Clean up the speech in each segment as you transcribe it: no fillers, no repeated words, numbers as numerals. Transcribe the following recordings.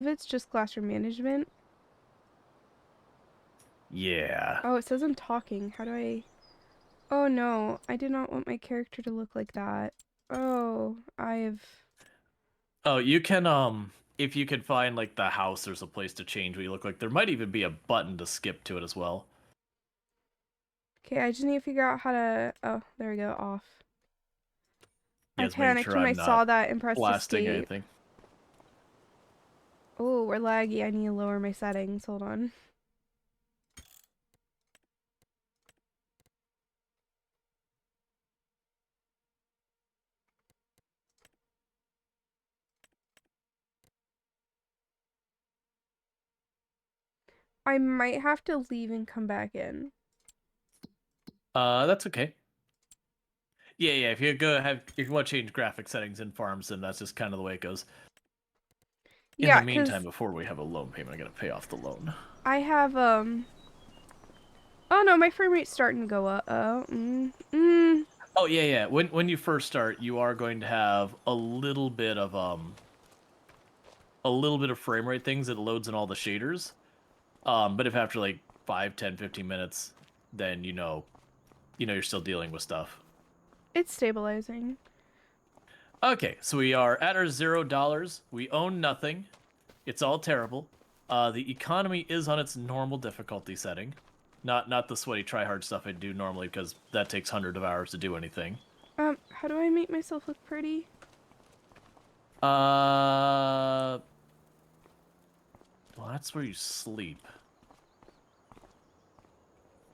If it's just classroom management. Yeah. Oh, it says I'm talking. How do I... Oh no, I did not want my character to look like that. Oh, I have... Oh, you can if you can find like the house, there's a place to change what you look like. There might even be a button to skip to it as well. Okay, I just need to figure out how to... Oh, there we go, off. Yeah, I it's making panicked sure when I I'm not saw that and pressed blasting escape. anything. Oh, we're laggy. I need to lower my settings. Hold on. I might have to leave and come back in. That's okay. Yeah, yeah. If you want to change graphic settings in farms, then that's just kind of the way it goes. In the Yeah, meantime, because before we have a loan payment, I gotta pay off the loan. I have, Oh no, my frame rate's starting to go up. Oh yeah, yeah. When you first start, you are going to have a little bit of frame rate things. It loads in all the shaders. But if after like 5, 10, 15 minutes, then you're still dealing with stuff. It's stabilizing. Okay, so we are at our $0. We own nothing. It's all terrible. The economy is on its normal difficulty setting. Not the sweaty try hard stuff I do normally because that takes hundreds of hours to do anything. How do I make myself look pretty? Uh well, that's where you sleep.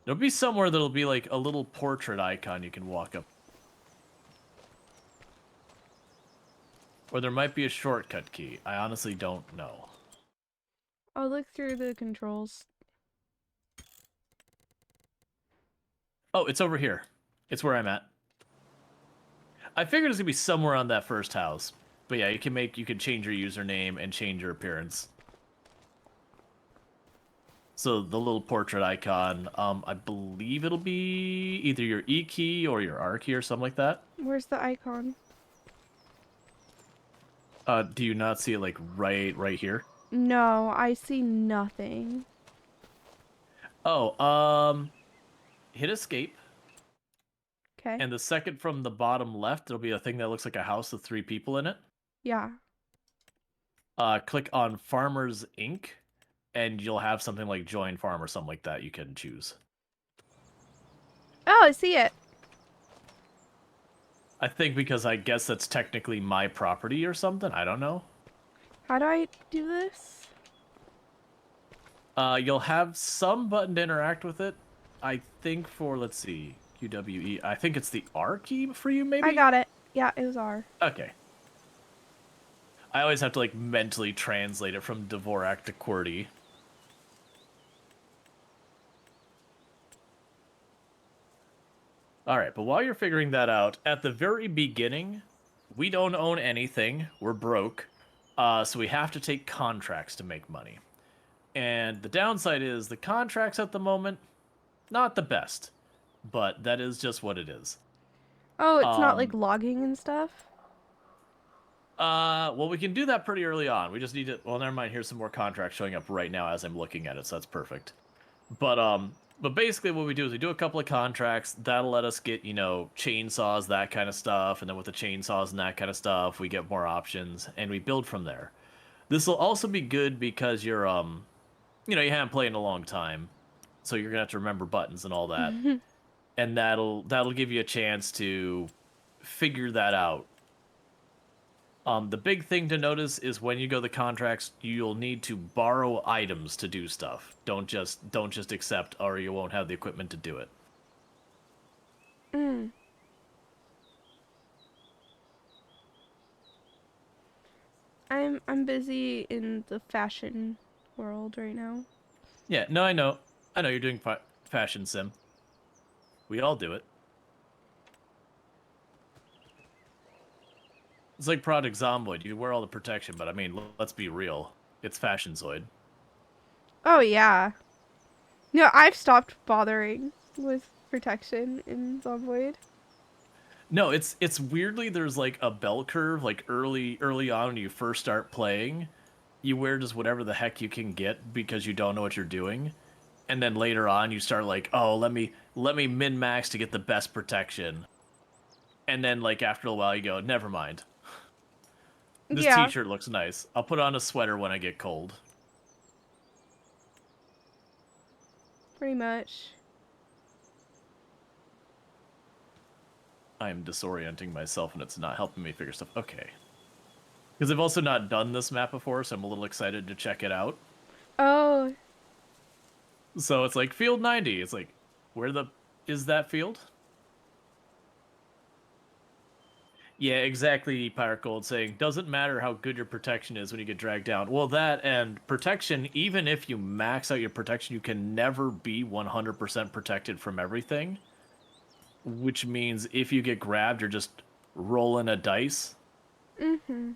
There'll be somewhere that'll be like a little portrait icon you can walk up. Or there might be a shortcut key. I honestly don't know. I'll look through the controls. Oh, it's over here. It's where I'm at. I figured it's gonna be somewhere on that first house. But yeah, you can change your username and change your appearance. So the little portrait icon, I believe it'll be either your E key or your R key or something like that. Where's the icon? Do you not see it like right here? No, I see nothing. Oh, hit escape, Okay. and the second from the bottom left, there'll be a thing that looks like a house with 3 people in it. Yeah. Click on Farmers Inc. and you'll have something like Join Farm or something like that you can choose. Oh, I see it. I think because I guess that's technically my property or something. I don't know. How do I do this? You'll have some button to interact with it. I think for, let's see, QWE. I think it's the R key for you, I maybe? got it. Yeah, it was R. Okay. I always have to like mentally translate it from Dvorak to QWERTY. All right, but while you're figuring that out, at the very beginning, we don't own anything. We're broke. So we have to take contracts to make money. And the downside is the contracts at the moment, not the best. But that is just what it is. Oh, it's not like Um, logging and stuff? well, we can do that pretty early on. We just need to. Well, never mind. Here's some more contracts showing up right now as I'm looking at it, so that's perfect. But basically, what we do is we do a couple of contracts that'll let us get chainsaws, that kind of stuff, and then with the chainsaws and that kind of stuff, we get more options and we build from there. This will also be good because you haven't played in a long time, so you're gonna have to remember buttons and all that, and that'll give you a chance to figure that out. The big thing to notice is when you go the contracts, you'll need to borrow items to do stuff. Don't just accept, or you won't have the equipment to do it. Mm. I'm busy in the fashion world right now. Yeah, no, I know you're doing fashion sim. We all do it. It's like Project Zomboid. You wear all the protection, but I mean, let's be real. It's Fashion Zoid. Oh yeah. No, I've stopped bothering with protection in Zomboid. No, it's weirdly there's like a bell curve like early on when you first start playing. you wear just whatever the heck you can get because you don't know what you're doing, and then later on you start like, oh, let me min max to get the best protection, and then like after a while you go, never mind. This Yeah, t-shirt looks nice. I'll put on a sweater when I get cold. pretty much. I am disorienting myself and it's not helping me figure stuff. Okay. Because I've also not done this map before, so I'm a little excited to check it out. Oh, So it's like field 90. It's like, where the is that field? Yeah, exactly, Pirate Gold saying, doesn't matter how good your protection is when you get dragged down. Well, that and protection, even if you max out your protection, you can never be 100% protected from everything. Which means if you get grabbed, you're just rolling a dice. mm-hmm.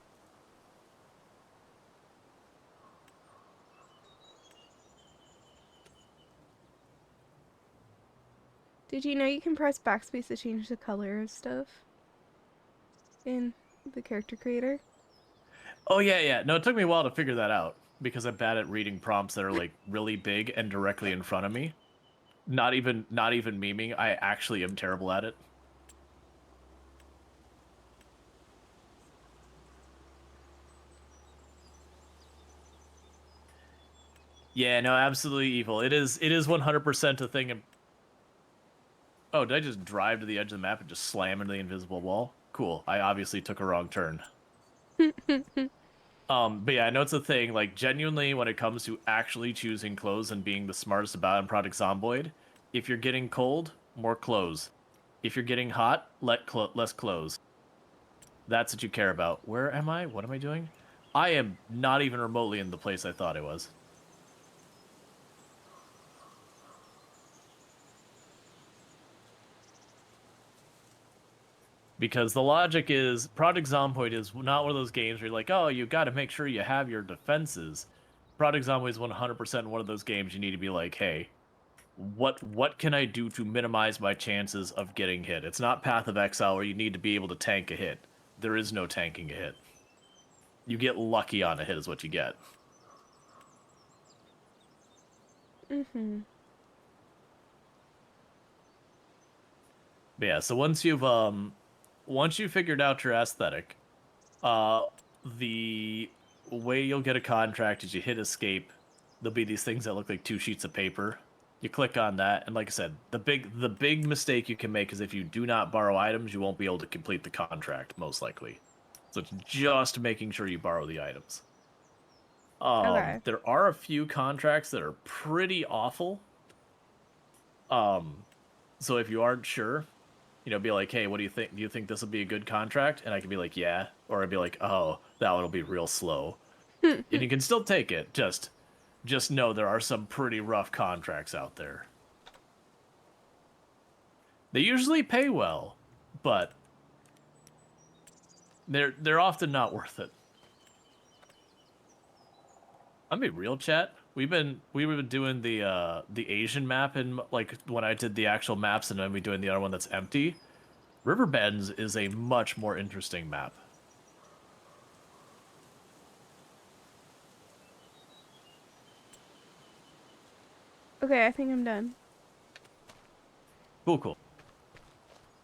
Did you know you can press backspace to change the color of stuff in the character creator? Oh, yeah, yeah. No, it took me a while to figure that out because I'm bad at reading prompts that are like really big and directly in front of me. Not even memeing. I actually am terrible at it. Yeah, no, absolutely evil. It is 100% a thing. Oh, did I just drive to the edge of the map and just slam into the invisible wall? Cool. I obviously took a wrong turn. But yeah, I know it's a thing. Like genuinely, when it comes to actually choosing clothes and being the smartest about it in Project Zomboid, if you're getting cold, more clothes. If you're getting hot, less clothes. That's what you care about. Where am I? What am I doing? I am not even remotely in the place I thought I was. Because the logic is Project Zomboid is not one of those games where you're like, oh, you got to make sure you have your defenses. Project Zomboid is 100% one of those games you need to be like, hey, what can I do to minimize my chances of getting hit? It's not Path of Exile where you need to be able to tank a hit. There is no tanking a hit. You get lucky on a hit is what you get. mm-hmm. But yeah, so once you figured out your aesthetic, uh the way you'll get a contract is you hit escape. There'll be these things that look like two sheets of paper. You click on that, and like I said, the big mistake you can make is if you do not borrow items, you won't be able to complete the contract, most likely. So it's just making sure you borrow the items. Okay. There are a few contracts that are pretty awful. Um, so if you aren't sure, be like, hey, what do you think? Do you think this will be a good contract? And I can be like, yeah. Or I'd be like, oh, that one will be real slow. And you can still take it. Just know there are some pretty rough contracts out there. They usually pay well, but they're often not worth it. I mean, real chat. We were doing the Asian map and like when I did the actual maps and then we doing the other one that's empty. Riverbends is a much more interesting map. Okay, I think I'm done. Cool, cool.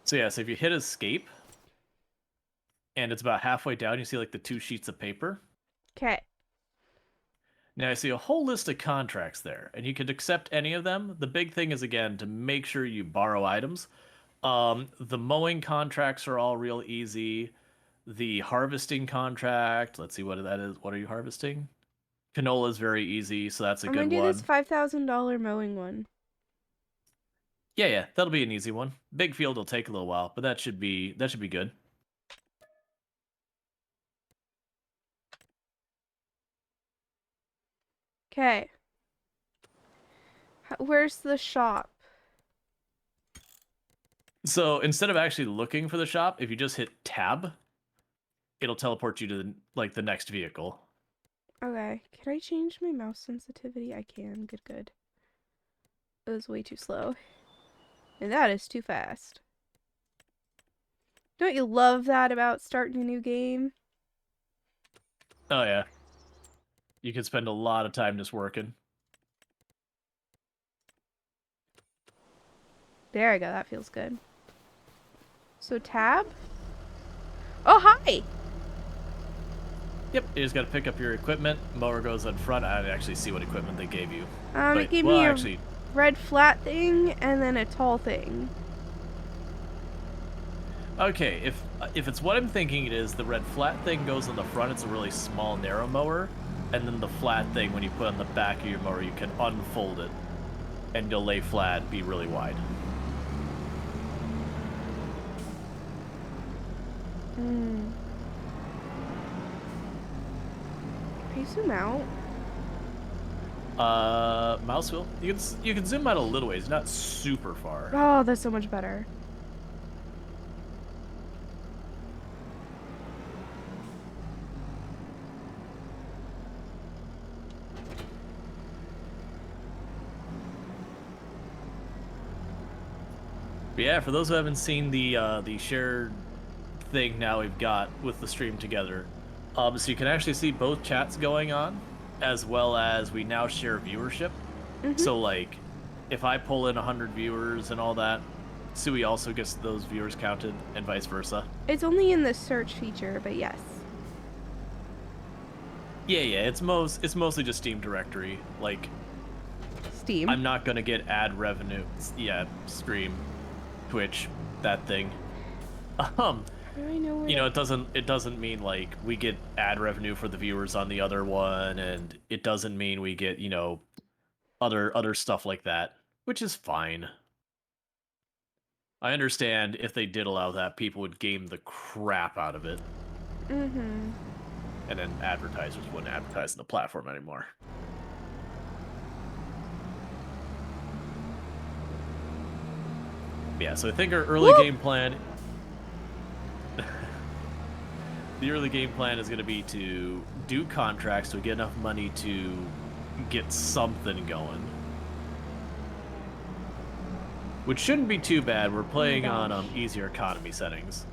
So yeah, so if you hit escape and it's about halfway down, you see like the two sheets of paper. Okay. Now I see a whole list of contracts there, and you could accept any of them. The big thing is again to make sure you borrow items. The mowing contracts are all real easy. The harvesting contract, let's see what that is. What are you harvesting? Canola is very easy, so that's a I'm good gonna do this one. $5,000 mowing one. Yeah, yeah, that'll be an easy one. Big field will take a little while, but that should be good. Okay. Where's the shop? So instead of actually looking for the shop, if you just hit tab, it'll teleport you to the next vehicle. Okay. Can I change my mouse sensitivity? I can. Good, good. It was way too slow. And that is too fast. Don't you love that about starting a new game? Oh yeah. You could spend a lot of time just working. There I go. That feels good. So tab. Oh, hi. Yep, you just got to pick up your equipment. Mower goes in front. I didn't actually see what equipment they gave you. It But, gave well, me a actually, red flat thing and then a tall thing. okay, if it's what I'm thinking it is, the red flat thing goes on the front. It's a really small, narrow mower. And then the flat thing, when you put on the back of your mower, you can unfold it. And you'll lay flat, be really wide. Hmm. Can you zoom out? Mouse wheel. You can zoom out a little ways, not super far. Oh, that's so much better. But yeah, for those who haven't seen the shared thing now we've got with the stream together, so you can actually see both chats going on, as well as we now share viewership. So like, if I pull in 100 viewers and all that, Suwey also gets those viewers counted, and vice versa. It's only in the search feature, but yes. Yeah, it's mostly just Steam directory. Like, Steam. I'm not gonna get ad revenue. Yeah, stream, Twitch, that thing. How do I know where You know, it doesn't mean like we get ad revenue for the viewers on the other one, and it doesn't mean we get, you know, other stuff like that, which is fine. I understand if they did allow that, people would game the crap out of it, Mm-hmm. and then advertisers wouldn't advertise on the platform anymore. Yeah, so I think our early game plan. The early game plan is going to be to do contracts to get enough money to get something going. Which shouldn't be too bad. We're playing on easier economy settings.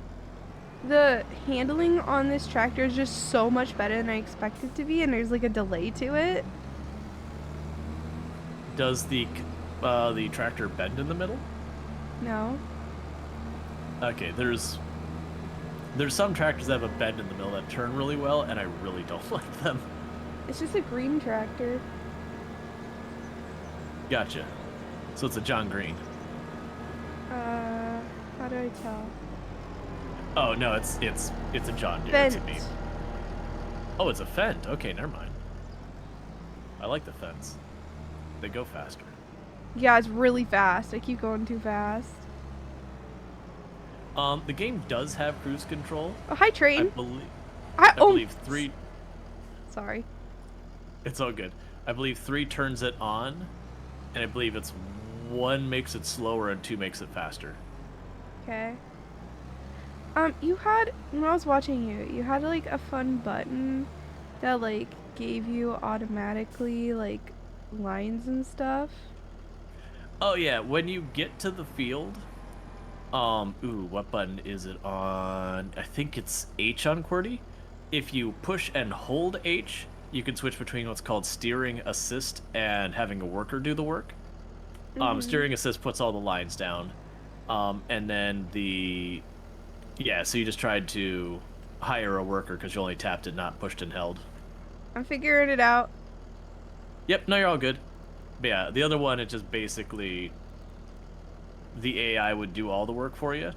The handling on this tractor is just so much better than I expected it to be, and there's like a delay to it. Does the tractor bend in the middle? No. Okay, there's some tractors that have a bend in the middle that turn really well, and I really don't like them. It's just a green tractor. Gotcha. So it's a John Green. How do I tell? Oh no, it's a John Deere. Fent. It's a me. Oh, it's a Fent. Okay, never mind. I like the Fents. They go faster. Yeah, it's really fast. I keep going too fast. The game does have cruise control. Oh, hi, train. I believe 3. Sorry. It's all good. I believe 3 turns it on, and I believe it's 1 makes it slower and 2 makes it faster. Okay. You had, when I was watching you, you had like a fun button that like gave you automatically like lines and stuff. Oh yeah, when you get to the field, what button is it on? I think it's H on QWERTY. If you push and hold H, you can switch between what's called steering assist and having a worker do the work. Steering assist puts all the lines down. And then so you just tried to hire a worker because you only tapped it, not pushed and held. I'm figuring it out. Yep, no, you're all good. But yeah, the other one, it just basically, the AI would do all the work for you,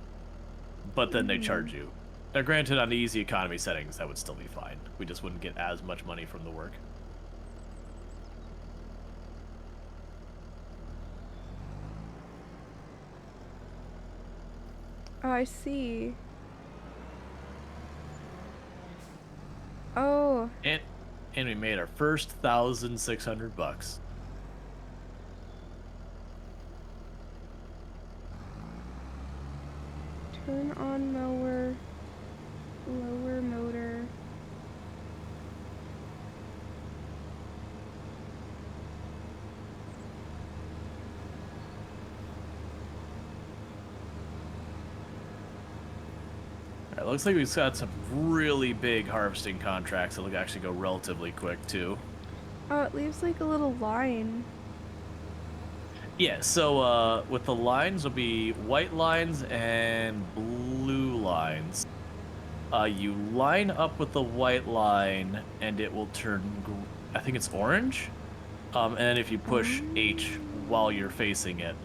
but then they charge you. Now, granted, on the easy economy settings, that would still be fine. We just wouldn't get as much money from the work. Oh, I see. Oh. And we made our first $1,600. Turn on mower. Lower motor. It looks like we've got some really big harvesting contracts that will actually go relatively quick, too. Oh, it leaves like a little line. Yeah, so with the lines will be white lines and blue lines. You line up with the white line and it will turn I think it's orange. And then if you push H while you're facing it,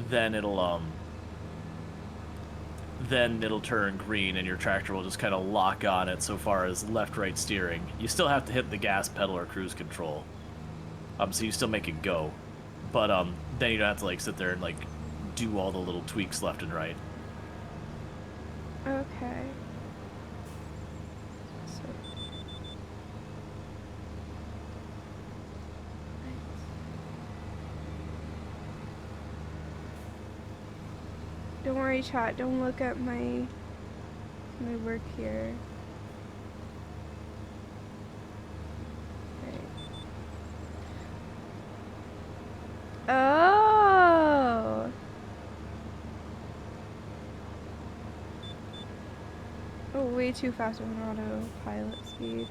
then it'll turn green and your tractor will just kind of lock on it so far as left-right steering. You still have to hit the gas pedal or cruise control. So you still make it go. But then you don't have to like sit there and like do all the little tweaks left and right. Okay. So don't worry, chat. Don't look at my work here. Right. Oh. Oh, way too fast with an autopilot speed.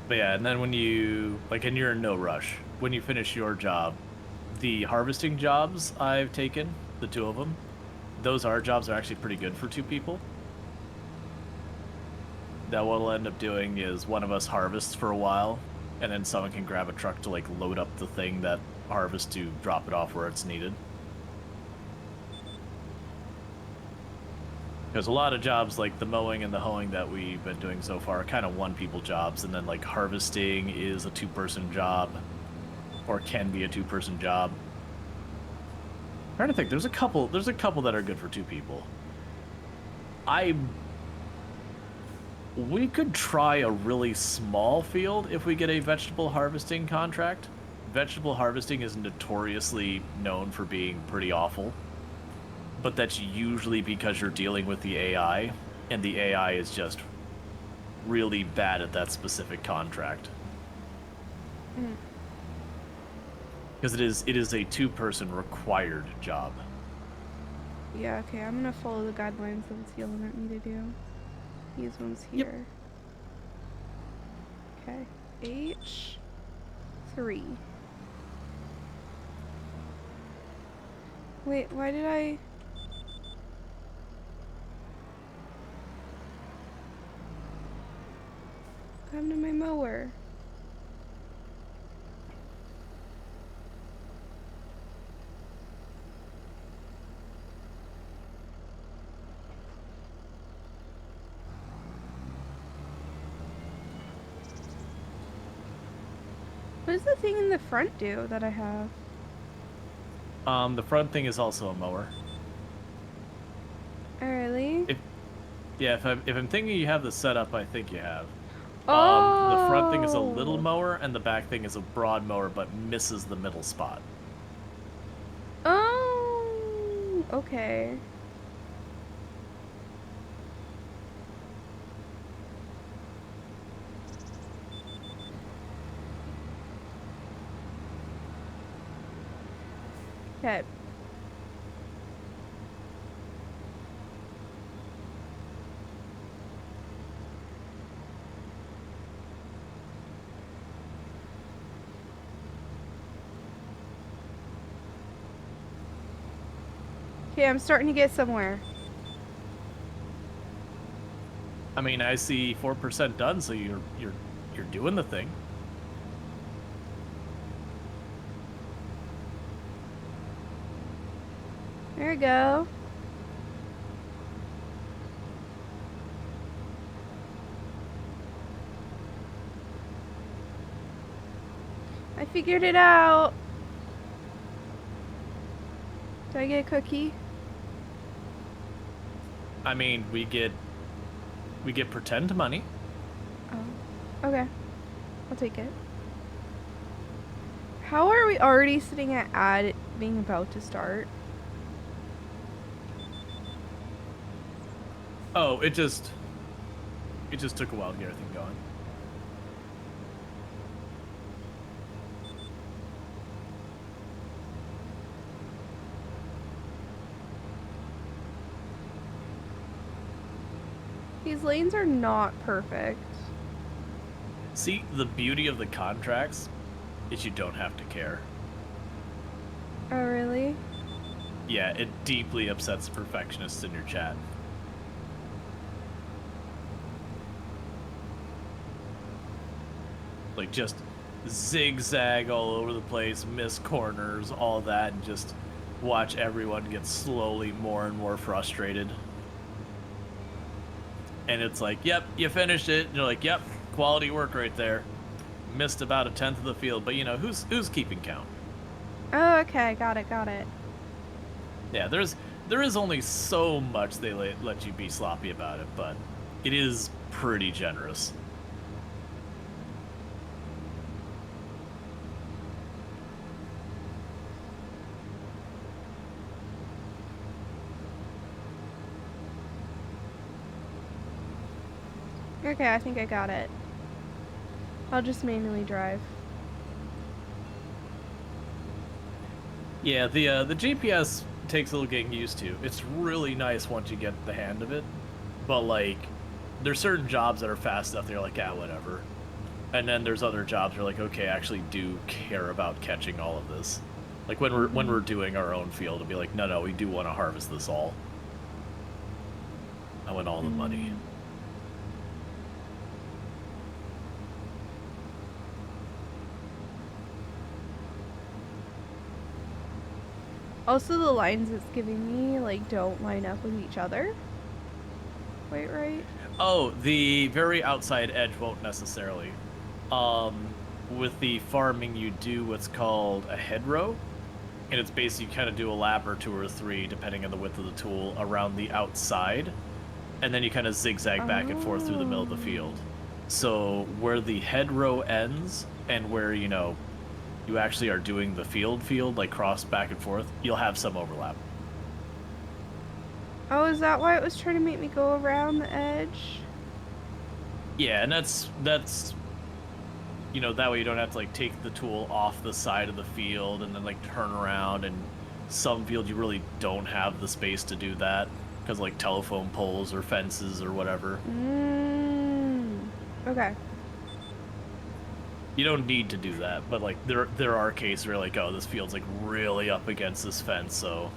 But yeah, and then when you like, and you're in no rush. When you finish your job, the harvesting jobs I've taken, the two of them, those jobs are actually pretty good for two people. That what we'll end up doing is one of us harvests for a while, and then someone can grab a truck to like load up the thing that harvests to drop it off where it's needed. Because a lot of jobs like the mowing and the hoeing that we've been doing so far are kind of one-people jobs, and then like harvesting is a two-person job, or can be a two-person job. I'm trying to think, there's a couple that are good for two people. We could try a really small field if we get a vegetable harvesting contract. Vegetable harvesting is notoriously known for being pretty awful, but that's usually because you're dealing with the AI, and the AI is just really bad at that specific contract. Because it is a two-person required job. Yeah, okay, I'm gonna follow the guidelines that it's yelling at me to do. These ones here. Yep. Okay. H3. Wait, why did I... What happened to my mower? What does the thing in the front do that I have? The front thing is also a mower. Oh, really? If I'm thinking you have the setup, I think you have. Oh! The front thing is a little mower, and the back thing is a broad mower, but misses the middle spot. Oh! Okay. Okay. Okay, I'm starting to get somewhere. I mean, I see 4% done, so you're doing the thing. There we go. I figured it out. Do I get a cookie? I mean, we get pretend money. Oh. Okay. I'll take it. How are we already sitting at ad being about to start? Oh, it just took a while to get everything going. These lanes are not perfect. See, the beauty of the contracts is you don't have to care. Oh, really? Yeah, it deeply upsets perfectionists in your chat. Like, just zigzag all over the place, miss corners, all that, and just watch everyone get slowly more and more frustrated. And it's like, yep, you finished it. And you're like, yep, quality work right there. Missed about 1/10 of the field, but you know, who's keeping count? Oh, okay. Got it. Got it. Yeah, there is only so much they let you be sloppy about it, but it is pretty generous. Okay, I think I got it. I'll just manually drive. Yeah, the GPS takes a little getting used to. It's really nice once you get the hand of it, but like, there's certain jobs that are fast enough. They're like, ah, whatever. And then there's other jobs where like, okay, I actually do care about catching all of this. Like when we're doing our own field, it'll be like, no, we do want to harvest this all. I want all the money. Also, the lines it's giving me, like, don't line up with each other. Wait, right? Oh, the very outside edge won't necessarily. With the farming, you do what's called a hedgerow, and it's basically you kind of do a lap or 2 or 3, depending on the width of the tool, around the outside, and then you kind of zigzag back and forth through the middle of the field. So where the hedgerow ends, and where, you know, you actually are doing the field, like cross back and forth, you'll have some overlap. Oh, is that why it was trying to make me go around the edge? Yeah, and that's you know, that way you don't have to like take the tool off the side of the field and then like turn around, and some fields you really don't have the space to do that because like telephone poles or fences or whatever. Okay. You don't need to do that, but like there are cases where like, oh, this field's like really up against this fence, so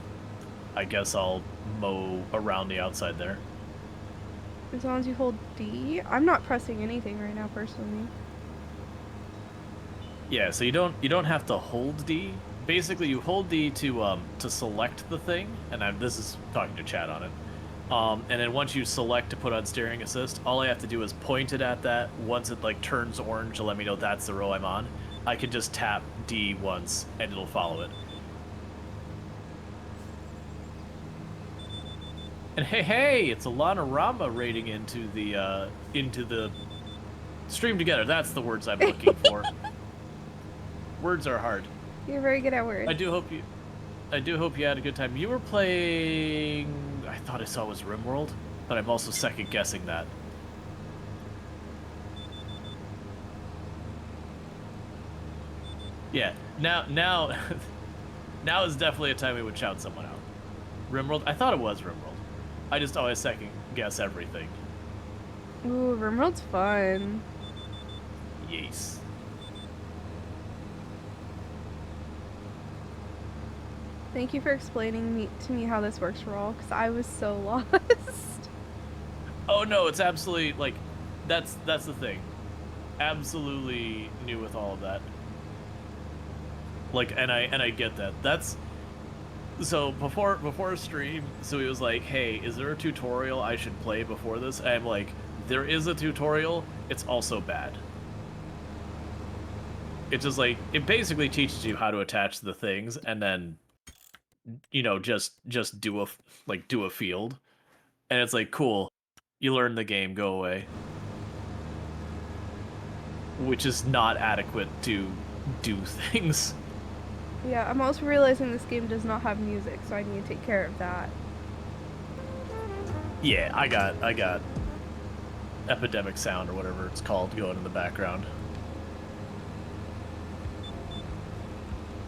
I guess I'll mow around the outside there. As long as you hold D. I'm not pressing anything right now, personally. Yeah, so you don't have to hold D. Basically, you hold D to select the thing, and this is talking to chat on it. And then once you select to put on steering assist, all I have to do is point it at that. Once it like turns orange to let me know that's the row I'm on, I can just tap D once and it'll follow it. And hey, it's Alana Rama raiding into the stream together. That's the words I'm looking for. Words are hard. You're very good at words. I do hope you had a good time. You were playing, I thought I saw it was RimWorld, but I'm also second guessing that. Yeah, now now is definitely a time we would shout someone out. RimWorld? I thought it was RimWorld. I just always second guess everything. Ooh, RimWorld's fun. Yes. Thank you for explaining to me how this works, Raul, because I was so lost. Oh no, it's absolutely like that's the thing. Absolutely new with all of that. Like, and I get that. That's so before stream, so he was like, "Hey, is there a tutorial I should play before this?" And I'm like, "There is a tutorial. It's also bad." It's just like it basically teaches you how to attach the things, and then, you know, just do a field, and it's like, cool, you learn the game, go away, which is not adequate to do things. Yeah, I'm also realizing this game does not have music, so I need to take care of that. Yeah, I got epidemic sound or whatever it's called going in the background.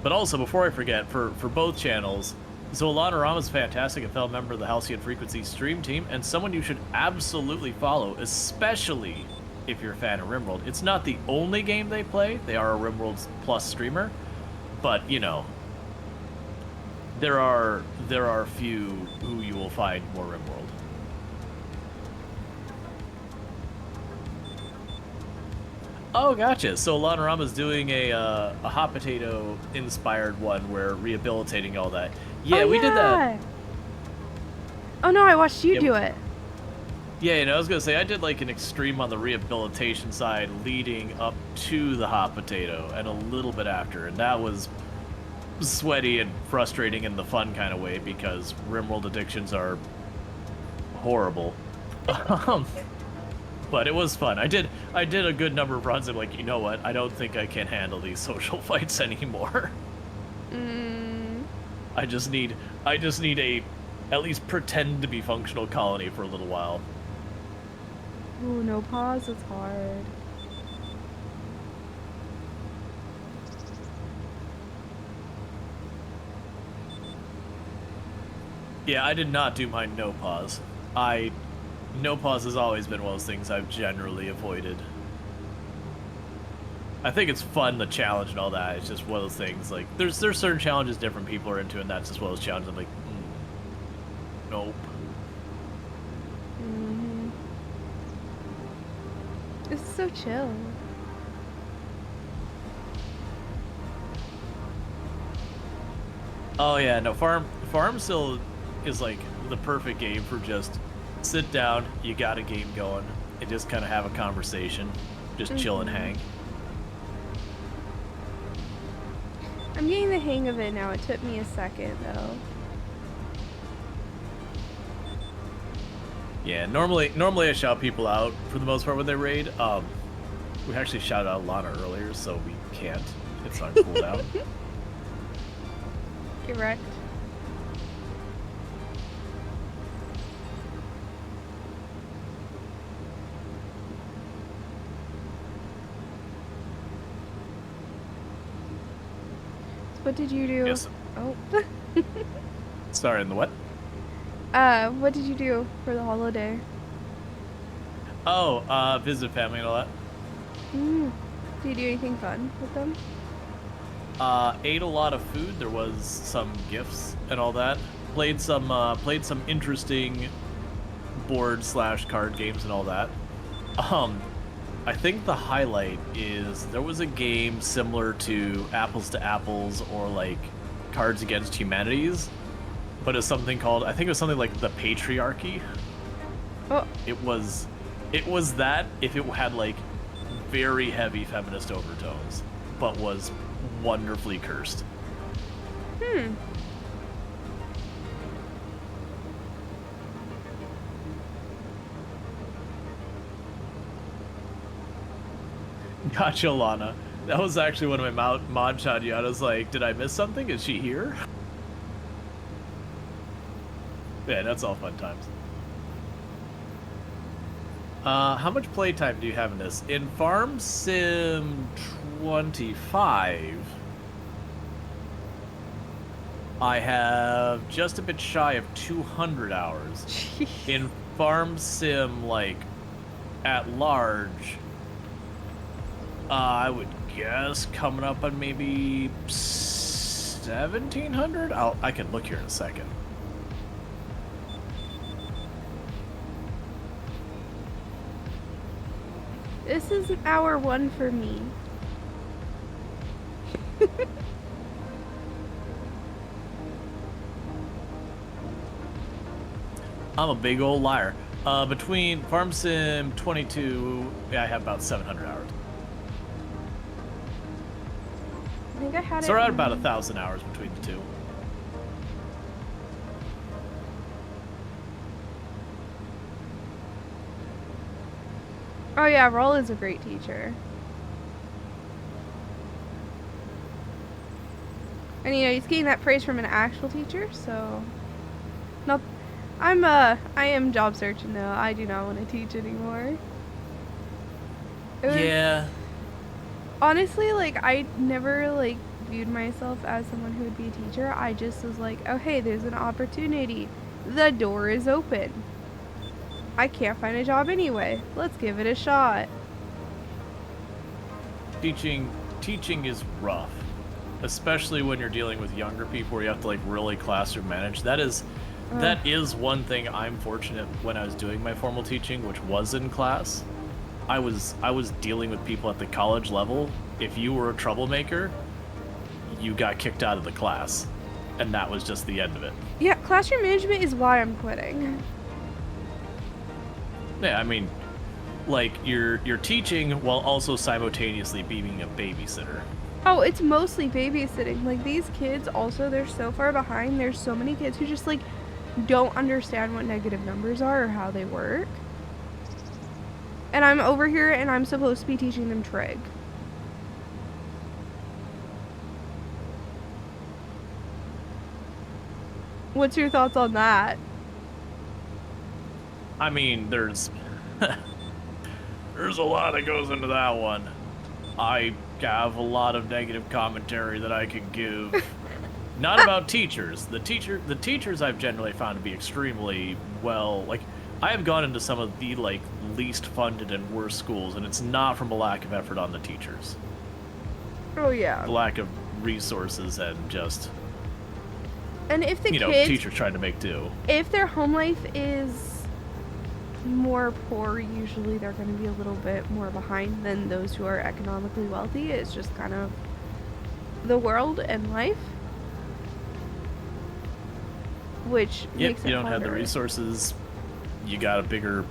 But also, before I forget, for both channels, Zolanorama's fantastic, a fellow member of the Halcyon Frequency stream team, and someone you should absolutely follow, especially if you're a fan of RimWorld. It's not the only game they play. They are a RimWorld Plus streamer, but you know, there are few who you will find more RimWorld. Oh, gotcha. So Lanorama's doing a hot potato inspired one where rehabilitating all that. Yeah, Oh, we did that. Oh no, I watched you Yeah, do it. Yeah, I was gonna say I did like an extreme on the rehabilitation side leading up to the hot potato and a little bit after, and that was sweaty and frustrating in the fun kind of way because RimWorld addictions are horrible. But it was fun. I did a good number of runs. I'm like, you know what? I don't think I can handle these social fights anymore. I just need a at least pretend to be functional colony for a little while. Ooh, no pause. It's hard. Yeah, I did not do my no pause. No pause has always been one of those things I've generally avoided. I think it's fun, the challenge and all that. It's just one of those things, like, there's certain challenges different people are into, and that's just one of those challenges I'm like, nope. It's so chill. Oh yeah, no, Farm still is like the perfect game for just sit down, you got a game going, and just kind of have a conversation, just chill and hang. I'm getting the hang of it now. It took me a second though. Yeah, normally I shout people out for the most part when they raid. We actually shouted out Lana earlier, so we can't. It's on cooldown. Correct. What did you do? Yes. Oh. Sorry, in the what? What did you do for the holiday? Oh, visit family and all that. Did you do anything fun with them? Ate a lot of food. There was some gifts and all that. Played some interesting board/card games and all that. I think the highlight is there was a game similar to Apples to Apples or like Cards Against Humanities, but it's something called, I think it was something like The Patriarchy. Oh. It was that if it had like very heavy feminist overtones, but was wonderfully cursed. Gotcha, Lana. That was actually one of my mod shot you. I was like, did I miss something? Is she here? Yeah, that's all fun times. How much playtime do you have in this? In Farm Sim 25, I have just a bit shy of 200 hours. Jeez. In Farm Sim, like, at large, I would guess coming up on maybe 1,700? I can look here in a second. This is hour 1 for me. I'm a big old liar. Between Farm Sim 22, I have about 700 hours. I think I had So we're at about 1,000 hours between the two. Oh yeah, Roll is a great teacher. And you know, he's getting that praise from an actual teacher, so not I am job searching though. I do not want to teach anymore. Yeah. Honestly, like I never like viewed myself as someone who would be a teacher. I just was like, oh, hey, there's an opportunity. The door is open. I can't find a job anyway. Let's give it a shot. Teaching is rough, especially when you're dealing with younger people where you have to like really classroom manage. That is one thing I'm fortunate when I was doing my formal teaching, which was in class. I was dealing with people at the college level. If you were a troublemaker, you got kicked out of the class, and that was just the end of it. Yeah, classroom management is why I'm quitting. Yeah, I mean, like you're teaching while also simultaneously being a babysitter. Oh, it's mostly babysitting. Like, these kids also, they're so far behind. There's so many kids who just like don't understand what negative numbers are or how they work. And I'm over here and I'm supposed to be teaching them trig. What's your thoughts on that? I mean, there's a lot that goes into that one. I have a lot of negative commentary that I could give. Not about teachers. The teachers I've generally found to be extremely well, like, I have gone into some of the like least funded and worst schools, and it's not from a lack of effort on the teachers. Oh yeah. The lack of resources and just, and if the kids, teachers trying to make do. If their home life is more poor, usually they're going to be a little bit more behind than those who are economically wealthy. It's just kind of the world and life. Which makes it you don't harder. have the resources. You got a bigger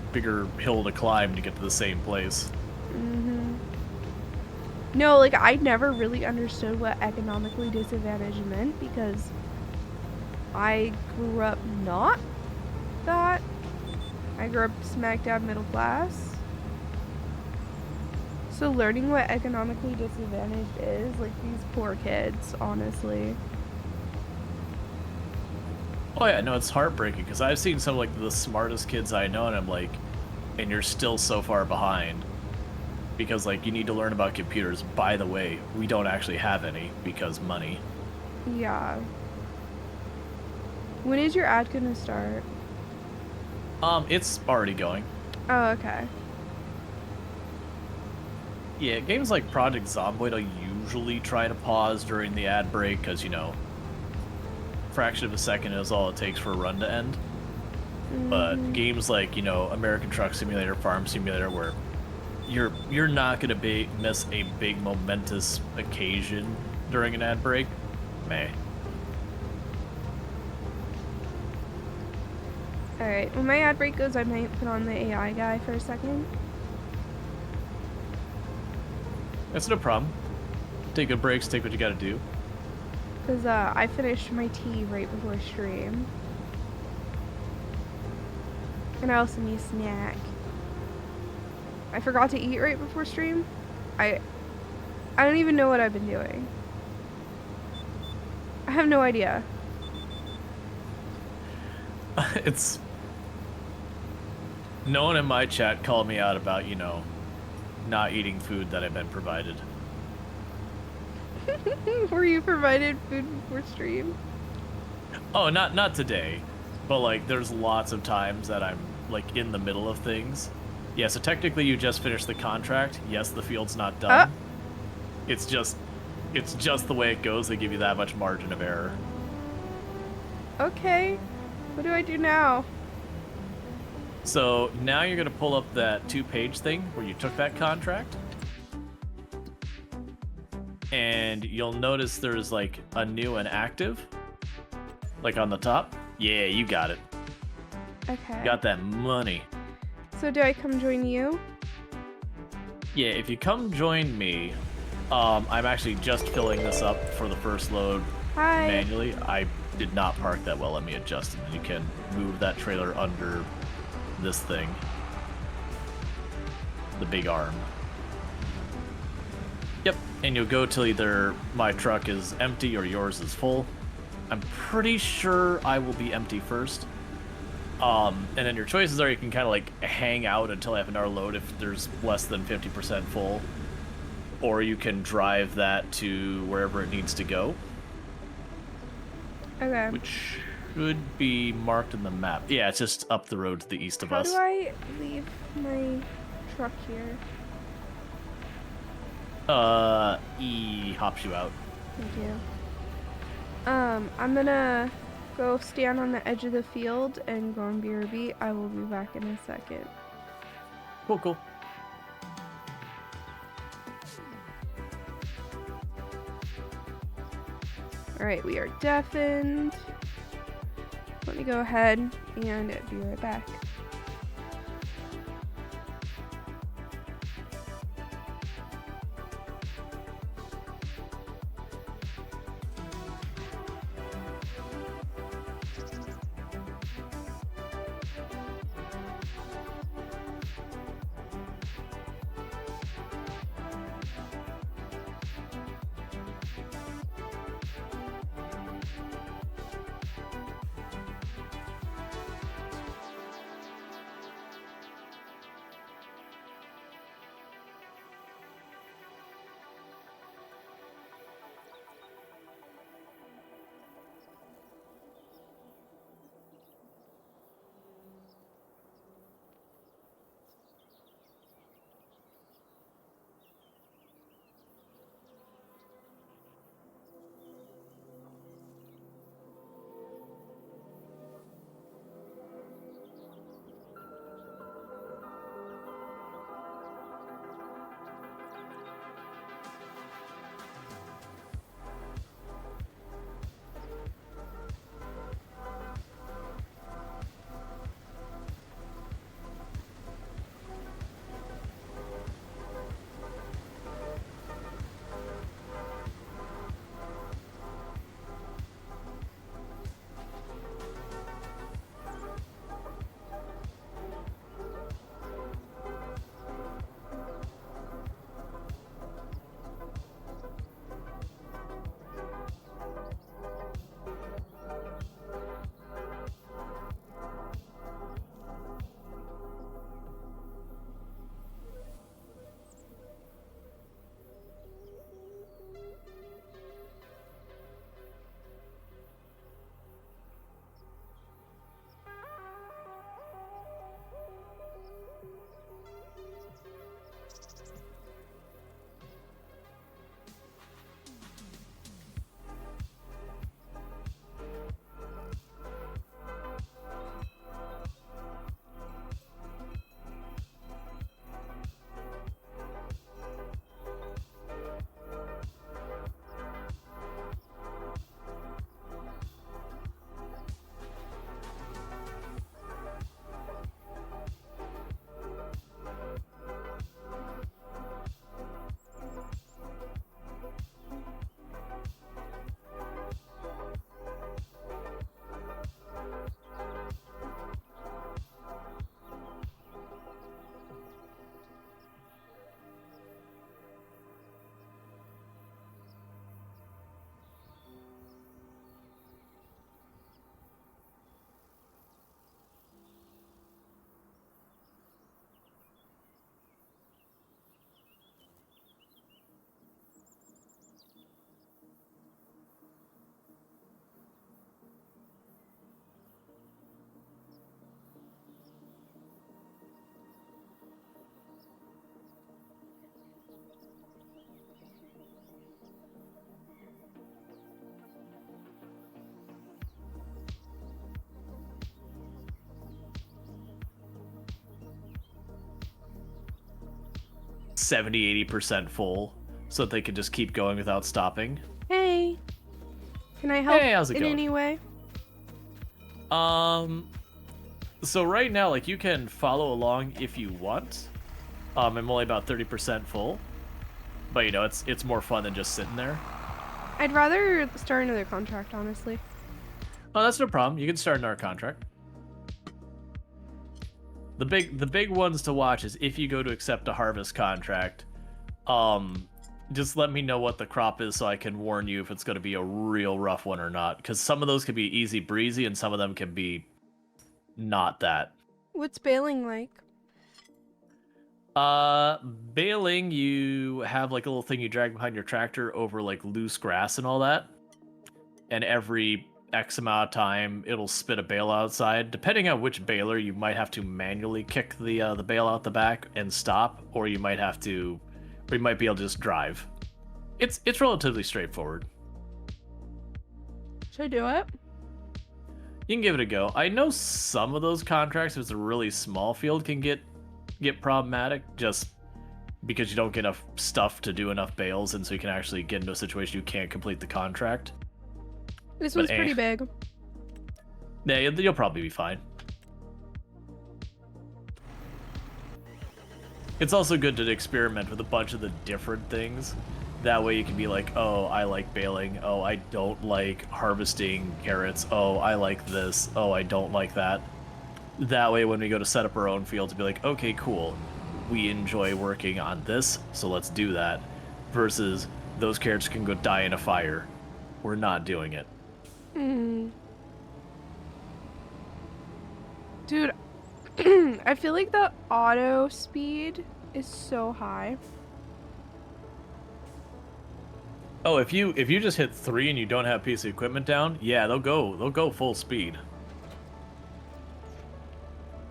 hill to climb to get to the same place. Mm-hmm. No, like, I never really understood what economically disadvantaged meant because I grew up not that. I grew up smack dab middle class. So learning what economically disadvantaged is, like, these poor kids, honestly. Oh yeah, no, it's heartbreaking because I've seen some of like the smartest kids I know, and I'm like, and you're still so far behind because like you need to learn about computers. By the way, we don't actually have any because money. Yeah. When is your ad gonna start? It's already going. Oh, okay. Yeah, games like Project Zomboid will usually try to pause during the ad break because, fraction of a second is all it takes for a run to end. But games like, American Truck Simulator, Farm Simulator, where you're not gonna miss a big momentous occasion during an ad break, meh. Alright, when my ad break goes, I might put on the AI guy for a second. That's no problem. Take good breaks, take what you gotta do. Because I finished my tea right before stream. And I also need a snack. I forgot to eat right before stream. I don't even know what I've been doing. I have no idea. It's... No one in my chat called me out about, not eating food that I've been provided. Were you provided food before stream? Oh, not today. But, like, there's lots of times that I'm, like, in the middle of things. Yeah, so technically you just finished the contract. Yes, the field's not done. It's just the way it goes. They give you that much margin of error. Okay. What do I do now? So now you're going to pull up that 2-page thing where you took that contract. And you'll notice there's like a new and active. Like on the top. Yeah, you got it. Okay. Got that money. So do I come join you? Yeah, if you come join me, I'm actually just filling this up for the first load. Hi. Manually. I did not park that well. Let me adjust it. You can move that trailer under this thing. The big arm. Yep, and you'll go till either my truck is empty or yours is full. I'm pretty sure I will be empty first. And then your choices are you can kind of like hang out until I have another load if there's less than 50% full. or you can drive that to wherever it needs to go. Okay. Which should be marked in the map. Yeah, it's just up the road to the east of How do us. I leave my truck here? E hops you out. Thank you. I'm gonna go stand on the edge of the field and go on BRB. I will be back in a second. Cool, cool. Alright, we are deafened. Let me go ahead and be right back. %70–80% full, so that they can just keep going without stopping. Hey! Can I help Hey, how's it in going? any way? So right now, like, you can follow along if you want. I'm only about 30% full, but you know, it's more fun than just sitting there. I'd rather start another contract, honestly. Oh, that's no problem. You can start another contract. The big ones to watch is if you go to accept a harvest contract, just let me know what the crop is so I can warn you if it's going to be a real rough one or not. Because some of those can be easy breezy and some of them can be not that. What's baling like? Baling, you have like a little thing you drag behind your tractor over like loose grass and all that. And every X amount of time, it'll spit a bale outside. Depending on which baler, you might have to manually kick the bale out the back and stop, or you might have to, or you might be able to just drive. It's relatively straightforward. Should I do it? You can give it a go. I know some of those contracts, if it's a really small field, can get problematic just because you don't get enough stuff to do enough bales, and so you can actually get into a situation you can't complete the contract. This one's pretty big. Yeah, you'll probably be fine. It's also good to experiment with a bunch of the different things. That way you can be like, oh, I like baling. Oh, I don't like harvesting carrots. Oh, I like this. Oh, I don't like that. That way when we go to set up our own field to be like, okay, cool. We enjoy working on this, so let's do that. Versus those carrots can go die in a fire. We're not doing it. Dude, I feel like the auto speed is so high. Oh, if you just hit 3 and you don't have a piece of equipment down, yeah, they'll go full speed.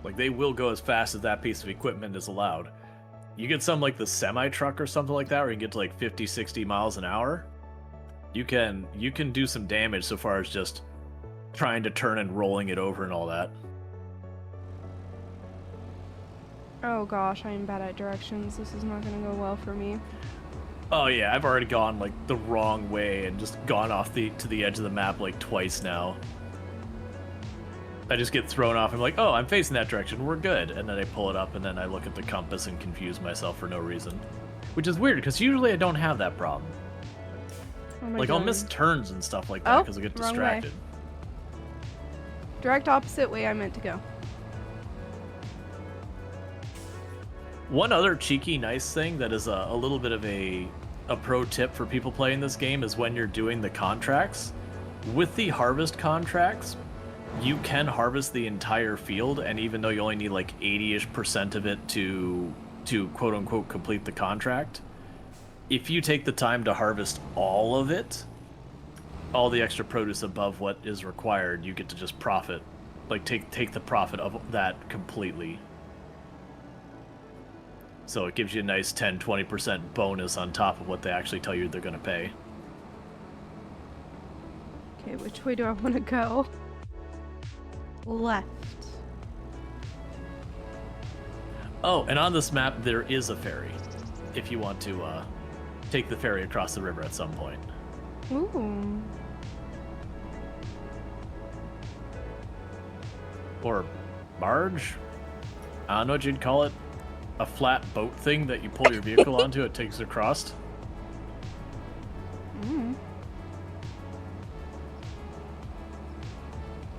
Like they will go as fast as that piece of equipment is allowed. You get something like the semi truck or something like that where you can get to like 50, 60 miles an hour. You can do some damage so far as just trying to turn and rolling it over and all that. Oh gosh, I am bad at directions. This is not gonna go well for me. Oh yeah, I've already gone like the wrong way and just gone off to the edge of the map like twice now. I just get thrown off. I'm like, oh, I'm facing that direction. We're good. And then I pull it up and then I look at the compass and confuse myself for no reason. Which is weird because usually I don't have that problem. Oh my like God. I'll miss turns and stuff like that because I get distracted. Direct opposite way I meant to go. One other cheeky nice thing that is a little bit of a pro tip for people playing this game is when you're doing the contracts. With the harvest contracts, you can harvest the entire field, and even though you only need like 80-ish% of it to quote unquote complete the contract, if you take the time to harvest all of it, all the extra produce above what is required, you get to just profit. Like take the profit of that completely. So it gives you a nice 10-20% bonus on top of what they actually tell you they're going to pay. Okay, which way do I want to go? Left. Oh, and on this map, there is a ferry. If you want to take the ferry across the river at some point. Ooh. Or barge? I don't know what you'd call it. A flat boat thing that you pull your vehicle onto, it takes it across.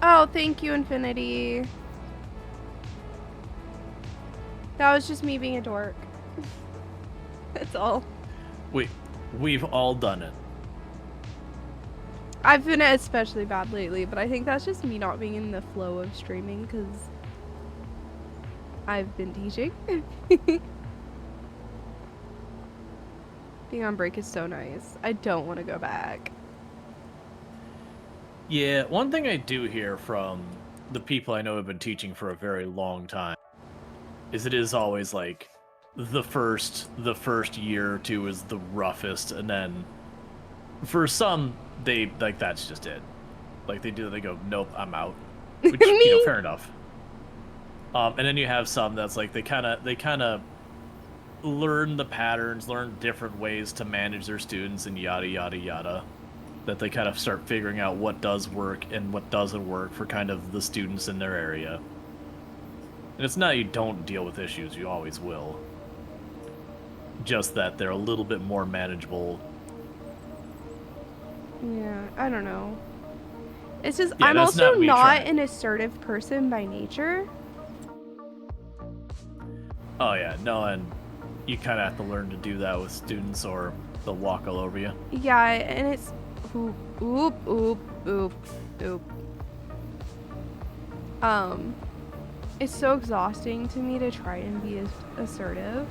Oh, thank you, Infinity. That was just me being a dork. That's all. We've all done it. I've been especially bad lately, but I think that's just me not being in the flow of streaming because I've been teaching. Being on break is so nice. I don't want to go back. Yeah, one thing I do hear from the people I know have been teaching for a very long time is it is always like the first year or two is the roughest, and then for some they like that's just it. Like they go, nope, I'm out. Which fair enough. And then you have some that's like they kind of learn the patterns, learn different ways to manage their students, and yada yada yada. That they kind of start figuring out what does work and what doesn't work for kind of the students in their area. And it's not you don't deal with issues, you always will. Just that they're a little bit more manageable. Yeah, I don't know. It's just, yeah, I'm also not an assertive person by nature. Oh yeah, no, and you kind of have to learn to do that with students or they'll walk all over you. Yeah, and it's oop, oop, oop, oop, oop. It's so exhausting to me to try and be assertive.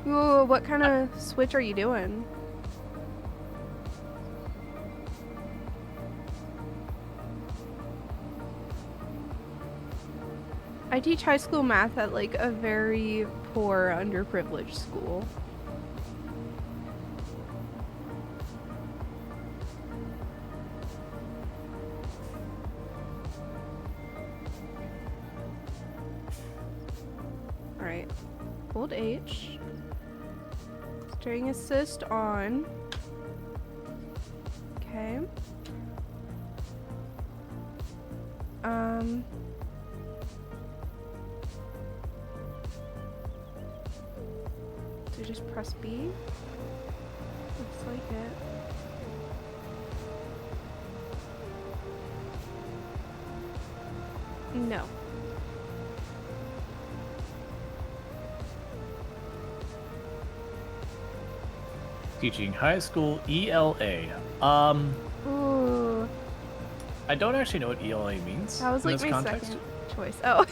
Ooh, what kind of switch are you doing? I teach high school math at like a very poor, underprivileged school. Alright. Hold H. Steering assist on. Okay. So just press B. Looks like it. No. Teaching high school ELA. Ooh. I don't actually know what ELA means. That was in like this my context. second choice. Oh.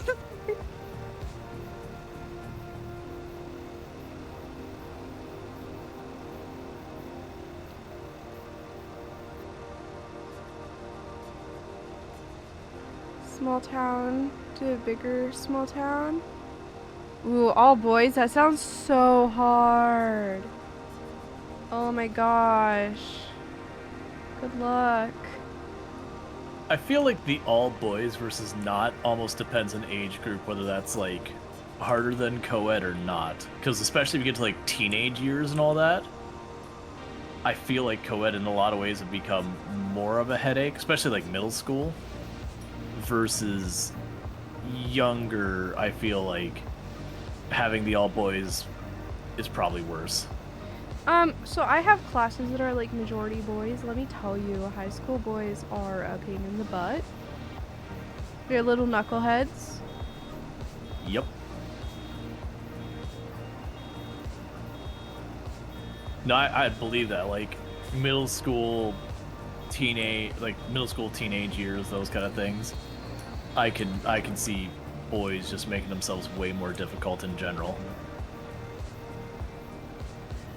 Small town to a bigger small town. Ooh, all boys? That sounds so hard. Oh my gosh. Good luck. I feel like the all boys versus not almost depends on age group, whether that's like harder than co-ed or not. Because especially if you get to like teenage years and all that, I feel like co-ed in a lot of ways have become more of a headache, especially like middle school versus younger. I feel like having the all boys is probably worse. So I have classes that are like majority boys. Let me tell you, high school boys are a pain in the butt. They're little knuckleheads. Yep. No, I believe that. Like middle school, teenage teenage years, those kind of things. I can see boys just making themselves way more difficult in general.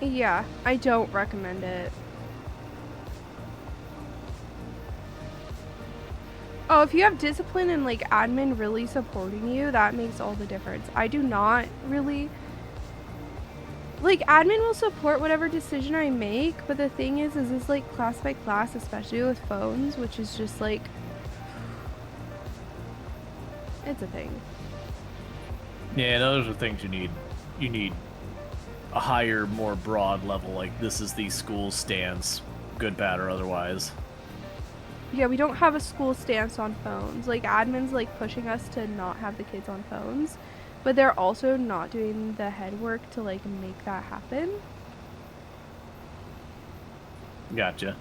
Yeah, I don't recommend it. Oh, if you have discipline and like admin really supporting you, that makes all the difference. I do not really. Like, admin will support whatever decision I make, but the thing is it's like class by class, especially with phones, which is just like. It's a thing. Yeah, those are things you need. You need a higher, more broad level, like this is the school stance, good, bad, or otherwise. Yeah, we don't have a school stance on phones. Like, admin's like pushing us to not have the kids on phones, but they're also not doing the head work to like make that happen. Gotcha.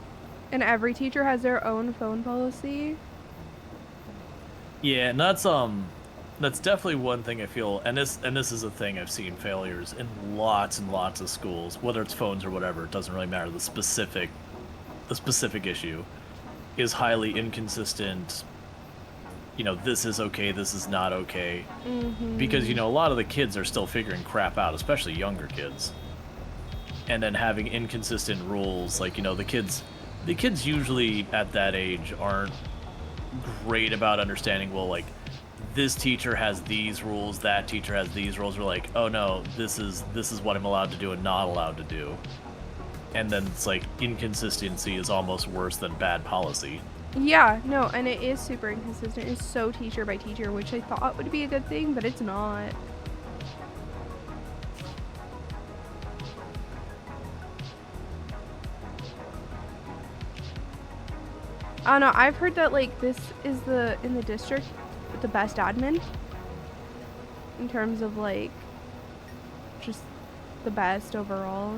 And every teacher has their own phone policy. Yeah, and that's definitely one thing I feel, and this is a thing I've seen failures in lots and lots of schools, whether it's phones or whatever, it doesn't really matter. The specific issue is highly inconsistent. You know, this is okay, this is not okay. Because, you know, a lot of the kids are still figuring crap out, especially younger kids. And then having inconsistent rules, like, you know, the kids usually at that age aren't great about understanding, well, like, this teacher has these rules, that teacher has these rules. We're like, oh no, this is what I'm allowed to do and not allowed to do. And then it's like inconsistency is almost worse than bad policy. Yeah, no, and it is super inconsistent. It's so teacher by teacher, which I thought would be a good thing, but it's not. I don't know, I've heard that like this is in the district the best admin in terms of like just the best overall,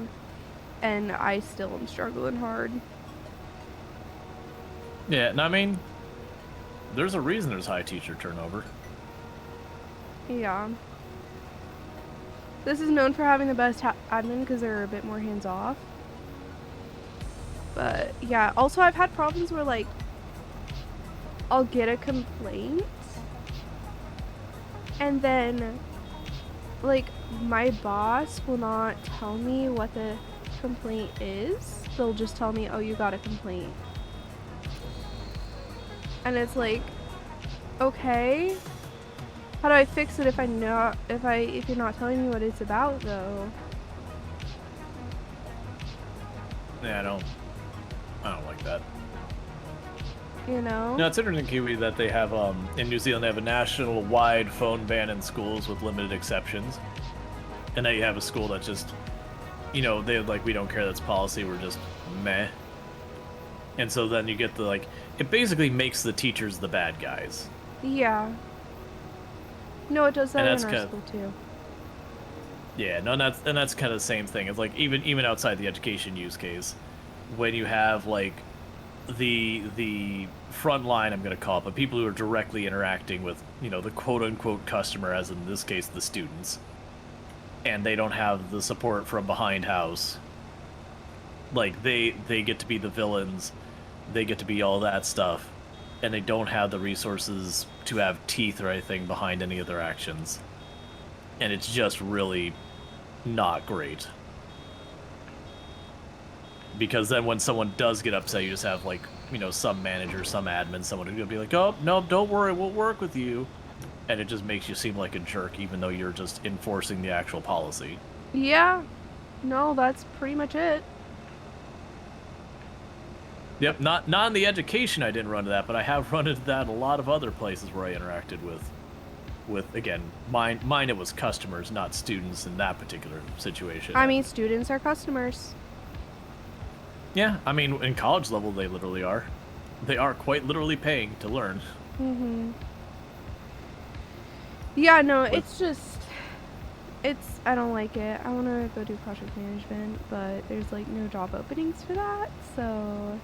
and I still am struggling hard. Yeah, and I mean, there's a reason there's high teacher turnover. Yeah. This is known for having the best admin because they're a bit more hands-off. But yeah, also I've had problems where like I'll get a complaint and then like my boss will not tell me what the complaint is. They'll just tell me, "Oh, you got a complaint." And it's like, "Okay, how do I fix it if if you're not telling me what it's about though?" Yeah, I don't like that. You know? No, it's interesting, Kiwi, that they have in New Zealand they have a national-wide phone ban in schools with limited exceptions, and now you have a school that just, they're like, we don't care, that's policy, we're just meh. And so then you get the like, it basically makes the teachers the bad guys. Yeah. No, it does that And in our school too. yeah, no, that's kind of the same thing. It's like even outside the education use case, when you have like the front line, I'm going to call it, but people who are directly interacting with, the quote unquote customer, as in this case the students, and they don't have the support from behind house. Like they get to be the villains, they get to be all that stuff, and they don't have the resources to have teeth or anything behind any of their actions. And it's just really not great. Because then when someone does get upset, you just have, like, some manager, some admin, someone who's going to be like, oh, no, don't worry, we'll work with you. And it just makes you seem like a jerk, even though you're just enforcing the actual policy. Yeah. No, that's pretty much it. Yep, not in the education I didn't run into that, but I have run into that in a lot of other places where I interacted with again, mine it was customers, not students in that particular situation. I mean, students are customers. Yeah, I mean, in college level, they literally are. They are quite literally paying to learn. Yeah, no, it's just, I don't like it. I want to go do project management, but there's like no job openings for that, so.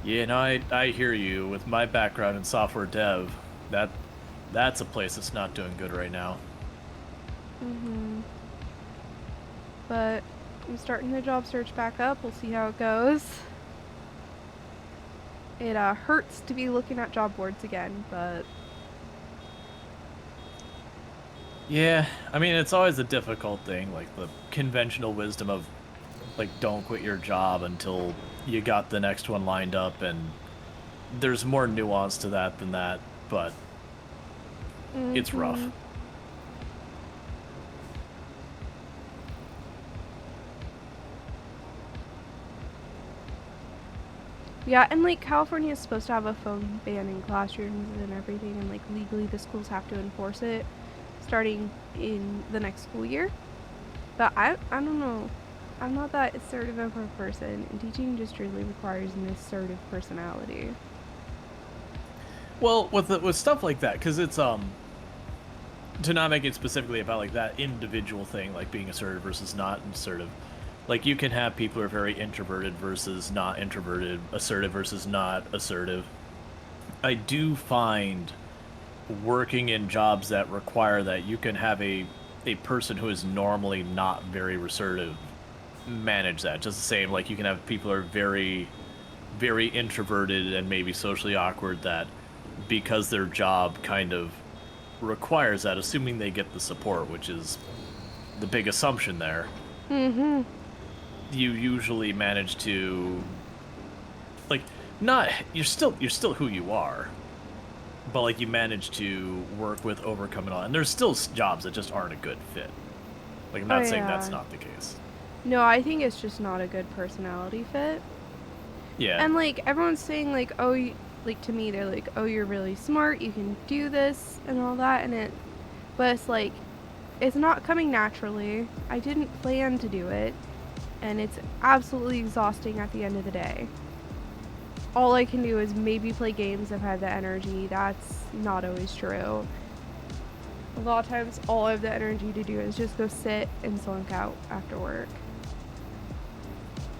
Yeah, no, I hear you. With my background in software dev, that's a place that's not doing good right now. But I'm starting the job search back up. We'll see how it goes. It hurts to be looking at job boards again, but. Yeah, I mean, it's always a difficult thing, like the conventional wisdom of, like, don't quit your job until you got the next one lined up, and there's more nuance to that than that, but it's rough. Yeah, and like California is supposed to have a phone ban in classrooms and everything, and like legally the schools have to enforce it starting in the next school year. But I don't know. I'm not that assertive of a person, and teaching just really requires an assertive personality. Well, with stuff like that, because it's to not make it specifically about like that individual thing, like being assertive versus not assertive. Like, you can have people who are very introverted versus not introverted, assertive versus not assertive. I do find working in jobs that require that you can have a person who is normally not very assertive manage that. Just the same, like, you can have people who are very, very introverted and maybe socially awkward that, because their job kind of requires that, assuming they get the support, which is the big assumption there. You usually manage to, like, not, you're still who you are, but like you manage to work with, overcome it all. And there's still jobs that just aren't a good fit. Like, I'm not saying that's not the case. No, I think it's just not a good personality fit. Yeah. And like everyone's saying like, oh, like to me they're like, oh, you're really smart, you can do this and all that, but it's like, it's not coming naturally. I didn't plan to do it, and it's absolutely exhausting at the end of the day. All I can do is maybe play games if I have the energy. That's not always true. A lot of times all I have the energy to do is just go sit and slunk out after work.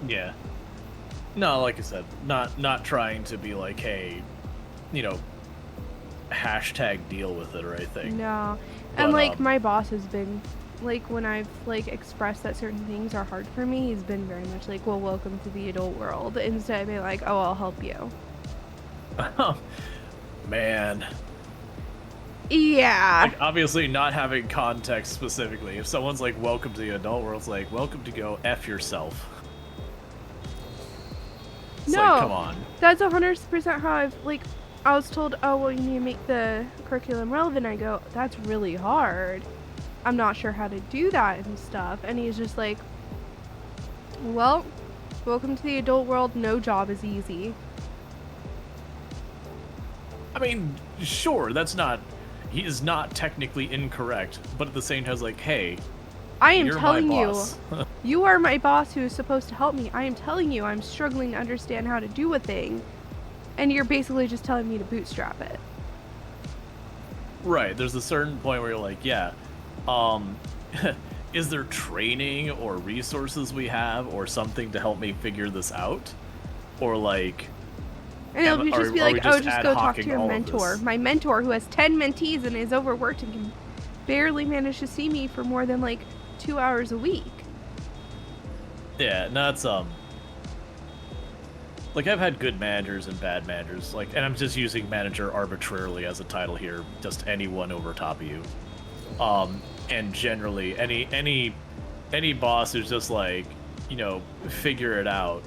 Yeah. No, like I said, not trying to be like, hey, hashtag deal with it or anything. No. And like my boss has been like when I've like expressed that certain things are hard for me, he's been very much like, well, welcome to the adult world, instead of being like, oh, I'll help you. Man. Yeah. Like, obviously not having context specifically. If someone's like, welcome to the adult world, it's like, welcome to go F yourself. It's like, come No, on. that's 100% how I've like. I was told, oh well, you need to make the curriculum relevant. I go, that's really hard. I'm not sure how to do that and stuff. And he's just like, well, welcome to the adult world. No job is easy. I mean, sure, that's not. He is not technically incorrect, but at the same time, it's like, hey, I am you're telling my you, boss. you are my boss who is supposed to help me. I am telling you, I'm struggling to understand how to do a thing. And you're basically just telling me to bootstrap it. Right, there's a certain point where you're like, yeah, is there training or resources we have or something to help me figure this out? Or like, and it'll just be like, oh, just go talk to your mentor. My mentor who has 10 mentees and is overworked and can barely manage to see me for more than like 2 hours a week. Yeah, no, it's like, I've had good managers and bad managers, like, and I'm just using manager arbitrarily as a title here, just anyone over top of you. And generally, any boss who's just like, you know, figure it out,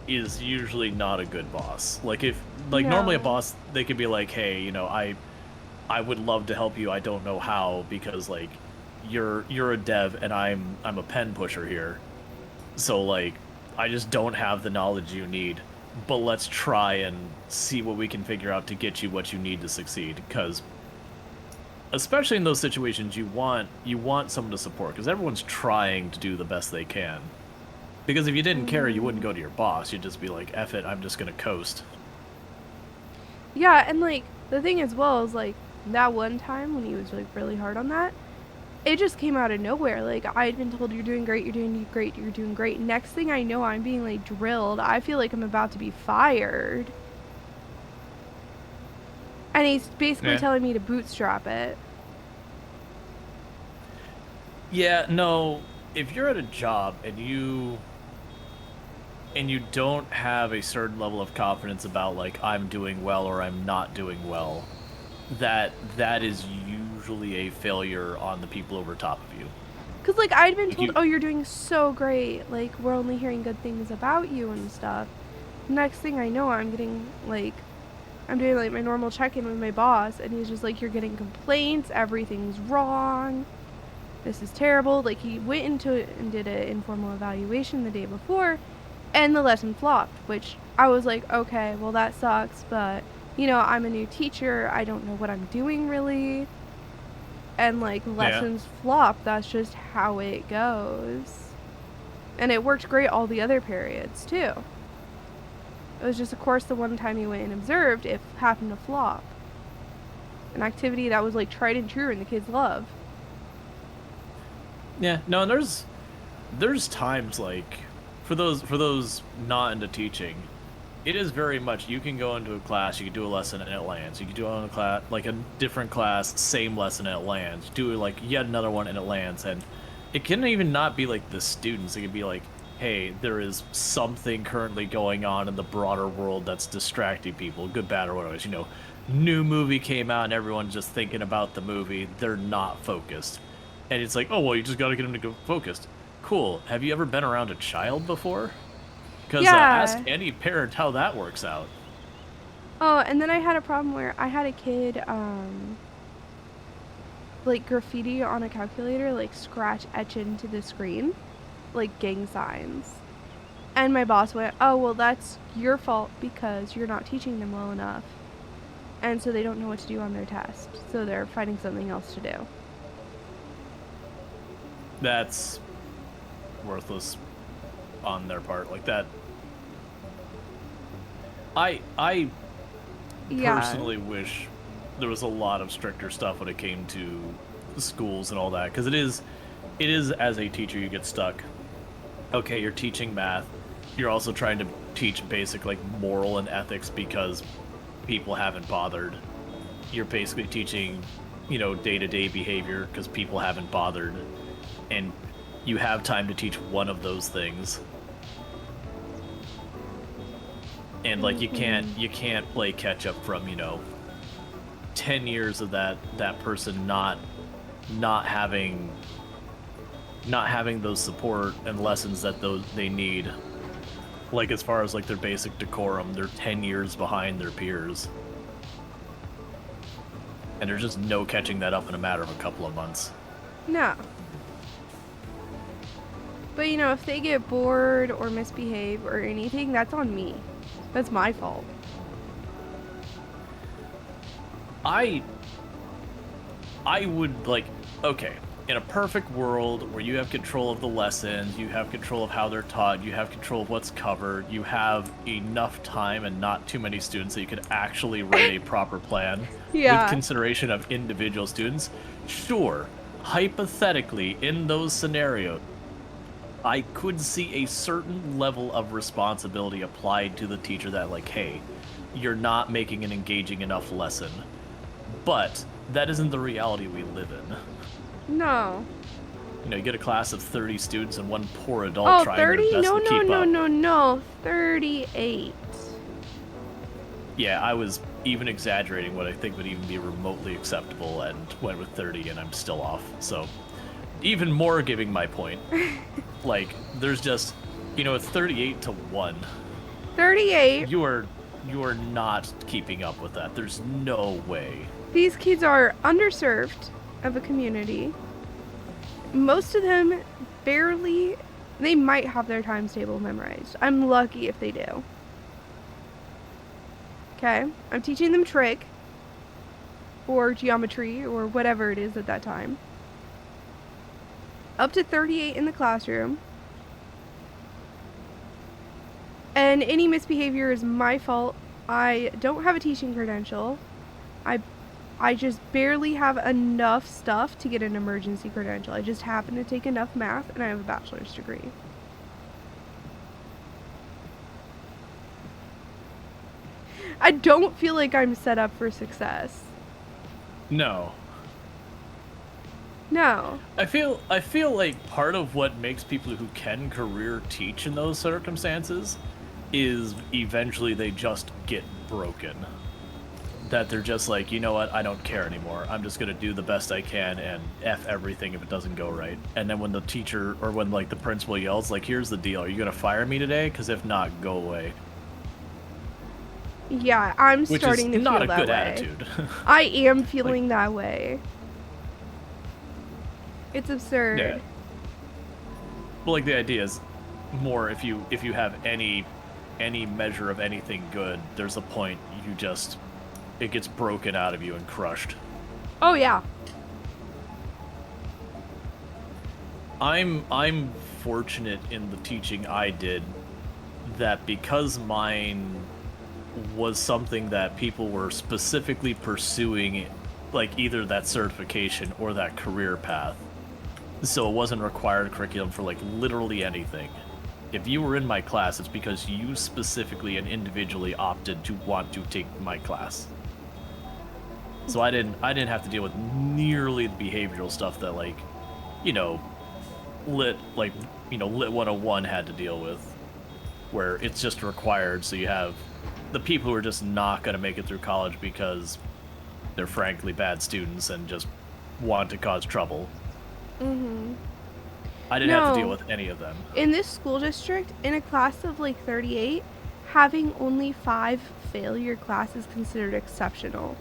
is usually not a good boss. Like, if, like, normally a boss, they could be like, hey, you know, I would love to help you, I don't know how, because, like, you're a dev, and I'm a pen pusher here. So, like, I just don't have the knowledge you need, but let's try and see what we can figure out to get you what you need to succeed, because especially in those situations, you want someone to support, because everyone's trying to do the best they can. Because if you didn't care, you wouldn't go to your boss, you'd just be like, F it, I'm just gonna coast. Yeah, and like, the thing as well is like, that one time when he was like really hard on that, it just came out of nowhere. Like, I had been told, you're doing great, you're doing great, you're doing great. Next thing I know, I'm being like drilled. I feel like I'm about to be fired. And he's basically telling me to bootstrap it. Yeah, no, if you're at a job and you don't have a certain level of confidence about, like, I'm doing well or I'm not doing well, that is usually a failure on the people over top of you. Because, like, I'd been told, oh, you're doing so great. Like, we're only hearing good things about you and stuff. Next thing I know, I'm getting, like, I'm doing, like, my normal check-in with my boss, and he's just like, you're getting complaints, everything's wrong, this is terrible. Like, he went into it and did an informal evaluation the day before, and the lesson flopped, which I was like, okay, well, that sucks, but, you know, I'm a new teacher, I don't know what I'm doing, really. And, like, lessons flop, that's just how it goes. And it worked great all the other periods, too. It was just, of course, the one time you went and observed, it happened to flop. An activity that was, like, tried and true and the kids love. Yeah, no, there's times, like, for those not into teaching, it is very much, you can go into a class, you can do a lesson and it lands. You can do it on a class, like a different class, same lesson and it lands. Do like yet another one and it lands. And it can even not be like the students. It can be like, hey, there is something currently going on in the broader world that's distracting people, good, bad, or whatever. You know, new movie came out and everyone's just thinking about the movie. They're not focused. And it's like, oh, well, you just got to get them to go focused. Cool. Have you ever been around a child before? Because ask any parent how that works out. Oh, and then I had a problem where I had a kid, like, graffiti on a calculator, like, scratch etch into the screen, like, gang signs. And my boss went, oh, well, that's your fault because you're not teaching them well enough. And so they don't know what to do on their test. So they're finding something else to do. That's worthless on their part. Like, that... I personally wish there was a lot of stricter stuff when it came to schools and all that, because it is as a teacher you get stuck. Okay, you're teaching math, you're also trying to teach basic, like, moral and ethics because people haven't bothered. You're basically teaching, you know, day-to-day behavior because people haven't bothered. and you have time to teach one of those things. And like you can't play catch up from, 10 years of that person not having those support and lessons that they need. Like as far as like their basic decorum, they're 10 years behind their peers. And there's just no catching that up in a matter of a couple of months. No. But if they get bored or misbehave or anything, that's on me. That's my fault. I would like, okay, in a perfect world where you have control of the lessons, you have control of how they're taught, you have control of what's covered, you have enough time and not too many students that you could actually write a proper plan with consideration of individual students, sure, hypothetically, in those scenarios, I could see a certain level of responsibility applied to the teacher that, like, hey, you're not making an engaging enough lesson. But that isn't the reality we live in. No. You get a class of 30 students and one poor adult trying 30? their best to keep up. No. 38. Yeah, I was even exaggerating what I think would even be remotely acceptable and went with 30 and I'm still off. So, even more giving my point. Like, there's just, it's 38 to 1. 38. You are not keeping up with that. There's no way. These kids are underserved of a community. Most of them they might have their times table memorized. I'm lucky if they do. Okay? I'm teaching them trig or geometry or whatever it is at that time. Up to 38 in the classroom. And any misbehavior is my fault. I don't have a teaching credential. I just barely have enough stuff to get an emergency credential. I just happen to take enough math and I have a bachelor's degree. I don't feel like I'm set up for success. No. No. I feel like part of what makes people who can career teach in those circumstances is eventually they just get broken. That they're just like, you know what, I don't care anymore. I'm just gonna do the best I can and F everything if it doesn't go right. And then when the teacher or when like the principal yells, like, here's the deal, are you gonna fire me today? Because if not, go away. Yeah, I'm starting to feel that way. Which is not a good attitude. I am feeling that way. It's absurd. Yeah. Well, like the idea is more if you have any measure of anything good, there's a point it gets broken out of you and crushed. Oh yeah. I'm fortunate in the teaching I did that because mine was something that people were specifically pursuing, like either that certification or that career path. So it wasn't required curriculum for like literally anything. If you were in my class, it's because you specifically and individually opted to want to take my class. So I didn't have to deal with nearly the behavioral stuff that like, Lit 101 had to deal with, where it's just required. So you have the people who are just not going to make it through college because they're frankly bad students and just want to cause trouble. Mm-hmm. I didn't have to deal with any of them. In this school district, in a class of like 38, having only 5 failure classes is considered exceptional.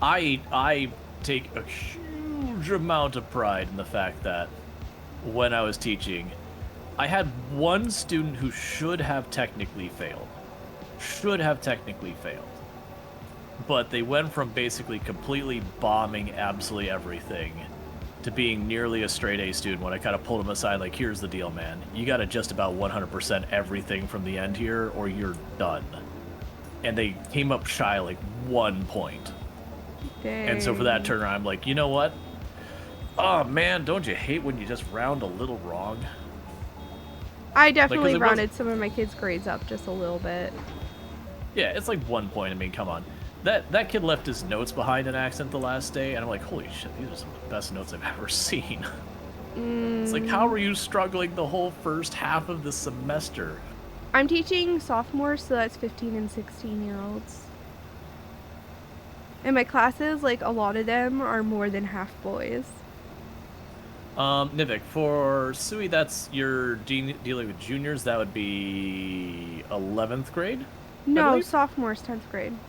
I take a huge amount of pride in the fact that when I was teaching, I had one student who should have technically failed. But they went from basically completely bombing absolutely everything to being nearly a straight A student when I kind of pulled him aside, like, here's the deal, man. You got to just about 100% everything from the end here or you're done. And they came up shy like 1 point. Dang. And so for that turnaround, I'm like, you know what? Oh, man, don't you hate when you just round a little wrong? I definitely rounded some of my kids' grades up just a little bit. Yeah, it's like 1 point. I mean, come on. That kid left his notes behind in accent the last day, and I'm like, holy shit, these are some of the best notes I've ever seen. It's like, how Mm, were you struggling the whole first half of the semester? I'm teaching sophomores, so that's 15 and 16-year-olds. In my classes, like a lot of them are more than half boys. Nivik, for Suwey, that's you're dealing with juniors. That would be 11th grade, I No, believe. sophomores, 10th grade.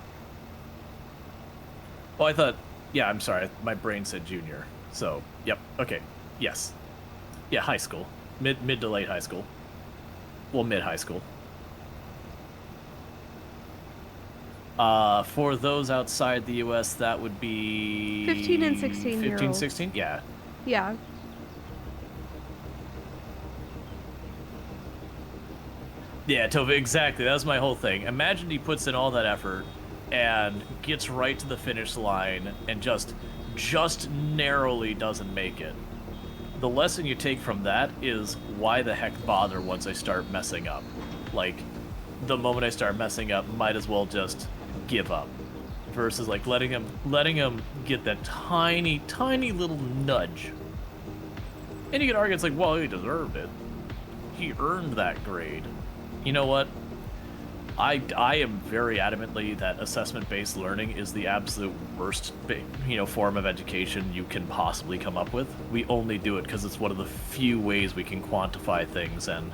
Oh, I thought. Yeah, I'm sorry. My brain said junior. So, yep. Okay. Yes. Yeah, high school. Mid to late high school. Well, mid high school. For those outside the US, that would 15 and be 15, 16-year-olds. 16? Yeah. Yeah. Yeah, Tova, exactly. That was my whole thing. Imagine he puts in all that effort and gets right to the finish line and just narrowly doesn't make it. The lesson you take from that is why the heck bother once I start messing up? Like, the moment I start messing up, might as well just give up. Versus like letting him get that tiny little nudge. And you could argue it's like, well, he deserved it. He earned that grade. You know what? I am very adamantly that assessment-based learning is the absolute worst, form of education you can possibly come up with. We only do it because it's one of the few ways we can quantify things, and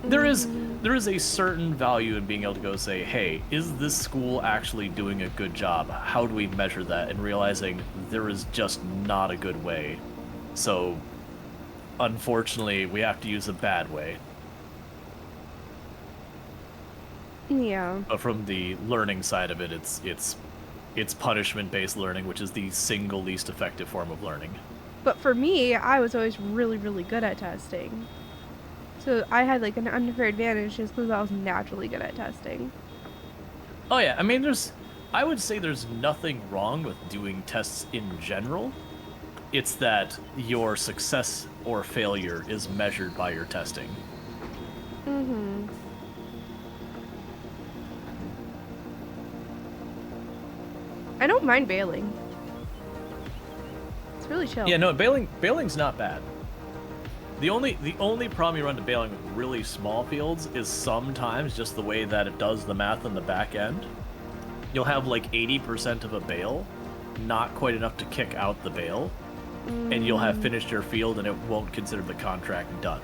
there is Mm-hmm. there is a certain value in being able to go say, hey, is this school actually doing a good job? How do we measure that? And realizing there is just not a good way. So, unfortunately, we have to use a bad way. Yeah. But from the learning side of it, it's punishment-based learning, which is the single least effective form of learning. But for me, I was always really, really good at testing. So I had like an unfair advantage just because I was naturally good at testing. Oh yeah, I mean, I would say there's nothing wrong with doing tests in general. It's that your success or failure is measured by your testing. Mm-hmm. I don't mind bailing. It's really chill. Yeah, no, bailing's not bad. The only problem you run to bailing with really small fields is sometimes just the way that it does the math on the back end. You'll have like 80% of a bail, not quite enough to kick out the bail, and you'll have finished your field and it won't consider the contract done.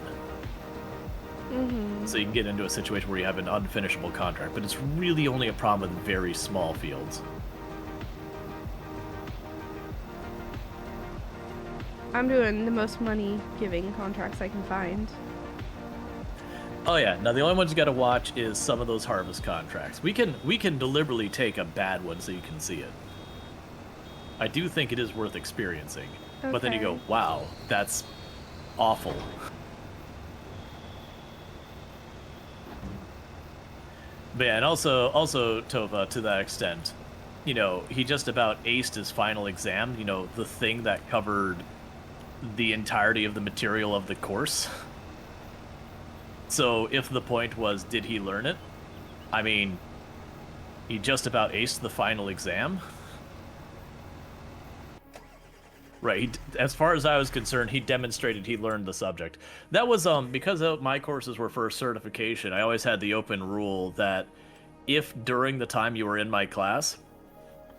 Mm-hmm. So you can get into a situation where you have an unfinishable contract, but it's really only a problem with very small fields. I'm doing the most money giving contracts I can find. Oh yeah, now the only ones you gotta watch is some of those harvest contracts. We can deliberately take a bad one so you can see it. I do think it is worth experiencing. But then you go, Okay. wow, that's awful. But yeah, and also Tova, to that extent, he just about aced his final exam, the thing that covered the entirety of the material of the course. So if the point was, did he learn it? I mean, he just about aced the final exam. Right. As far as I was concerned, he demonstrated he learned the subject. That was because my courses were for certification. I always had the open rule that if during the time you were in my class,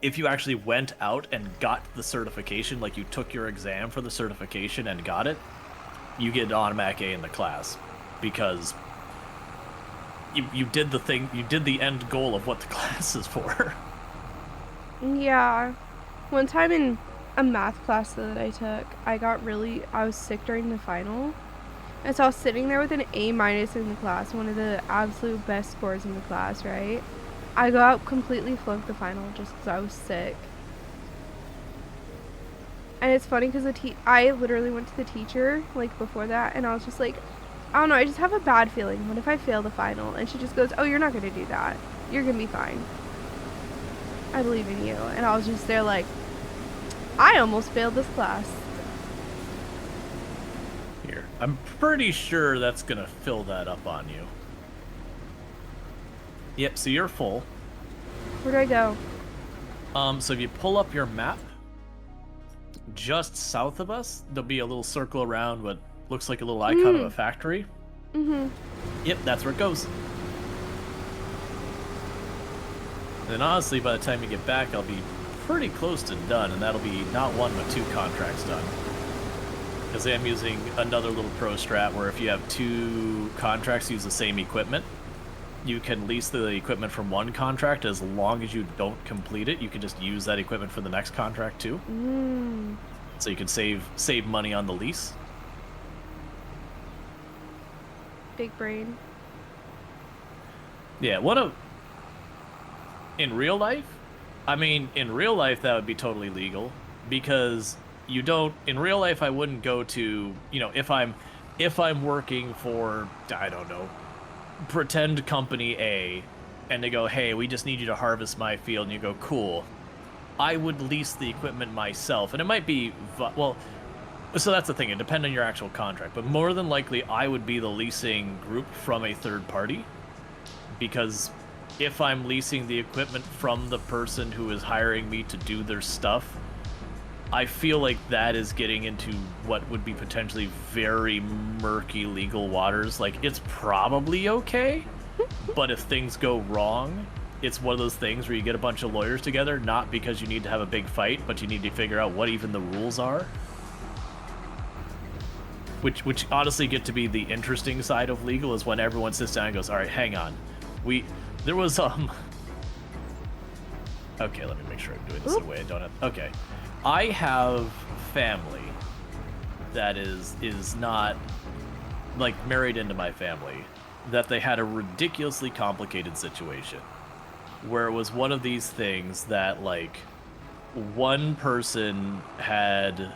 if you actually went out and got the certification, like you took your exam for the certification and got it, you get an automatic A in the class because you did the thing, you did the end goal of what the class is for. Yeah. One time in a math class that I took, I was sick during the final. And so I was sitting there with an A minus in the class, one of the absolute best scores in the class, right? I go out completely flunked the final just because I was sick. And it's funny because I literally went to the teacher like before that, and I was just like, I don't know, I just have a bad feeling. What if I fail the final? And she just goes, oh, you're not going to do that. You're going to be fine. I believe in you. And I was just there like, I almost failed this class. Here, I'm pretty sure that's gonna fill that up on you. Yep, so you're full. Where do I go? So if you pull up your map, just south of us, there'll be a little circle around what looks like a little icon of a factory. Mm-hmm. Yep, that's where it goes. And honestly, by the time you get back, I'll be pretty close to done, and that'll be not 1 but 2 contracts done. Because I am using another little pro strat where if you have 2 contracts use the same equipment, you can lease the equipment from one contract. As long as you don't complete it, you can just use that equipment for the next contract too. So you can save money on the lease. Big brain. Yeah, in real life, I mean, in real life that would be totally legal, because you don't, in real life I wouldn't go to, you know, if I'm working for, I don't know, pretend company A, and they go, hey, we just need you to harvest my field, and you go, cool. I would lease the equipment myself, and it might be, well, so that's the thing, it depends on your actual contract, but more than likely I would be the leasing group from a third party, because if I'm leasing the equipment from the person who is hiring me to do their stuff, I feel like that is getting into what would be potentially very murky legal waters. Like, it's probably okay, but if things go wrong, it's one of those things where you get a bunch of lawyers together, not because you need to have a big fight, but you need to figure out what even the rules are. Which honestly get to be the interesting side of legal, is when everyone sits down and goes, all right, hang on. There was, okay, let me make sure I'm doing this in a way I don't have, okay. I have family that is not, like, married into my family, that they had a ridiculously complicated situation, where it was one of these things that, like, one person had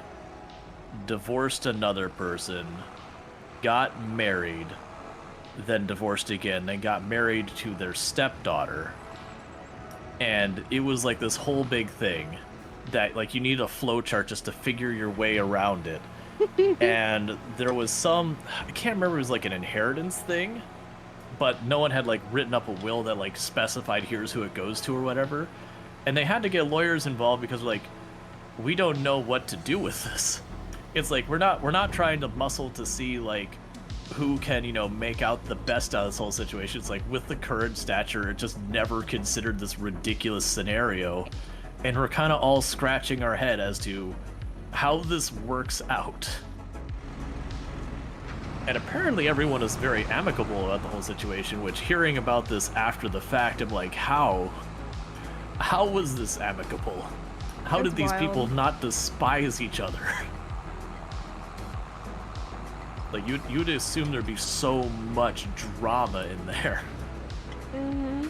divorced another person, got married, then divorced again, then got married to their stepdaughter, and it was like this whole big thing that, like, you need a flowchart just to figure your way around it. And there was some, I can't remember, it was like an inheritance thing, but no one had, like, written up a will that, like, specified here's who it goes to or whatever, and they had to get lawyers involved because, like, we don't know what to do with this. It's like we're not trying to muscle to see, like, who can, you know, make out the best out of this whole situation. It's like, with the current stature, it just never considered this ridiculous scenario, and we're kind of all scratching our head as to how this works out. And apparently everyone is very amicable about the whole situation, which, hearing about this after the fact, I'm like, how was this amicable? How did these people not despise each other? Like, you'd assume there'd be so much drama in there. Mm-hmm.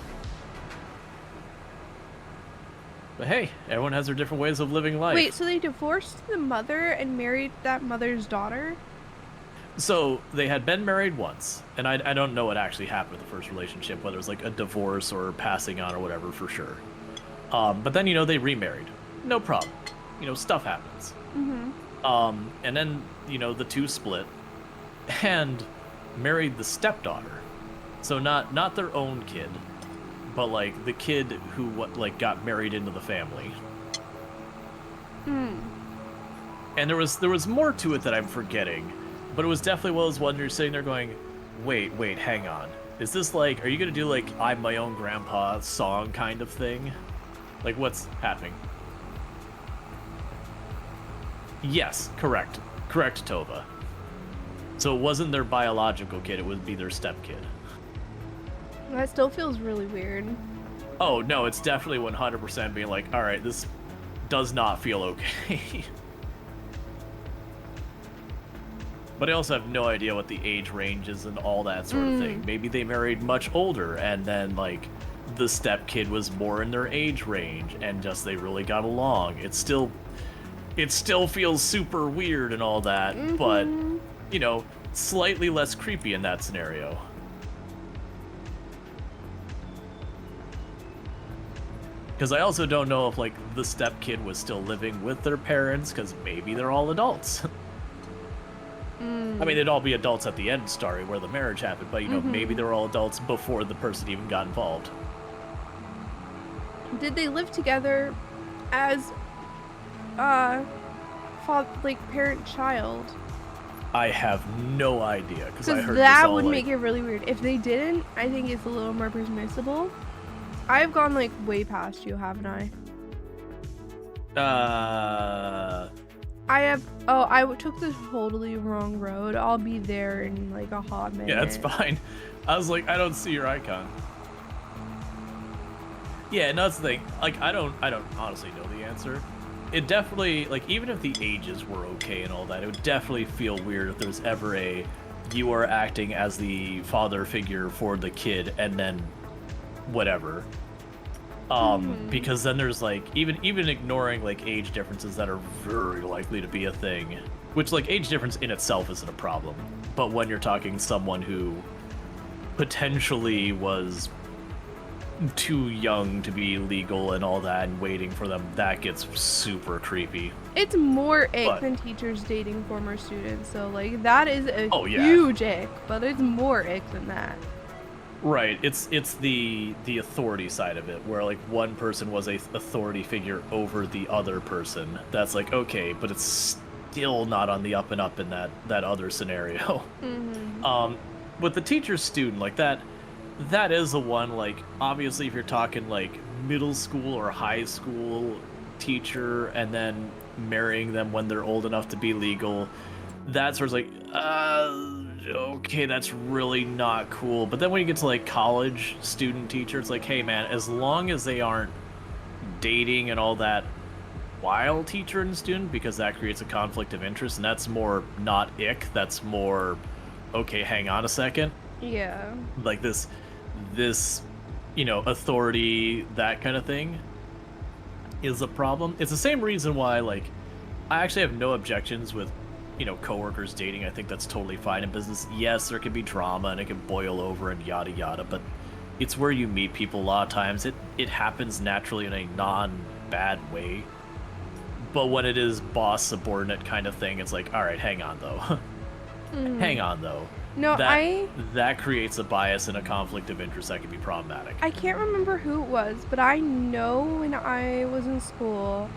But hey, everyone has their different ways of living life. Wait, so they divorced the mother and married that mother's daughter? So they had been married once, and I don't know what actually happened with the first relationship, whether it was like a divorce or passing on or whatever, for sure. But then, you know, they remarried. No problem. You know, stuff happens. Mm-hmm. And then, you know, the two split and married the stepdaughter. So not their own kid, but, like, the kid who, like, got married into the family. And there was more to it that I'm forgetting, but it was definitely one of those ones where you're sitting there going, wait, hang on. Is this like, are you gonna do, like, I'm my own grandpa song kind of thing? Like, what's happening? Yes, correct, Tova. So it wasn't their biological kid, it would be their stepkid. That still feels really weird. Oh, no, it's definitely 100% being like, alright, this does not feel okay. But I also have no idea what the age range is and all that sort of thing. Maybe they married much older, and then, like, the stepkid was more in their age range, and just they really got along. It still feels super weird and all that, but, you know, slightly less creepy in that scenario. Because I also don't know if, like, the stepkid was still living with their parents, because maybe they're all adults. I mean, they'd all be adults at the end story where the marriage happened, but, you know, maybe they're all adults before the person even got involved. Did they live together as like parent child. I have no idea because I Because heard this that all would like. make it really weird. If they didn't, I think it's a little more permissible. I've gone like way past you, haven't I? I have. Oh, took the totally wrong road. I'll be there in like a hot minute. Yeah, it's fine. I was like, I don't see your icon. Yeah, no, that's the thing. Like, I don't honestly know the answer. It definitely, like, even if the ages were okay and all that, it would definitely feel weird if there's ever you are acting as the father figure for the kid and then whatever. Because then there's like even ignoring like age differences that are very likely to be a thing, which like age difference in itself isn't a problem, but when you're talking someone who potentially was too young to be legal and all that and waiting for them, that gets super creepy. It's more ick than teachers dating former students, so like that is a huge ick, but it's more ick than that. Right, it's the authority side of it, where like one person was a authority figure over the other person. That's like okay, but it's still not on the up and up in that other scenario. With the teacher student, like that is the one, like obviously if you're talking like middle school or high school teacher and then marrying them when they're old enough to be legal, that sort of like okay, that's really not cool. But then when you get to like college student teacher, it's like, hey man, as long as they aren't dating and all that while teacher and student, because that creates a conflict of interest, and that's more not ick, that's more okay, hang on a second. Yeah. Like this authority, that kind of thing is a problem. It's the same reason why like I actually have no objections with coworkers dating. I think that's totally fine in business. Yes, there can be drama and it can boil over and yada yada, but it's where you meet people a lot of times. It happens naturally in a non-bad way. But when it is boss subordinate kind of thing, it's like, all right, hang on though. Hang on though. No, that creates a bias and a conflict of interest that can be problematic. I can't remember who it was, but I know when I was in school,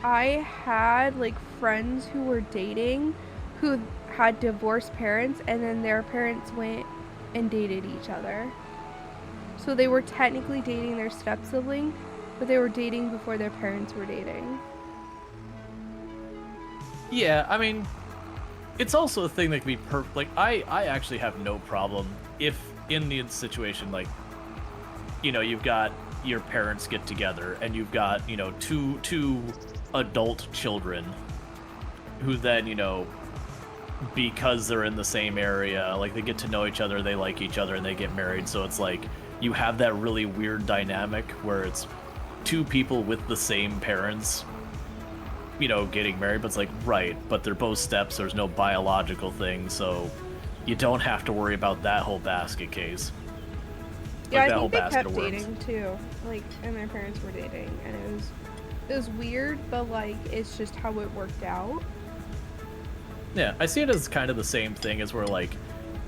I had like friends who were dating who had divorced parents, and then their parents went and dated each other. So they were technically dating their step-sibling, but they were dating before their parents were dating. Yeah, I mean, it's also a thing that can be perfect. Like, I actually have no problem if in the situation, like, you've got your parents get together and you've got, two adult children who then, because they're in the same area, like, they get to know each other, they like each other, and they get married. So it's like you have that really weird dynamic where it's two people with the same parents getting married, but it's like, right, but they're both steps, there's no biological thing, so you don't have to worry about that whole basket case. Yeah, like, I think they kept dating too, like, and their parents were dating, and it was weird, but like, it's just how it worked out. Yeah, I see it as kind of the same thing as where like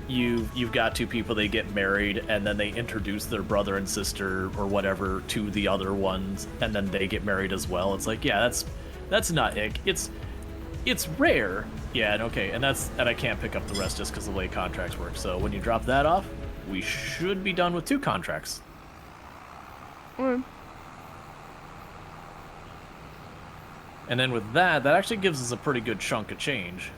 you've got two people, they get married, and then they introduce their brother and sister or whatever to the other ones, and then they get married as well. It's like, yeah, that's not ick. It's rare. Yeah, and okay, and I can't pick up the rest just because of the way contracts work. So when you drop that off, we should be done with 2 contracts. And then with that actually gives us a pretty good chunk of change.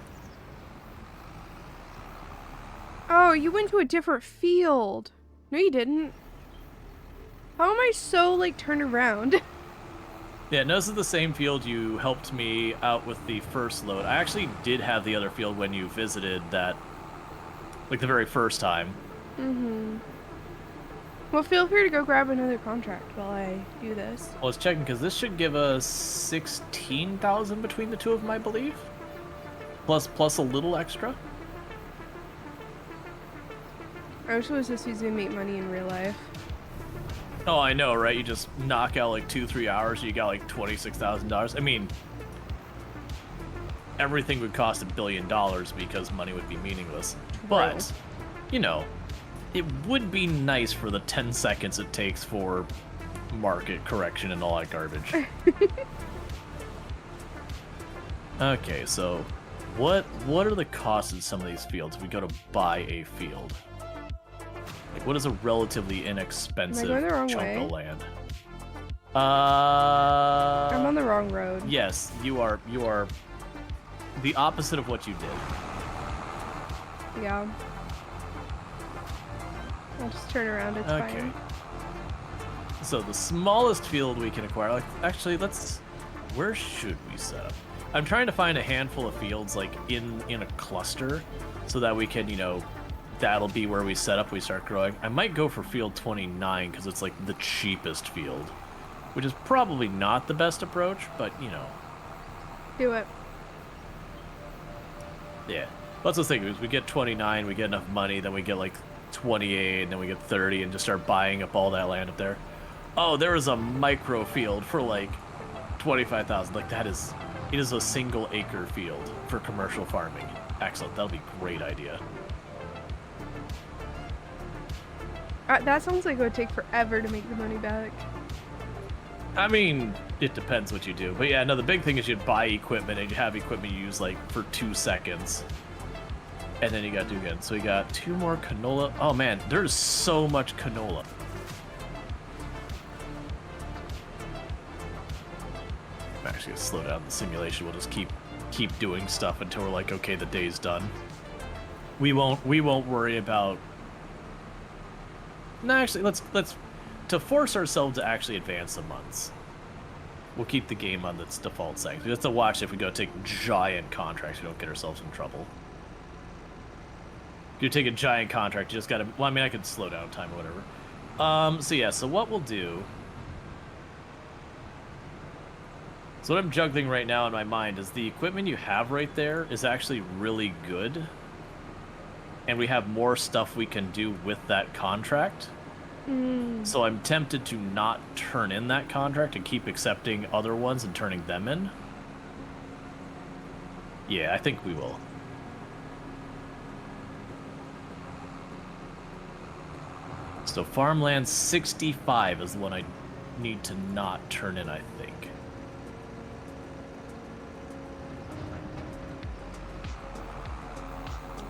Oh, you went to a different field. No, you didn't. How am I so, like, turned around? Yeah, no, this is the same field you helped me out with the first load. I actually did have the other field when you visited that, like, the very first time. Well, feel free to go grab another contract while I do this. Well, I was checking, because this should give us 16,000 between the two of them, I believe. Plus a little extra. I wish it was this easy to make money in real life. Oh, I know, right? You just knock out like 2-3 hours, you got like $26,000. I mean, everything would cost $1 billion because money would be meaningless. But, it would be nice for the 10 seconds it takes for market correction and all that garbage. Okay, so what are the costs of some of these fields if we go to buy a field? Like, what is a relatively inexpensive Am I going the wrong chunk way? of land? I'm on the wrong road. Yes, you are the opposite of what you did. Yeah. I'll just turn around, it's Okay. fine. So the smallest field we can acquire, like, actually, where should we set up? I'm trying to find a handful of fields, like, in a cluster, so that we can, that'll be where we set up, we start growing. I might go for field 29, because it's, like, the cheapest field, which is probably not the best approach, but, Do it. Yeah. That's the thing, is we get 29, we get enough money, then we get, like, 28, and then we get 30, and just start buying up all that land up there. Oh, there is a micro field for, like, 25,000. Like, it is a single acre field for commercial farming. Excellent. That'll be a great idea. That sounds like it would take forever to make the money back. I mean, it depends what you do. But yeah, no, the big thing is you'd buy equipment and you have equipment you use, like, for 2 seconds. And then you gotta do again. So you got 2 more canola. Oh man, there's so much canola. I'm actually gonna slow down the simulation. We'll just keep doing stuff until we're like, okay, the day's done. We won't worry about. No, actually, let's to force ourselves to actually advance the months. We'll keep the game on its default settings. We have to watch if we go take giant contracts. We don't get ourselves in trouble. If you take a giant contract, you just gotta. Well, I mean, I could slow down time or whatever. So yeah. So what we'll do. So what I'm juggling right now in my mind is the equipment you have right there is actually really good. And we have more stuff we can do with that contract. So I'm tempted to not turn in that contract and keep accepting other ones and turning them in. Yeah, I think we will. So farmland 65 is the one I need to not turn in, I think.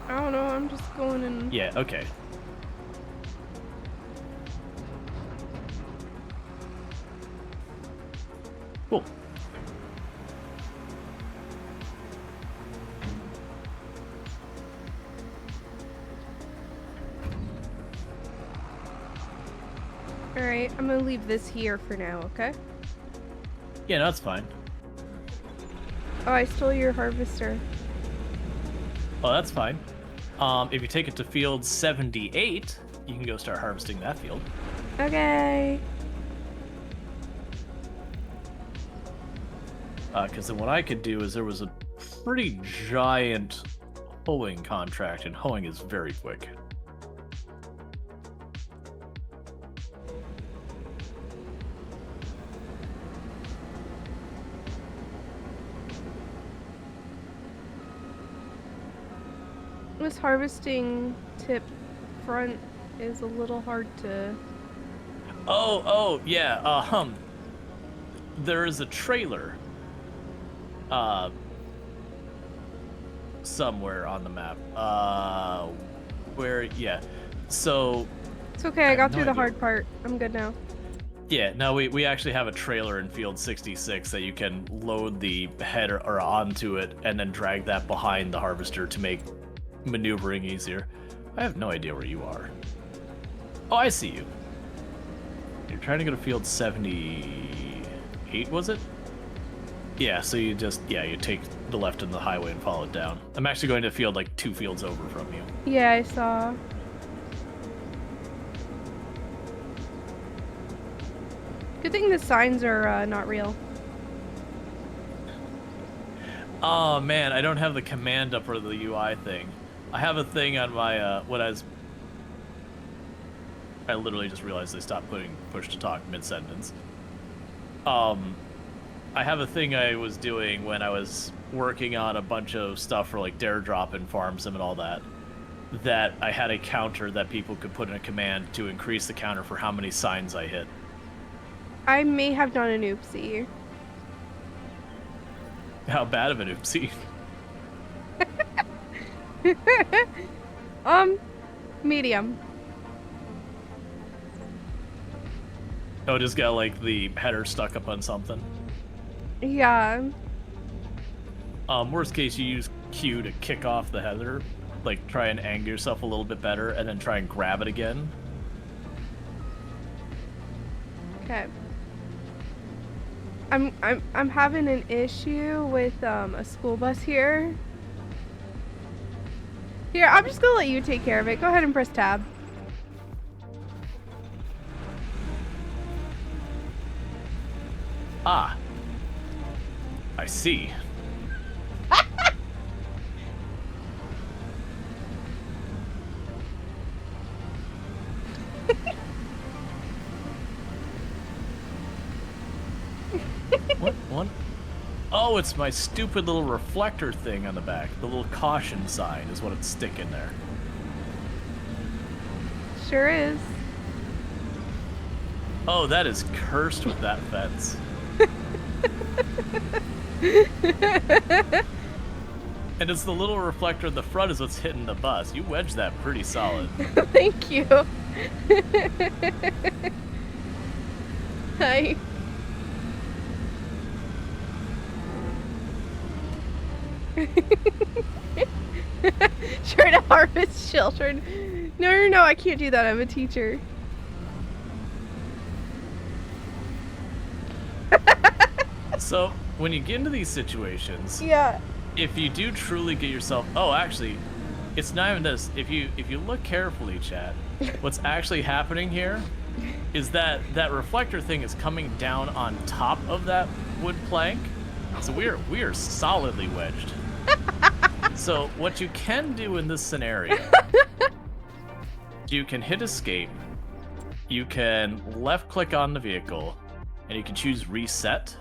I don't know, I'm just going in. Yeah, okay. Cool. Alright, I'm gonna leave this here for now, okay? Yeah, no, that's fine. Oh, I stole your harvester. Oh, that's fine. If you take it to field 78, you can go start harvesting that field. Okay. Because then what I could do is there was a pretty giant hoeing contract, and hoeing is very quick. This harvesting tip front is a little hard to... Oh, yeah, there is a trailer, somewhere on the map, yeah, so... It's okay, I got through the idea. hard part. I'm good now. Yeah, no, we actually have a trailer in field 66 that you can load the header or onto it and then drag that behind the harvester to make maneuvering easier. I have no idea where you are. Oh, I see you. You're trying to go to field 78, was it? Yeah, so you take the left in the highway and follow it down. I'm actually going to field like 2 fields over from you. Yeah, I saw. Good thing the signs are not real. Oh man, I don't have the command up for the UI thing. I have a thing on my, I literally just realized they stopped putting push to talk mid-sentence. I have a thing I was doing when I was working on a bunch of stuff for like Dare Drop and Farm Sim and all that, that I had a counter that people could put in a command to increase the counter for how many signs I hit. I may have done an oopsie. How bad of an oopsie? Medium. Oh, just got like the header stuck up on something. Yeah. Worst case, you use Q to kick off the header, like try and angle yourself a little bit better, and then try and grab it again. Okay. I'm having an issue with a school bus here. Here, I'm just gonna let you take care of it. Go ahead and press tab. Ah. I see. What? Oh, it's my stupid little reflector thing on the back. The little caution sign is what it's sticking there. Sure is. Oh, that is cursed with that fence. And it's the little reflector in the front is what's hitting the bus. You wedged that pretty solid. Thank you. Hi. Trying to harvest children. No, I can't do that. I'm a teacher. So, when you get into these situations, Yeah. if you do truly get yourself... Oh, actually, it's not even this. If you look carefully, chat, what's actually happening here is that reflector thing is coming down on top of that wood plank. So we are solidly wedged. So what you can do in this scenario, you can hit escape, you can left click on the vehicle, and you can choose reset,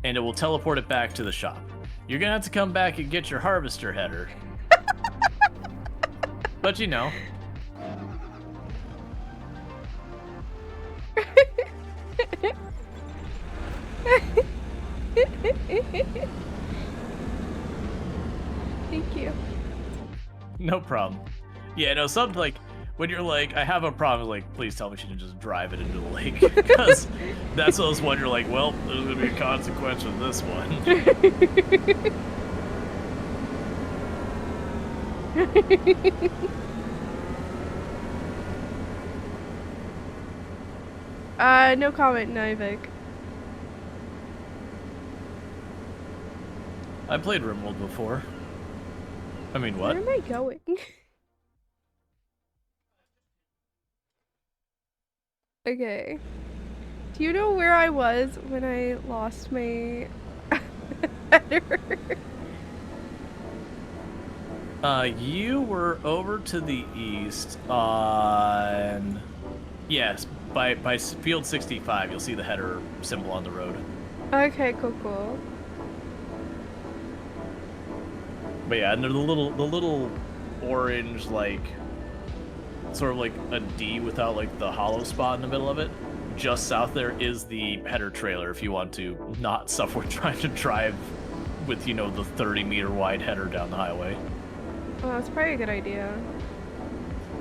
and it will teleport it back to the shop. You're gonna have to come back and get your harvester header. But you know. Thank you. No problem. Yeah, no, something like when you're like, I have a problem, like, please tell me she didn't just drive it into the lake. Because that's those one you're like, well, there's gonna be a consequence with this one. No comment, Nivik. I played RimWorld before. I mean, what? Where am I going? Okay. Do you know where I was when I lost my header? You were over to the east on... Yes, by field 65, you'll see the header symbol on the road. Okay, cool. But yeah, and the little orange, like, sort of like a D without like the hollow spot in the middle of it. Just south there is the header trailer if you want to not suffer trying to drive with, you know, the 30-meter wide header down the highway. Well, that's probably a good idea.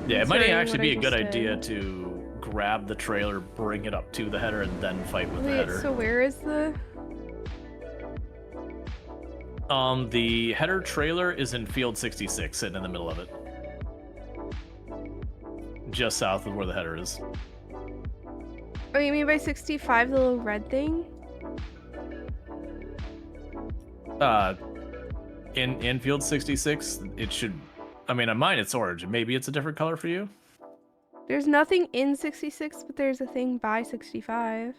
Yeah, it might Considering actually what be I a good just idea did. to grab the trailer, bring it up to the header, and then fight with the header. So where is the... The header trailer is in field 66, sitting in the middle of it. Just south of where the header is. Oh, you mean by 65, the little red thing? In field 66, it should... I mean, on mine it's orange. Maybe it's a different color for you? There's nothing in 66, but there's a thing by 65.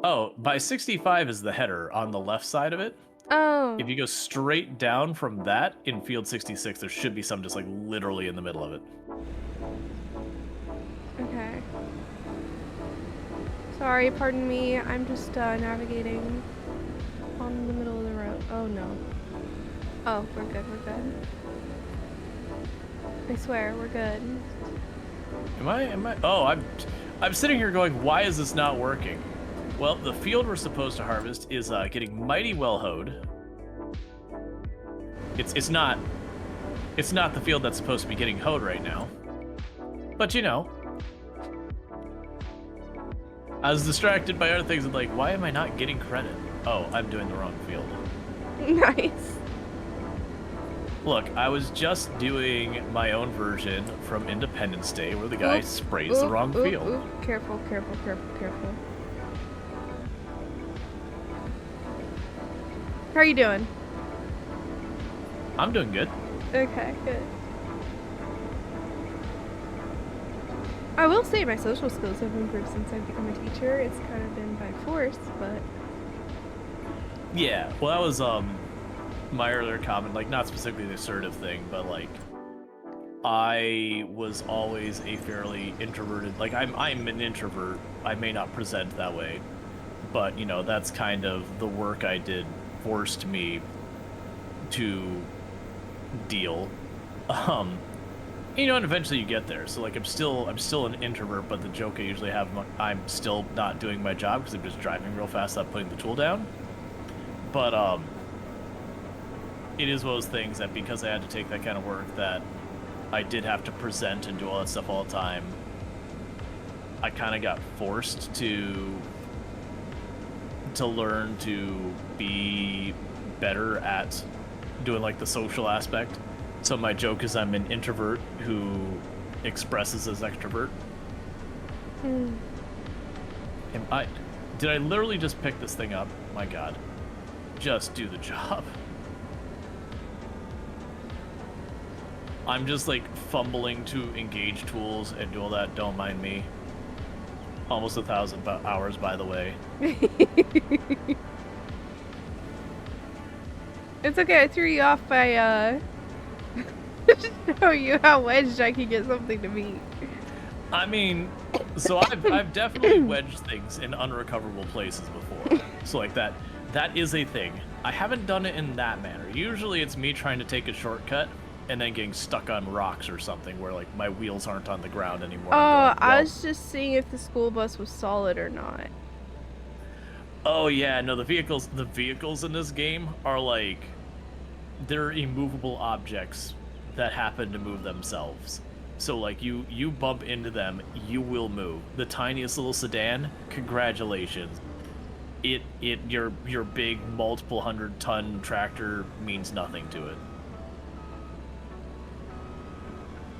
Oh, by 65 is the header on the left side of it. Oh. If you go straight down from that, in field 66, there should be some just like literally in the middle of it. Okay. Sorry, pardon me. I'm just navigating on the middle of the road. Oh no. Oh, we're good. I swear, we're good. Am I? Oh, I'm sitting here going, why is this not working? Well, the field we're supposed to harvest is getting mighty well hoed. It's not the field that's supposed to be getting hoed right now. But you know, I was distracted by other things and like, why am I not getting credit? Oh, I'm doing the wrong field. Nice. Look, I was just doing my own version from Independence Day where the guy sprays the wrong field. Oop. Careful, careful, careful, careful. How are you doing? I'm doing good. Okay, good. I will say my social skills have improved since I've become a teacher. It's kind of been by force, but... Yeah, well, that was, my earlier comment, like, not specifically the assertive thing, but, like, I was always a fairly introverted, like, I'm an introvert. I may not present that way, but, you know, that's kind of the work I did forced me to deal. You know, and eventually you get there. So, like, I'm still an introvert, but the joke I usually have, I'm still not doing my job because I'm just driving real fast, not putting the tool down. But, it is one of those things that because I had to take that kind of work that I did have to present and do all that stuff all the time, I kind of got forced to learn to be better at doing, like, the social aspect. So my joke is I'm an introvert who expresses as extrovert. Did I literally just pick this thing up? My God. Just do the job. I'm just, like, fumbling to engage tools and do all that. Don't mind me. Almost 1,000 hours, by the way. It's okay, I threw you off by, show you how wedged I can get something to meet. I mean, so I've definitely wedged things in unrecoverable places before. So, like, that is a thing. I haven't done it in that manner. Usually it's me trying to take a shortcut and then getting stuck on rocks or something where, like, my wheels aren't on the ground anymore. Oh, I was just seeing if the school bus was solid or not. Oh yeah, no, the vehicles in this game are, like, they're immovable objects that happen to move themselves. So, like, you bump into them, you will move. The tiniest little sedan, congratulations. Your big multiple 100-ton tractor means nothing to it.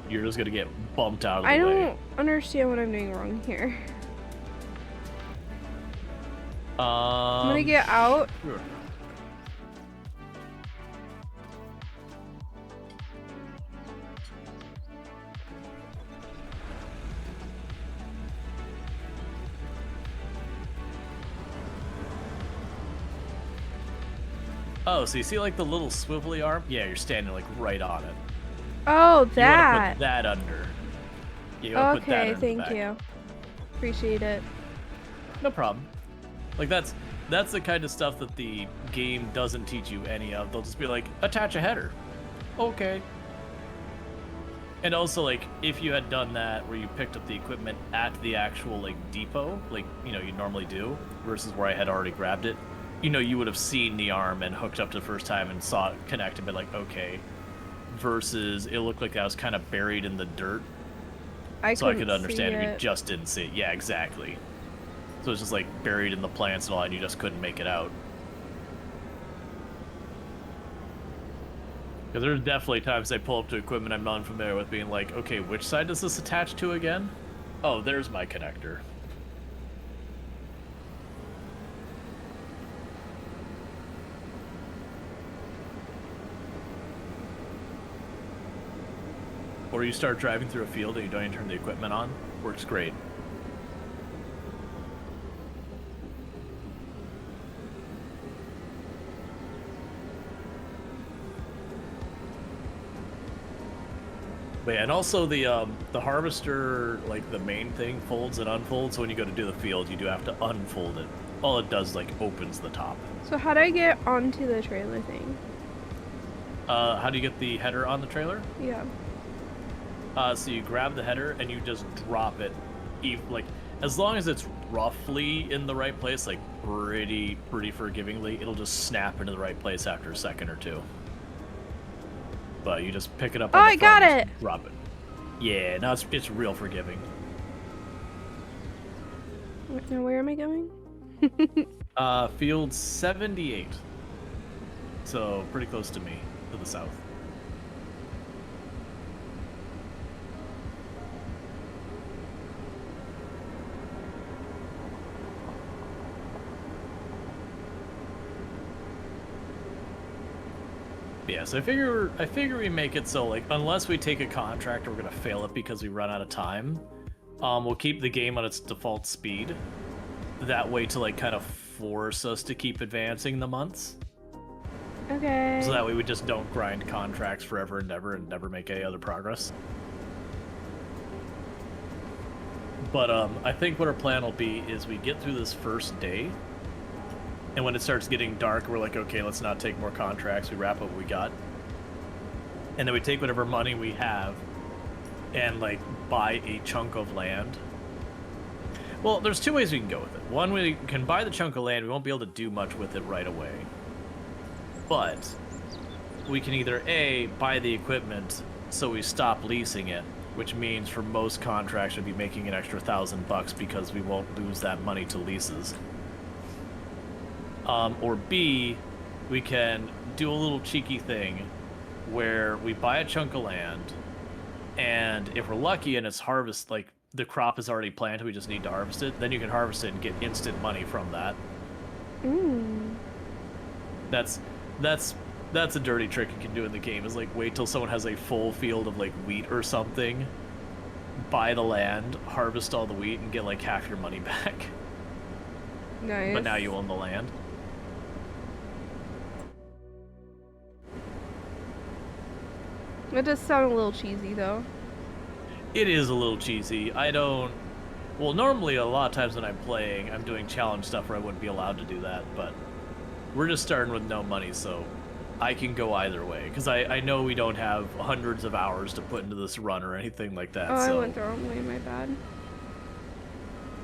You're just gonna get bumped out of the way. I don't understand what I'm doing wrong here. I'm gonna get out. Sure. Oh, so you see, like, the little swivelly arm? Yeah, you're standing, like, right on it. Oh, You want to that. put that under. You gotta put that Okay, under the thank back. you. Appreciate it. No problem. Like, that's the kind of stuff that the game doesn't teach you any of. They'll just be like, attach a header. Okay. And also, like, if you had done that where you picked up the equipment at the actual, like, depot, like, you know, you normally do, versus where I had already grabbed it, you know, you would have seen the arm and hooked up the first time and saw it connect and been like, okay. Versus it looked like I was kind of buried in the dirt. So I could understand if you just didn't see it. Yeah, exactly. So it's just, like, buried in the plants and all, and you just couldn't make it out. Because there's definitely times I pull up to equipment I'm not familiar with being like, okay, which side does this attach to again? Oh, there's my connector. Or you start driving through a field and you don't even turn the equipment on. Works great. But yeah, and also the harvester, like, the main thing folds and unfolds. So when you go to do the field, you do have to unfold it. All it does, like, opens the top. So how do I get onto the trailer thing? How do you get the header on the trailer? Yeah. So you grab the header and you just drop it, like as long as it's roughly in the right place, like pretty forgivingly, it'll just snap into the right place after a second or two. But you just pick it up Oh, on the I front got and it! just drop it. Yeah, no, it's real forgiving. Now, where am I going? Field 78. So pretty close to me, to the south. Yeah, so I figure we make it so, like, unless we take a contract, we're gonna fail it because we run out of time. We'll keep the game on its default speed. That way to, like, kind of force us to keep advancing the months. Okay. So that way we just don't grind contracts forever and never make any other progress. But I think what our plan will be is we get through this first day, and when it starts getting dark, we're like, okay, let's not take more contracts. We wrap up what we got, and then we take whatever money we have and, like, buy a chunk of land. Well, there's two ways we can go with it. One, we can buy the chunk of land. We won't be able to do much with it right away. But we can either A, buy the equipment so we stop leasing it, which means for most contracts we'd be making an extra $1,000 because we won't lose that money to leases. Or B, we can do a little cheeky thing where we buy a chunk of land, and if we're lucky and it's harvest, like the crop is already planted, we just need to harvest it, then you can harvest it and get instant money from that. That's a dirty trick you can do in the game, is like wait till someone has a full field of like wheat or something, buy the land, harvest all the wheat, and get like half your money back. Nice. But now you own the land. It does sound a little cheesy, though. It is a little cheesy. Well, normally a lot of times when I'm playing, I'm doing challenge stuff where I wouldn't be allowed to do that, but we're just starting with no money, so I can go either way, because I know we don't have hundreds of hours to put into this run or anything like that. Oh, so I went the wrong way, my bad.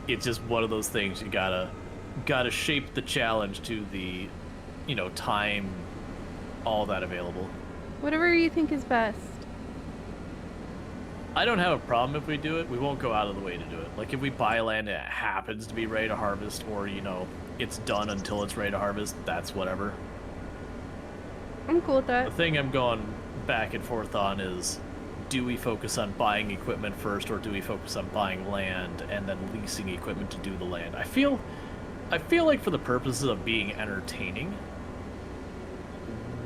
It's just one of those things, you gotta shape the challenge to the, time, all that available. Whatever you think is best. I don't have a problem if we do it. We won't go out of the way to do it. Like, if we buy land and it happens to be ready to harvest, or, it's done until it's ready to harvest, that's whatever. I'm cool with that. The thing I'm going back and forth on is, do we focus on buying equipment first, or do we focus on buying land and then leasing equipment to do the land? I feel like for the purposes of being entertaining,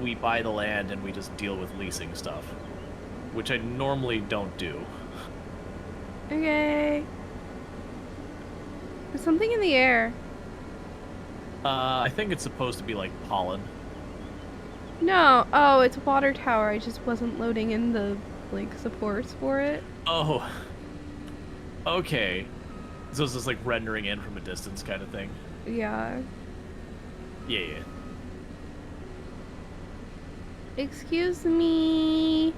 we buy the land and we just deal with leasing stuff, which I normally don't do. Okay. There's something in the air. I think it's supposed to be like pollen. No. Oh, it's a water tower. I just wasn't loading in the, like, supports for it. Oh. Okay. So it's just like rendering in from a distance kind of thing. Yeah. Yeah. Excuse me.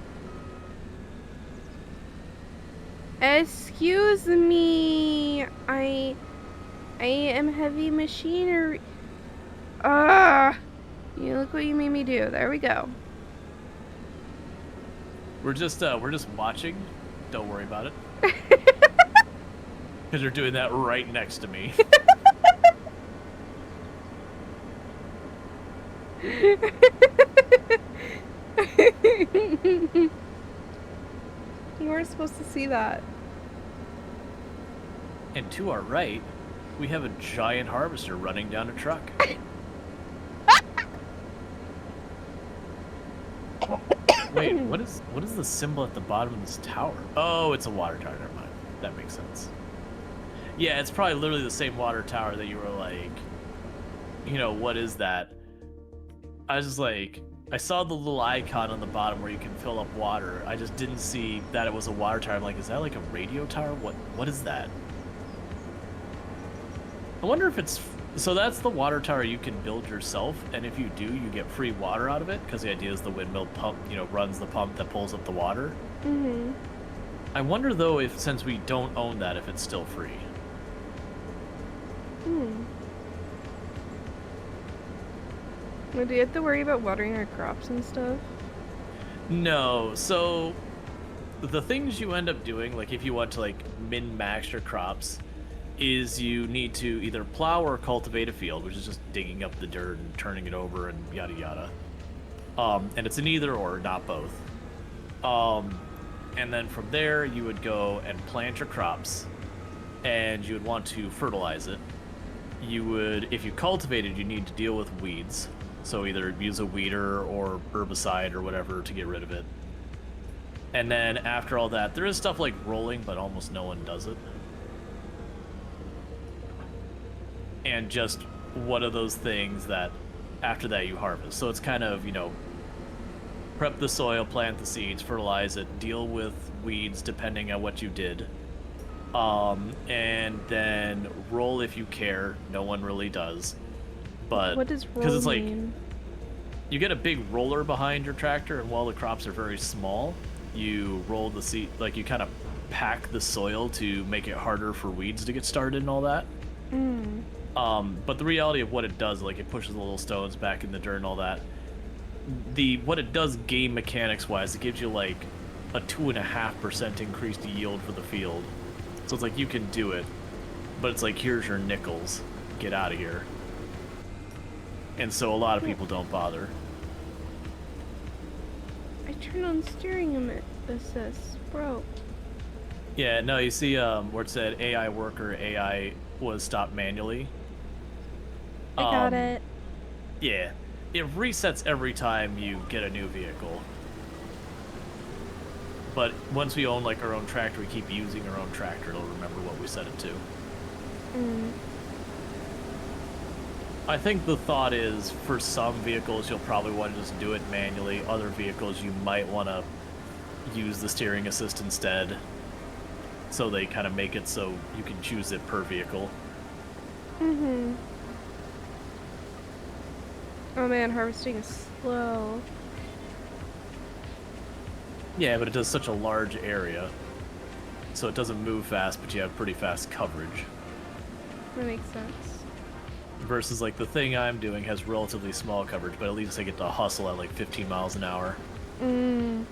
Excuse me. I am heavy machinery. You look what you made me do. There we go. We're just watching. Don't worry about it. Because you're doing that right next to me. You weren't supposed to see that. And to our right, we have a giant harvester running down a truck. Wait, what is the symbol at the bottom of this tower? Oh, it's a water tower. Never mind. That makes sense. Yeah, it's probably literally the same water tower that you were like, what is that? I was just like, I saw the little icon on the bottom where you can fill up water. I just didn't see that it was a water tower. I'm like, is that like a radio tower? What is that? I wonder if it's... So that's the water tower you can build yourself, and if you do, you get free water out of it, because the idea is the windmill pump, runs the pump that pulls up the water. Mm-hmm. I wonder though if since we don't own that, if it's still free. Hmm. Well, do you have to worry about watering our crops and stuff? No, so the things you end up doing, like if you want to like min-max your crops, is you need to either plow or cultivate a field, which is just digging up the dirt and turning it over and yada yada. And it's an either or, not both. Um, and then from there you would go and plant your crops, and you would want to fertilize it. You would, if you cultivated, you need to deal with weeds. So either use a weeder or herbicide or whatever to get rid of it. And then after all that, there is stuff like rolling, but almost no one does it. And just one of those things that after that you harvest. So it's kind of, prep the soil, plant the seeds, fertilize it, deal with weeds depending on what you did. And then roll if you care. No one really does. But what does roll because it's like mean? you get a big roller behind your tractor, and while the crops are very small, you roll the seed, like you kind of pack the soil to make it harder for weeds to get started and all that. Mm. But the reality of what it does, like it pushes the little stones back in the dirt and all that. What it does game mechanics wise, it gives you like a 2.5% increased yield for the field. So it's like you can do it, but it's like here's your nickels, get out of here. And so a lot of people don't bother. I turned on steering assist, bro. Yeah, no, you see where it said AI worker, AI was stopped manually. I got it. Yeah, it resets every time you get a new vehicle. But once we own like our own tractor, we keep using our own tractor. It'll remember what we set it to. Mm. I think the thought is for some vehicles you'll probably want to just do it manually. Other vehicles you might want to use the steering assist instead. So they kind of make it so you can choose it per vehicle. Mm-hmm. Oh man, harvesting is slow. Yeah, but it does such a large area. So it doesn't move fast, but you have pretty fast coverage. That makes sense. Versus like the thing I'm doing has relatively small coverage, but at least I get to hustle at like 15 miles an hour. Mm.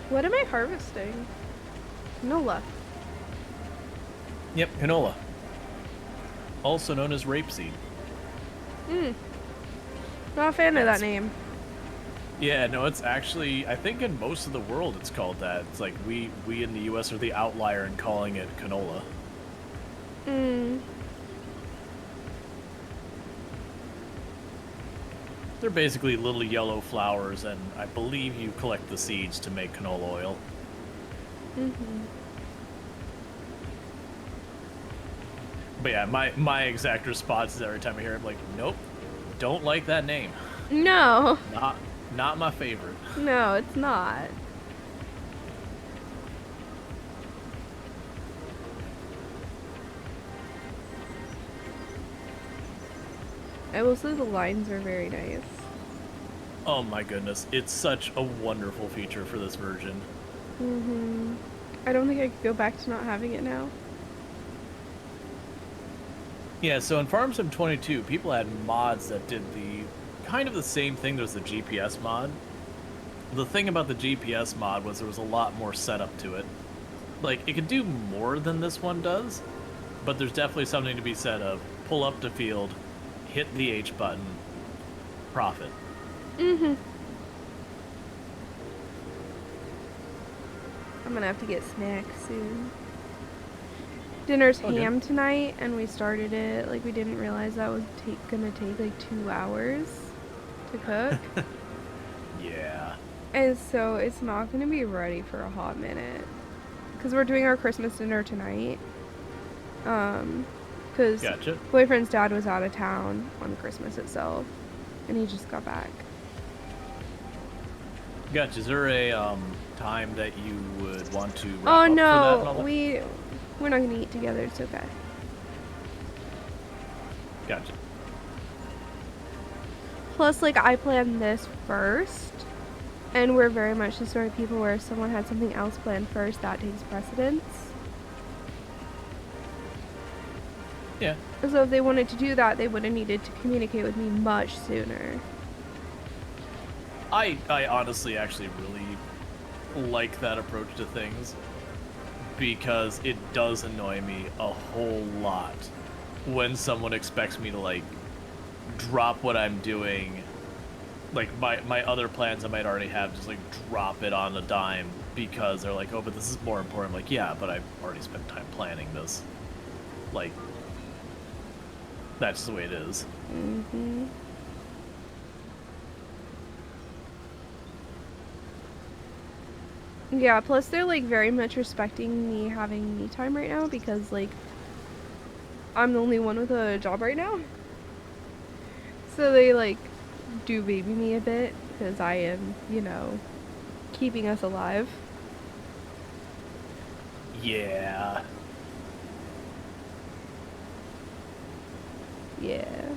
What am I harvesting? Canola. Yep, canola. Also known as rapeseed. Not a fan of Yes. that name. Yeah, no, it's actually, I think in most of the world it's called that. It's like we in the US are the outlier in calling it canola. Mm. They're basically little yellow flowers, and I believe you collect the seeds to make canola oil. Mm-hmm. But yeah, my exact response is every time I hear it, I'm like, nope, don't like that name. No. Not my favorite. No, it's not. I will say the lines are very nice. Oh my goodness, it's such a wonderful feature for this version. Mm-hmm. I don't think I could go back to not having it now. Yeah, so in Farm Sim 22, people had mods that did the kind of the same thing. There's the GPS mod. The thing about the GPS mod was there was a lot more setup to it. Like, it could do more than this one does, but there's definitely something to be said of pull up to field, hit the H button, profit. Mm-hmm. I'm gonna have to get snacks soon. Dinner's ham tonight, and we started it, like, we didn't realize that was gonna take like 2 hours to cook. Yeah. And so it's not gonna be ready for a hot minute. Because we're doing our Christmas dinner tonight. Because Gotcha. boyfriend's dad was out of town on Christmas itself, and he just got back. Gotcha. Is there a time that you would want to wrap Oh up for that and no, all that? we're not gonna eat together. It's okay. Gotcha. Plus, like, I planned this first, and we're very much the sort of people where if someone had something else planned first, that takes precedence. Yeah. So if they wanted to do that, they would have needed to communicate with me much sooner. I honestly actually really like that approach to things, because it does annoy me a whole lot when someone expects me to, like, drop what I'm doing, like my other plans I might already have, just like drop it on a dime because they're like, oh, but this is more important. I'm like, yeah, but I've already spent time planning this. Like, that's the way it is. Mm-hmm. Yeah, plus they're, like, very much respecting me having me time right now because, like, I'm the only one with a job right now. So they, like, do baby me a bit because I am, you know, keeping us alive. Yeah. Yeah.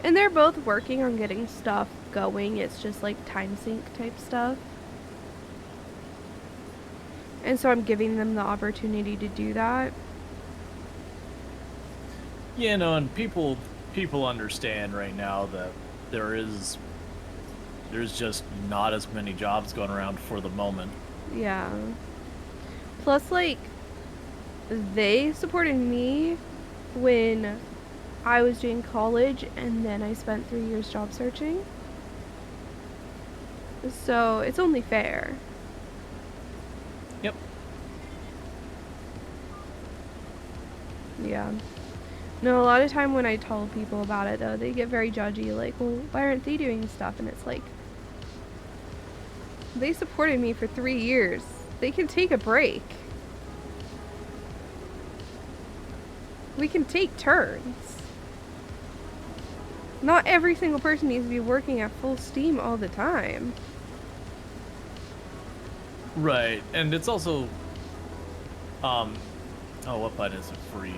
And they're both working on getting stuff going. It's just, like, time sink type stuff. And so I'm giving them the opportunity to do that. Yeah, no, and people understand right now that there's just not as many jobs going around for the moment. Yeah. Plus, like, they supported me when I was doing college and then I spent 3 years job searching. So it's only fair. Yep. Yeah. No, a lot of time when I tell people about it, though, they get very judgy, like, well, why aren't they doing stuff? And it's like, they supported me for 3 years. They can take a break. We can take turns. Not every single person needs to be working at full steam all the time. Right, and it's also, oh, what button is it for you?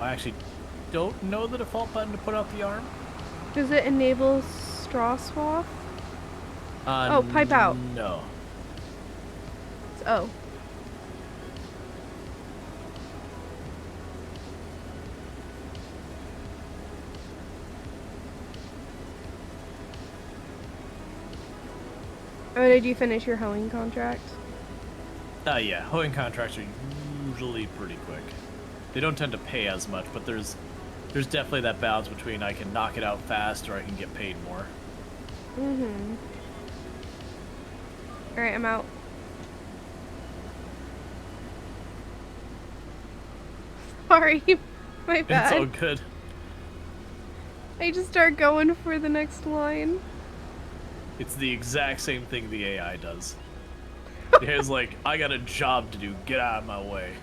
I actually don't know the default button to put out the arm. Does it enable straw swath? Oh, pipe out. No. It's O. Oh, did you finish your hoeing contract? Yeah, hoeing contracts are usually pretty quick. They don't tend to pay as much, but there's definitely that balance between I can knock it out fast or I can get paid more. Mm-hmm. Alright, I'm out. Sorry, my bad. It's all good. I just start going for the next line. It's the exact same thing the AI does. The AI's like, I got a job to do, get out of my way.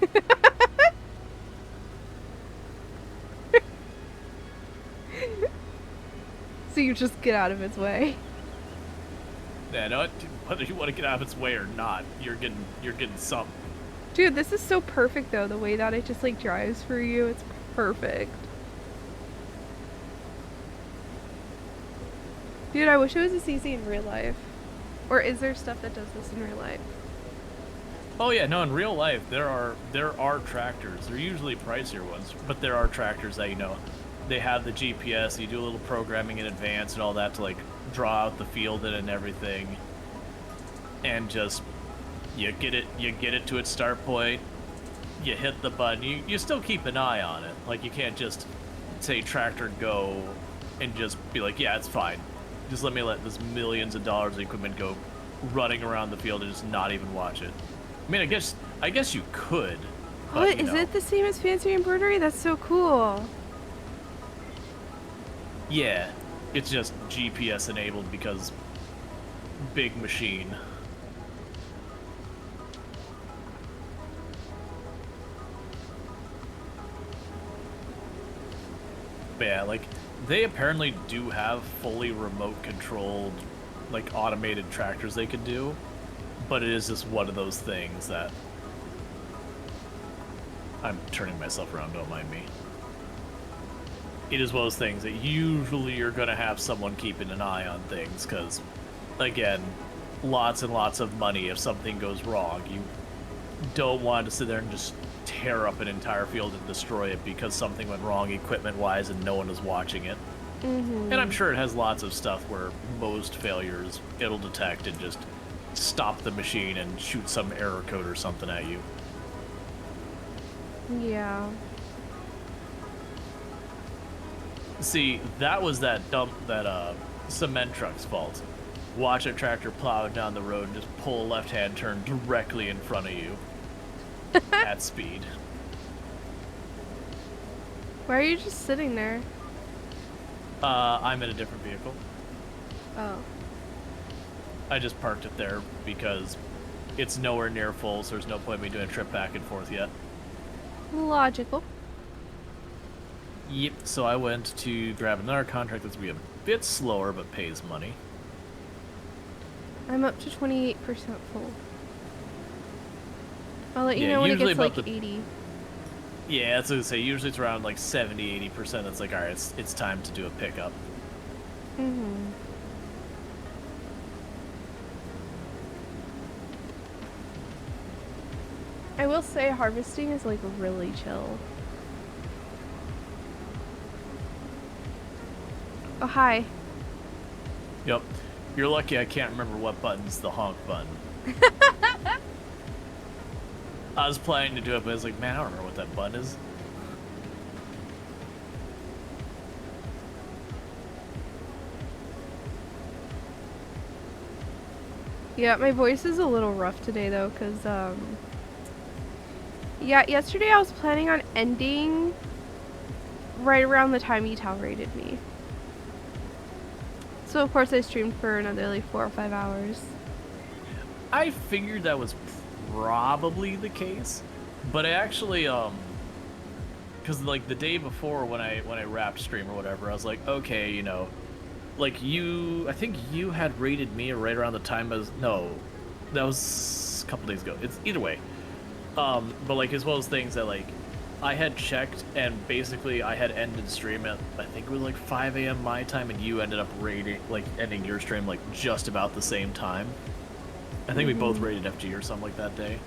So you just get out of its way. Yeah, no, whether you want to get out of its way or not, you're getting something. Dude, this is so perfect though, the way that it just like drives for you. It's perfect. Dude, I wish it was a CC in real life. Or is there stuff that does this in real life? Oh yeah, no, in real life there are tractors. They're usually pricier ones, but there are tractors that, you know, they have the GPS, you do a little programming in advance and all that to like draw out the field and everything. And just you get it to its start point, you hit the button, you still keep an eye on it. Like, you can't just say tractor go and just be like, yeah, it's fine. Just let me let this millions of dollars of equipment go running around the field and just not even watch it. I mean, I guess you could. What? Is it the same as fancy embroidery? That's so cool. Yeah, it's just GPS enabled because big machine. But yeah, like, they apparently do have fully remote controlled, like, automated tractors they could do, but it is just one of those things that I'm turning myself around, don't mind me. it is one of those things that usually you're going to have someone keeping an eye on things because, again, lots and lots of money if something goes wrong. You don't want to sit there and just tear up an entire field and destroy it because something went wrong equipment-wise and no one is watching it. Mm-hmm. And I'm sure it has lots of stuff where most failures it'll detect and just stop the machine and shoot some error code or something at you. Yeah. See, that was that cement truck's fault. Watch a tractor plow down the road and just pull a left-hand turn directly in front of you at speed. Why are you just sitting there? I'm in a different vehicle. Oh. I just parked it there because it's nowhere near full, so there's no point in me doing a trip back and forth yet. Logical. Yep, so I went to grab another contract that's going to be a bit slower but pays money. I'm up to 28% full. I'll let you know when it gets like 80. Yeah, that's what I was gonna say. Usually it's around like 70-80%. It's like, alright, it's time to do a pickup. Mm-hmm. I will say harvesting is like really chill. Oh, hi. Yep. You're lucky I can't remember what button's the honk button. I was planning to do it, but I was like, man, I don't remember what that button is. Yeah, my voice is a little rough today though, cause yeah, yesterday I was planning on ending right around the time ETAL raided me. So of course I streamed for another like 4 or 5 hours. I figured that was probably the case, but I actually because like the day before when I wrapped stream or whatever, I was like, okay, you know, like I think you had rated me right around the time as no, that was a couple days ago. It's either way, but like it's one of those things that like I had checked and basically I had ended stream at I think it was like 5 a.m. my time, and you ended up ending your stream like just about the same time. I think we both rated FG or something like that day.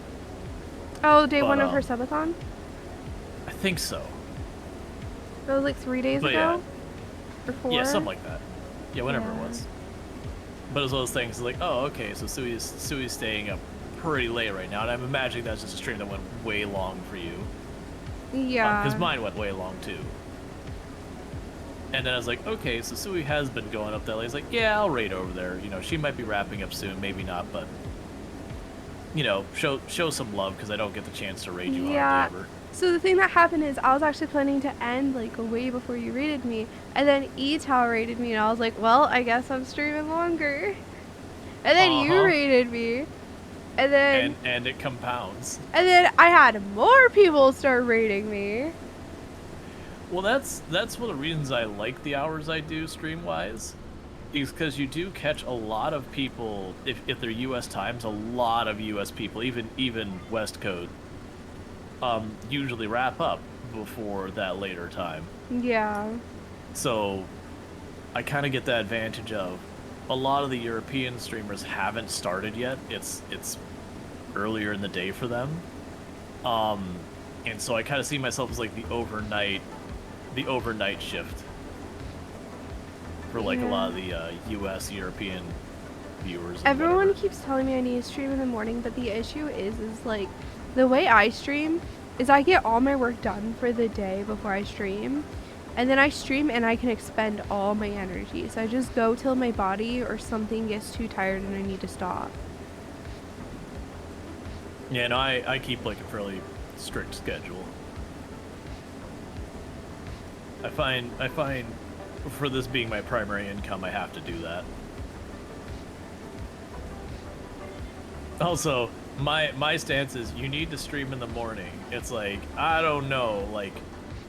Oh, day one of her subathon? I think so. That was like 3 days ago? Yeah. Or 4? Yeah, something like that. Yeah, whatever it was. But it was one of those things like, oh, okay, so Suwey's staying up pretty late right now, and I'm imagining that's just a stream that went way long for you. Yeah. Because mine went way long too. And then I was like, okay, so Suwey has been going up that late. He's like, yeah, I'll raid over there. You know, she might be wrapping up soon, maybe not, but you know, show some love because I don't get the chance to raid you hardly ever. So the thing that happened is I was actually planning to end like way before you raided me, and then ETAL raided me, and I was like, well, I guess I'm streaming longer. And then you raided me, and then and it compounds. And then I had more people start raiding me. Well, that's one of the reasons I like the hours I do stream wise. Is because you do catch a lot of people, if they're U.S. times, a lot of U.S. people, even West Coast, usually wrap up before that later time. Yeah. So, I kind of get that advantage of a lot of the European streamers haven't started yet. It's earlier in the day for them, and so I kind of see myself as like the overnight shift. For like a lot of the U.S. European viewers. Everyone keeps telling me I need to stream in the morning, but the issue is like the way I stream is I get all my work done for the day before I stream, and then I stream and I can expend all my energy. So I just go till my body or something gets too tired and I need to stop. Yeah, no, I keep like a fairly strict schedule. I find for this being my primary income, I have to do that. Also, my stance is you need to stream in the morning. It's like, I don't know, like,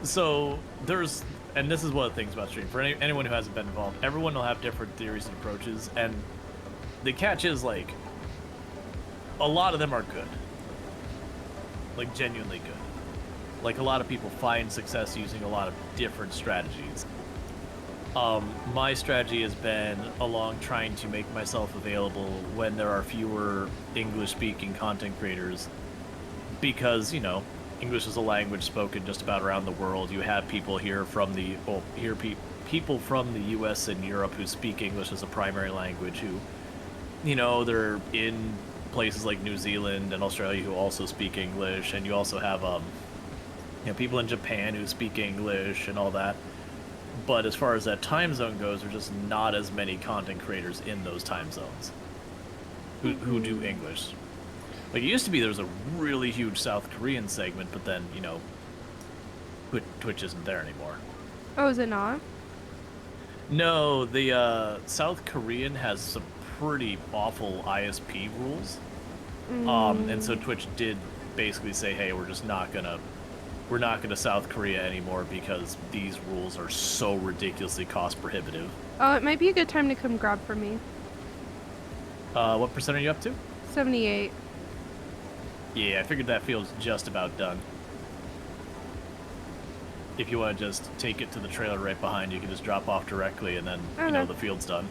so there's, and this is one of the things about stream, for anyone who hasn't been involved, everyone will have different theories and approaches, and the catch is, like, a lot of them are good. Like, genuinely good. Like, a lot of people find success using a lot of different strategies. My strategy has been along trying to make myself available when there are fewer English-speaking content creators, because, you know, English is a language spoken just about around the world. You have people here from the, well, people from the U.S. and Europe who speak English as a primary language, who, you know, they're in places like New Zealand and Australia who also speak English, and you also have, you know, people in Japan who speak English and all that. But as far as that time zone goes, there's just not as many content creators in those time zones who do English. Like, it used to be there was a really huge South Korean segment, but then, you know, Twitch isn't there anymore. Oh, is it not? No, the South Korean has some pretty awful ISP rules. And so Twitch did basically say, hey, we're not gonna South Korea anymore because these rules are so ridiculously cost prohibitive. Oh, it might be a good time to come grab for me. What percent are you up to? 78. Yeah, I figured that feels just about done. If you want to just take it to the trailer right behind, you can just drop off directly, and then, Okay. you know, the field's done.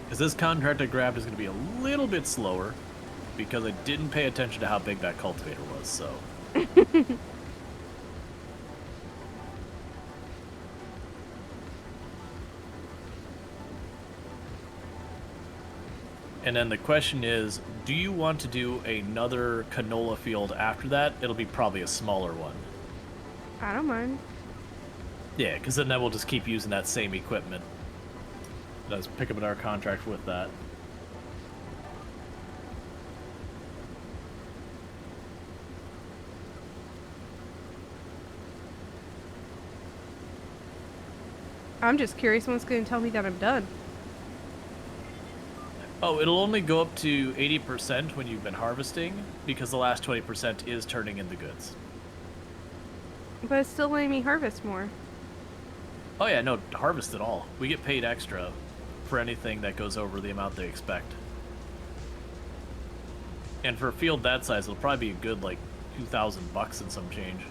Because this contract I grabbed is going to be a little bit slower, because I didn't pay attention to how big that cultivator was, so... And then the question is, do you want to do another canola field after that? It'll be probably a smaller one. I don't mind. Yeah, because then we'll just keep using that same equipment. Let's pick up our contract with that. I'm just curious when it's going to tell me that I'm done. Oh, it'll only go up to 80% when you've been harvesting, because the last 20% is turning into goods. But it's still letting me harvest more. Oh yeah, no, harvest it all. We get paid extra for anything that goes over the amount they expect. And for a field that size, it'll probably be a good, like, $2,000 and some change.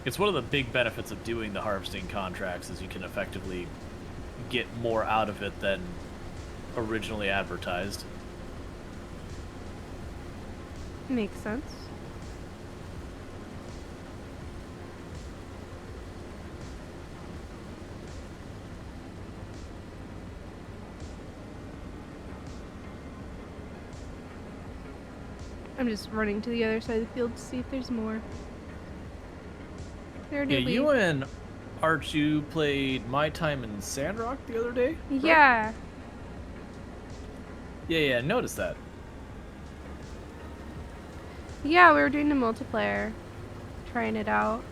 It's one of the big benefits of doing the harvesting contracts is you can effectively get more out of it than originally advertised. Makes sense. I'm just running to the other side of the field to see if there's more. There Yeah, did we. you and Archu played My Time in Sandrock the other day? Right? Yeah. Yeah, noticed that. Yeah, we were doing the multiplayer. Trying it out.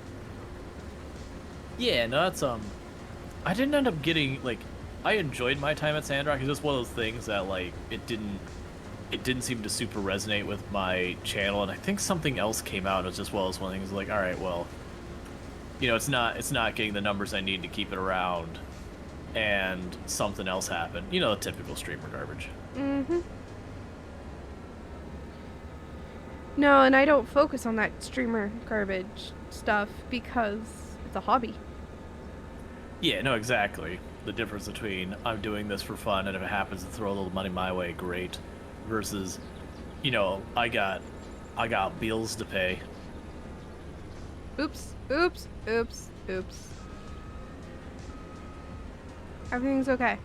Yeah, no, that's, I didn't end up getting, like, I enjoyed My Time at Sandrock. It's just one of those things that, like, it didn't seem to super resonate with my channel, and I think something else came out as well as one of the things like, alright, well, you know, it's not getting the numbers I need to keep it around, and something else happened. You know, the typical streamer garbage. Mm-hmm. No, and I don't focus on that streamer garbage stuff because it's a hobby. Yeah, no, exactly. The difference between I'm doing this for fun, and if it happens to throw a little money my way, great, versus, you know, I got bills to pay. Oops, oops, oops, oops. Everything's okay.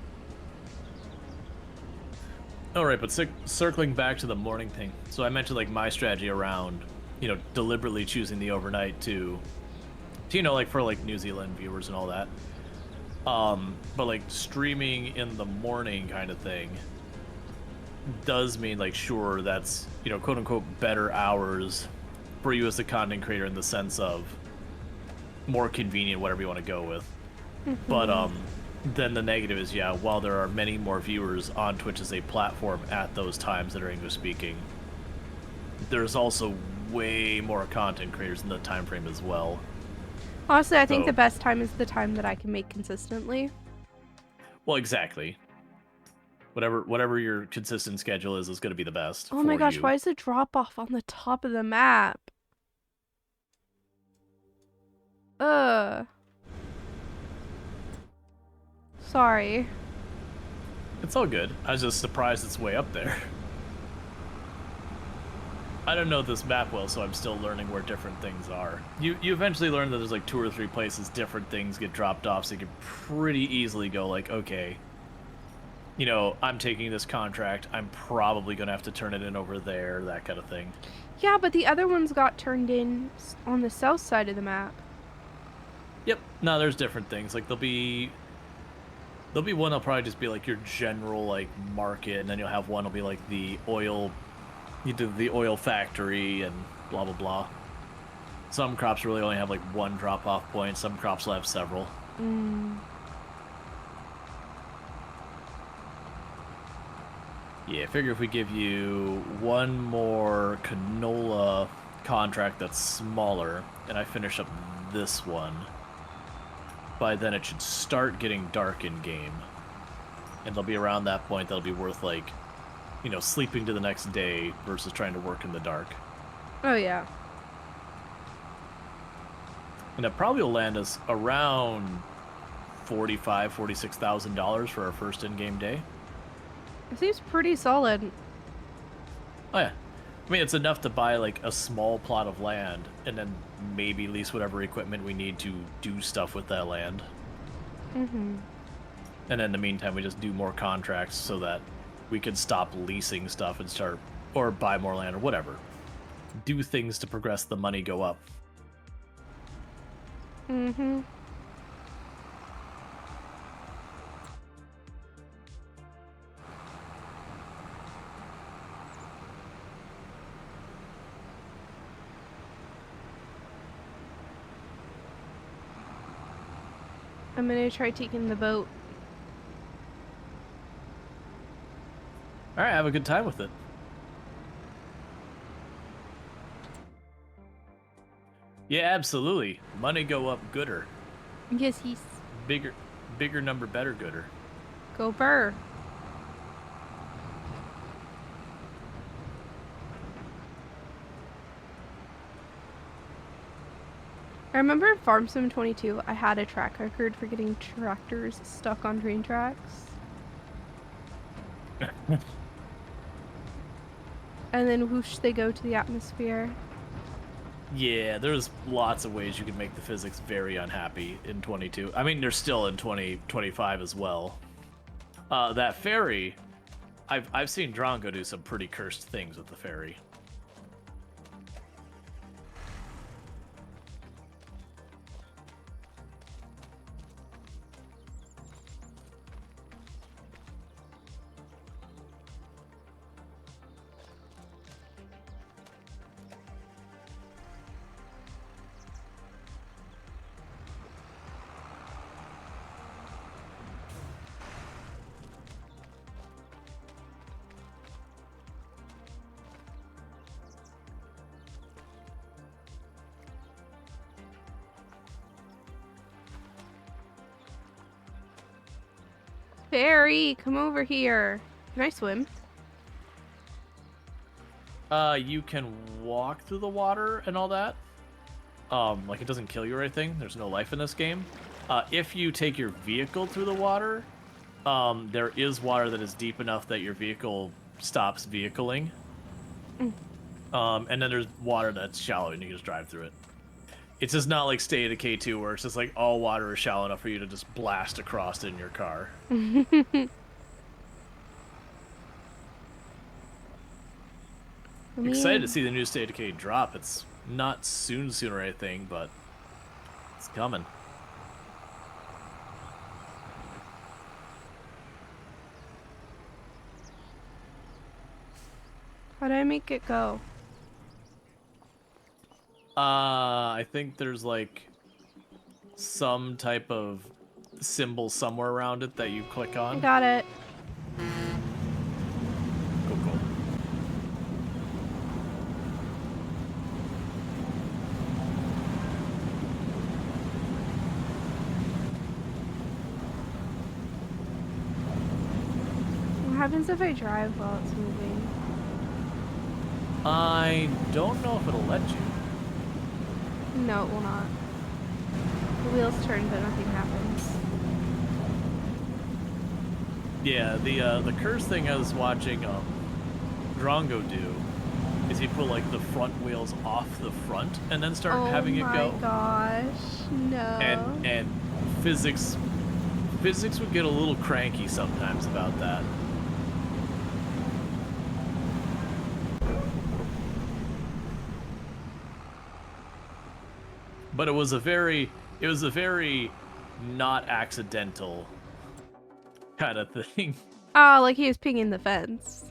Alright, but circling back to the morning thing. So I mentioned, like, my strategy around, you know, deliberately choosing the overnight to you know, like, for, like, New Zealand viewers and all that. But, like, streaming in the morning kind of thing does mean, like, sure, that's, you know, quote-unquote better hours for you as a content creator in the sense of more convenient, whatever you want to go with. But, then the negative is, yeah, while there are many more viewers on Twitch as a platform at those times that are English-speaking, there's also way more content creators in the time frame as well. Honestly, I think the best time is the time that I can make consistently. Well, exactly. Whatever your consistent schedule is going to be the best Oh my for gosh, you. why is the drop off on the top of the map? Ugh. Sorry. It's all good. I was just surprised it's way up there. I don't know this map well, so I'm still learning where different things are. You eventually learn that there's like 2 or 3 places different things get dropped off, so you can pretty easily go like, okay, you know, I'm taking this contract, I'm probably gonna have to turn it in over there, that kind of thing. Yeah, but the other ones got turned in on the south side of the map. Yep. No, there's different things. Like there'll be one that'll probably just be like your general like market, and then you'll have one that'll be like the oil, you do the oil factory and blah blah blah. Some crops really only have like one drop off point. Some crops will have several. Mm. Yeah, I figure if we give you one more canola contract that's smaller, and I finish up this one, by then it should start getting dark in game. And it'll be around that point that'll be worth like, you know, sleeping to the next day versus trying to work in the dark. Oh yeah. And it probably will land us around $46,000 for our first in-game day. It seems pretty solid. Oh yeah. I mean, it's enough to buy like a small plot of land and then maybe lease whatever equipment we need to do stuff with that land. Mm-hmm. And then in the meantime, we just do more contracts so that we can stop leasing stuff and start, or buy more land or whatever. Do things to progress the money go up. Mm-hmm. I'm gonna try taking the boat. All right, have a good time with it. Yeah, absolutely. Money go up gooder. Yes, he's Bigger number, better gooder. go burr. I remember in Farm Sim 22, I had a track record for getting tractors stuck on train tracks. And then whoosh, they go to the atmosphere. Yeah, there's lots of ways you can make the physics very unhappy in 22. I mean, they're still in 2025 as well. That ferry, I've seen Drongo do some pretty cursed things with the ferry. Fairy, come over here. Can I swim? You can walk through the water and all that. Like it doesn't kill you or anything. There's no life in this game. If you take your vehicle through the water, there is water that is deep enough that your vehicle stops vehicling. And then there's water that's shallow and you can just drive through it. It's just not like State of Decay 2 where it's just like all water is shallow enough for you to just blast across it in your car. Excited to see the new State of Decay drop. It's not soon or anything, but it's coming. How do I make it go? I think there's like some type of symbol somewhere around it that you click on. I got it. Cool, cool. happens if I drive while it's moving? I don't know if it'll let you. No, it will not. The wheels turn, but nothing happens. Yeah, the curse thing I was watching Drongo do is he put like the front wheels off the front and then start having it go. Oh my gosh, no. And physics would get a little cranky sometimes about that. But it was a very not accidental kind of thing. Oh, like he was pinging the fence.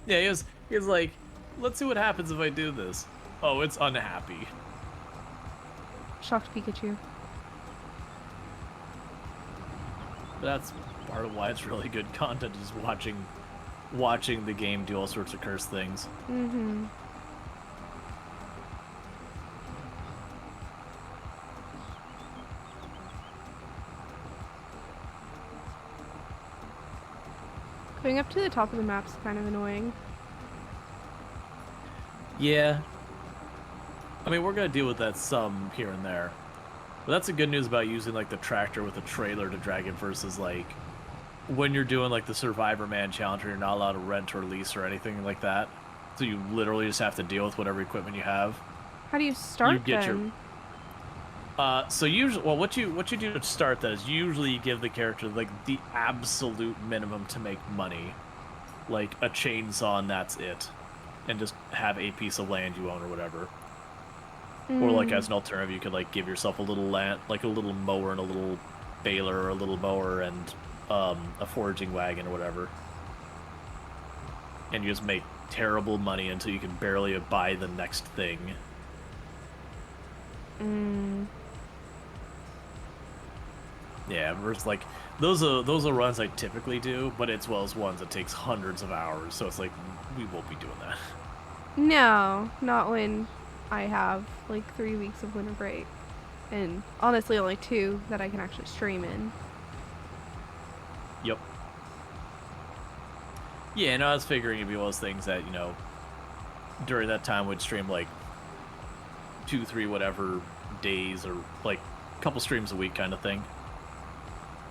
Yeah, he was like, let's see what happens if I do this. Oh, it's unhappy. Shocked Pikachu. That's part of why it's really good content, is watching the game do all sorts of curse things. Mm-hmm. Going up to the top of the map's kind of annoying. Yeah. I mean, we're gonna deal with that some here and there. But that's the good news about using like the tractor with a trailer to drag it versus like when you're doing like the Survivor Man challenge where you're not allowed to rent or lease or anything like that. So you literally just have to deal with whatever equipment you have. How do you start You get then? So usually, well, what you do to start that is usually you give the character like the absolute minimum to make money, like a chainsaw and that's it, and just have a piece of land you own or whatever. Or like as an alternative, you could like give yourself a little land, like a little mower and a little baler or a little mower and a foraging wagon or whatever, and you just make terrible money until you can barely buy the next thing. Yeah, versus like those are runs I typically do, but it's well as ones that takes hundreds of hours, so it's like we won't be doing that. No, not when I have like 3 weeks of winter break. And honestly only 2 that I can actually stream in. Yep. Yeah, no, I was figuring it'd be one of those things that, you know, during that time would stream like 2, 3, whatever days or like a couple streams a week kind of thing.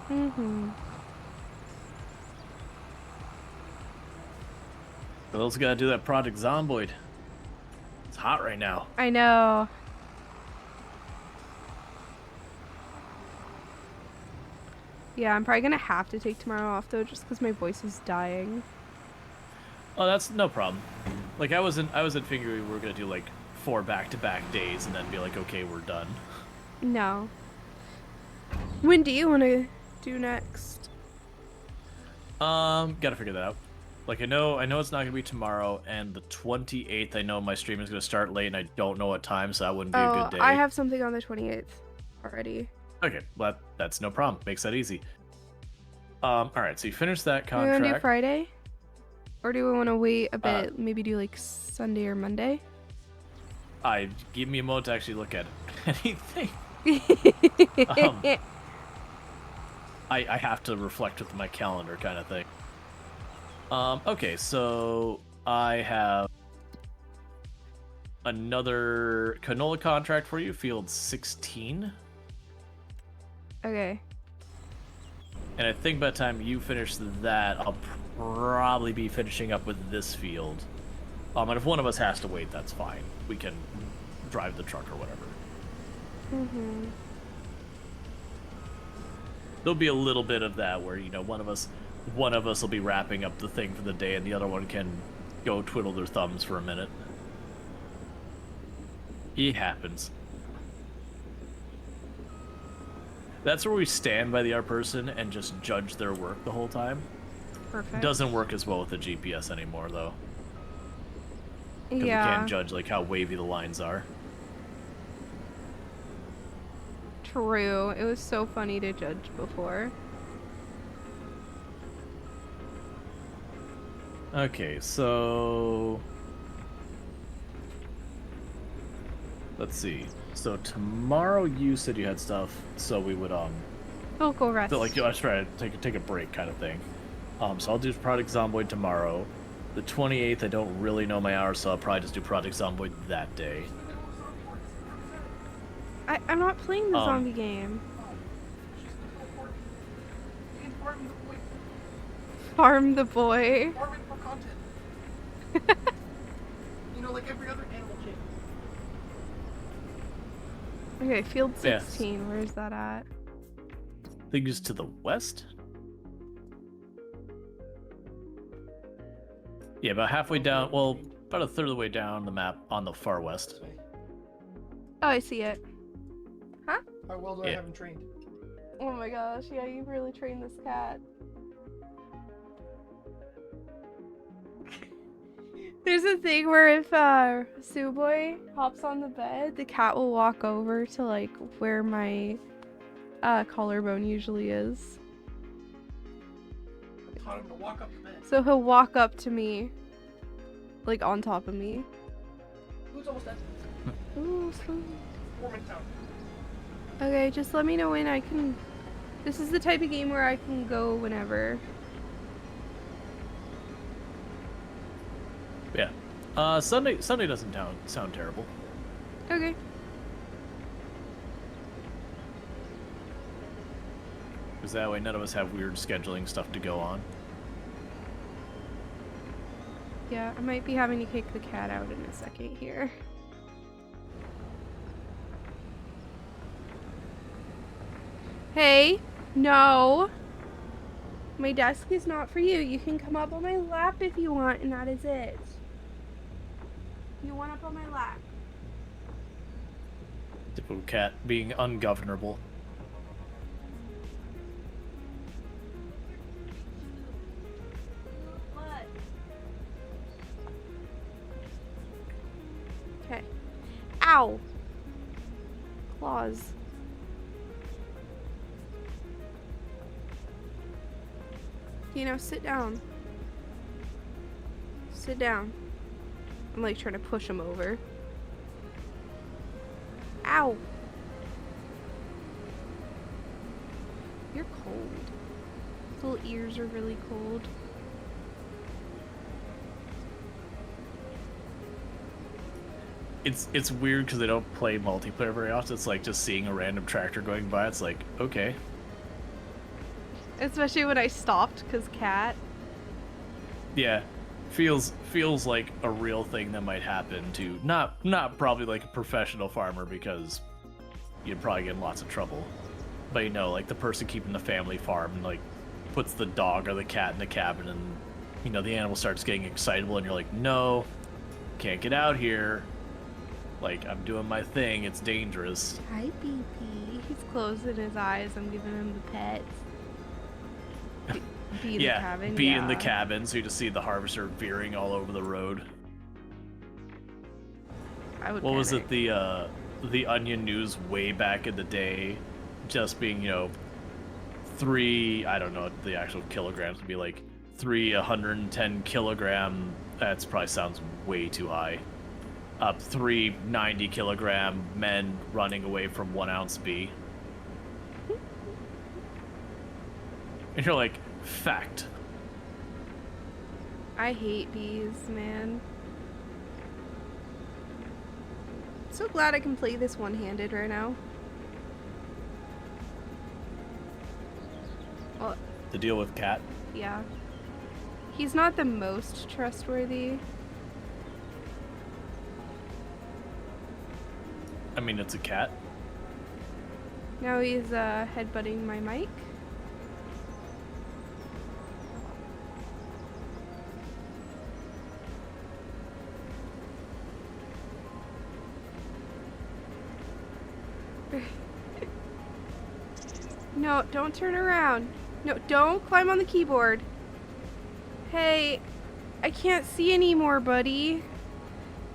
Mm-hmm. But also gotta do that Project Zomboid. It's hot right now. I know. Yeah, I'm probably gonna have to take tomorrow off though, just because my voice is dying. Oh, that's no problem. Like I wasn't figuring we were gonna do like 4 back-to-back days and then be like, okay, we're done. No. When do you want to do next? Gotta figure that out. Like I know it's not gonna be tomorrow, and the 28th I know my stream is gonna start late, and I don't know what time, so that wouldn't be a good day. I have something on the 28th already. Okay, well that's no problem. Makes that easy. All right, so you finished that contract. Do we want to do Friday, or do we want to wait a bit? Maybe do like Sunday or Monday. Give me a moment to actually look at anything. I have to reflect with my calendar kind of thing. Okay, so I have another canola contract for you, field 16. Okay. And I think by the time you finish that, I'll probably be finishing up with this field. And if one of us has to wait, that's fine. We can drive the truck or whatever. Mm-hmm. There'll be a little bit of that where, you know, one of us will be wrapping up the thing for the day and the other one can go twiddle their thumbs for a minute. It happens. That's where we stand by the other person and just judge their work the whole time. Perfect. Doesn't work as well with the GPS anymore, though. Because Yeah. we can't judge like how wavy the lines are. True. It was so funny to judge before. Okay, so let's see. So tomorrow you said you had stuff, so we would Oh, go rest. so like I was trying to take a break kind of thing. So I'll do Project Zomboid tomorrow. The 28th, I don't really know my hours, so I'll probably just do Project Zomboid that day. I'm not playing the Um, zombie game. Farm the boy. Farming for content. Like every other animal channel. Okay, field Yes. 16. Where's that at? I think it's to the west. Yeah, about halfway down. Well, about a third of the way down the map on the far west. Oh, I see it. How well do I have him trained? Oh my gosh, yeah, you've really trained this cat. There's a thing where if Suwey hops on the bed, the cat will walk over to like where my collarbone usually is. I taught him to walk up the bed. So he'll walk up to me, like on top of me. Who's almost dead? Ooh, slow. 4 minutes out. Okay, just let me know when I can. This is the type of game where I can go whenever. Yeah. Sunday doesn't sound terrible. Okay. Because that way none of us have weird scheduling stuff to go on. Yeah, I might be having to kick the cat out in a second here. Hey, no. My desk is not for you. You can come up on my lap if you want, and that is it. You want up on my lap. Typical cat being ungovernable. What? Okay. Ow! Claws. You know, sit down. Sit down. I'm like trying to push him over. Ow! You're cold. His little ears are really cold. It's weird because they don't play multiplayer very often. It's like just seeing a random tractor going by. It's like, okay. Especially when I stopped, because cat. Yeah. Feels like a real thing that might happen to not probably like a professional farmer, because you'd probably get in lots of trouble. But you know, like the person keeping the family farm and like puts the dog or the cat in the cabin, and you know the animal starts getting excitable and you're like, no, can't get out here. Like, I'm doing my thing, it's dangerous. Hi, BP. He's closing his eyes. I'm giving him the pets. Be in the cabin. Be in the cabin, so you just see the harvester veering all over the road. What was it, the Onion News way back in the day, just being, you know, 3, I don't know the actual kilograms, would be like 110 kilogram, that's probably sounds way too high. 3 90 kilogram men running away from 1 ounce bee. And you're like, fact. I hate bees, man. So glad I can play this one-handed right now. Well, To deal with cat. yeah. He's not the most trustworthy. I mean, it's a cat. Now he's headbutting my mic. No, don't turn around. No, don't climb on the keyboard. Hey, I can't see anymore, buddy.